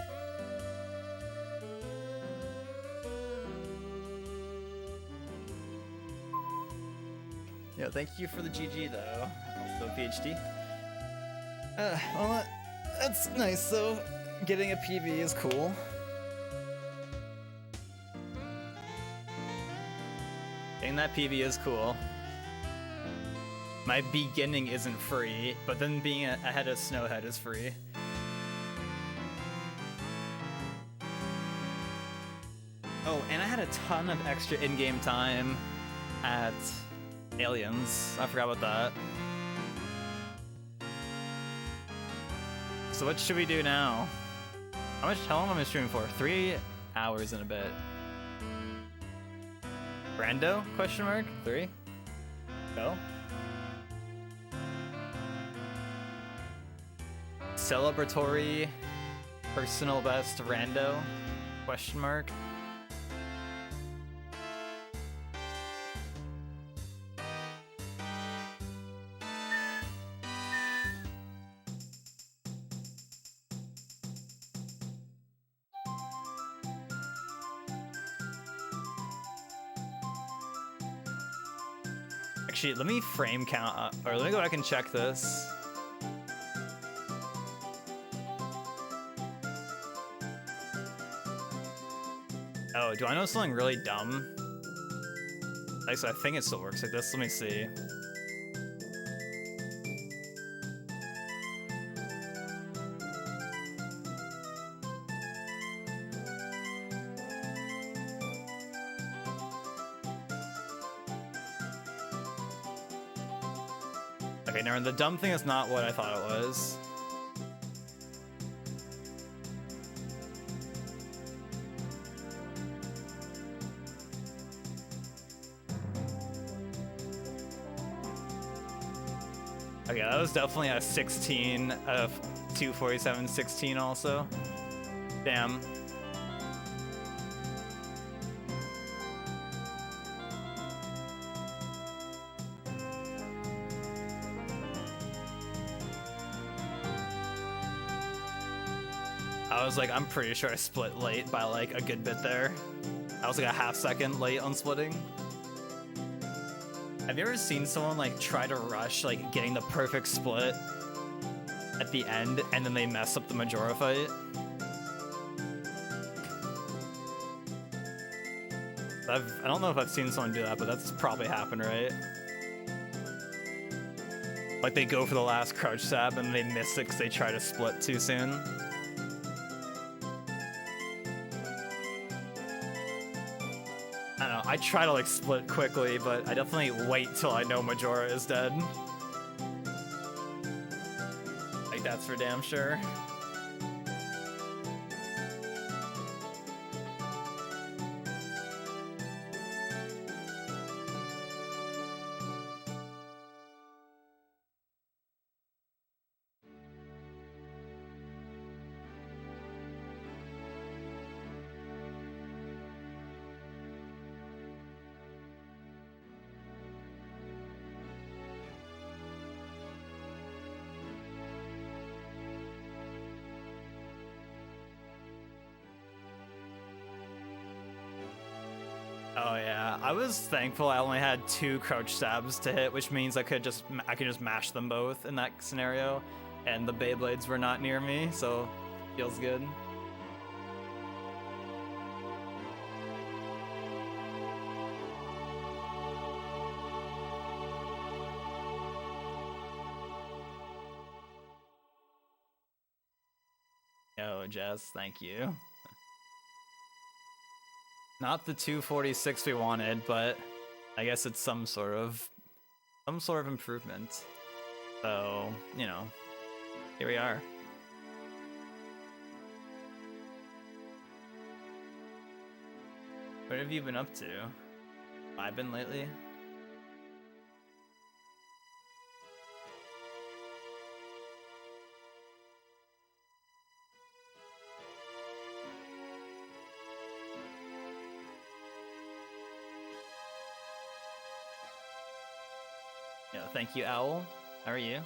Yo, thank you for the GG though. Also PhD. Well, that's nice though. Getting a PB is cool. Getting that PB is cool. My beginning isn't free, but then being ahead of Snowhead is free. Oh, and I had a ton of extra in-game time at Aliens. I forgot about that. So what should we do now? How long am I streaming for? 3 hours and a bit. Brando? Question mark? 3? Go. Celebratory personal best rando? Question mark. Actually, let me frame count, or let me go back and check this. Oh, do I know something really dumb? Actually, I think it still works like this. Let me see. Okay, never mind. The dumb thing is not what I thought it was. Okay, that was definitely a 16 of 247, 16 also. Damn. I was like, I'm pretty sure I split late by like a good bit there. I was like a half second late on splitting. Have you ever seen someone like try to rush like getting the perfect split at the end and then they mess up the Majora fight? I don't know if I've seen someone do that, but that's probably happened, right? Like they go for the last crouch stab and they miss it because they try to split too soon. I don't know, I try to like split quickly, but I definitely wait till I know Majora is dead. Like that's for damn sure. Oh yeah, I was thankful I only had 2 crouch stabs to hit, which means I could just mash them both in that scenario, and the Beyblades were not near me, so feels good. Yo, Jess, thank you. Not the 246 we wanted, but I guess it's some sort of improvement. So, you know, here we are. What have you been up to? I've been lately? Yo, thank you, Owl. How are you?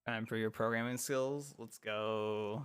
Time for your programming skills. Let's go.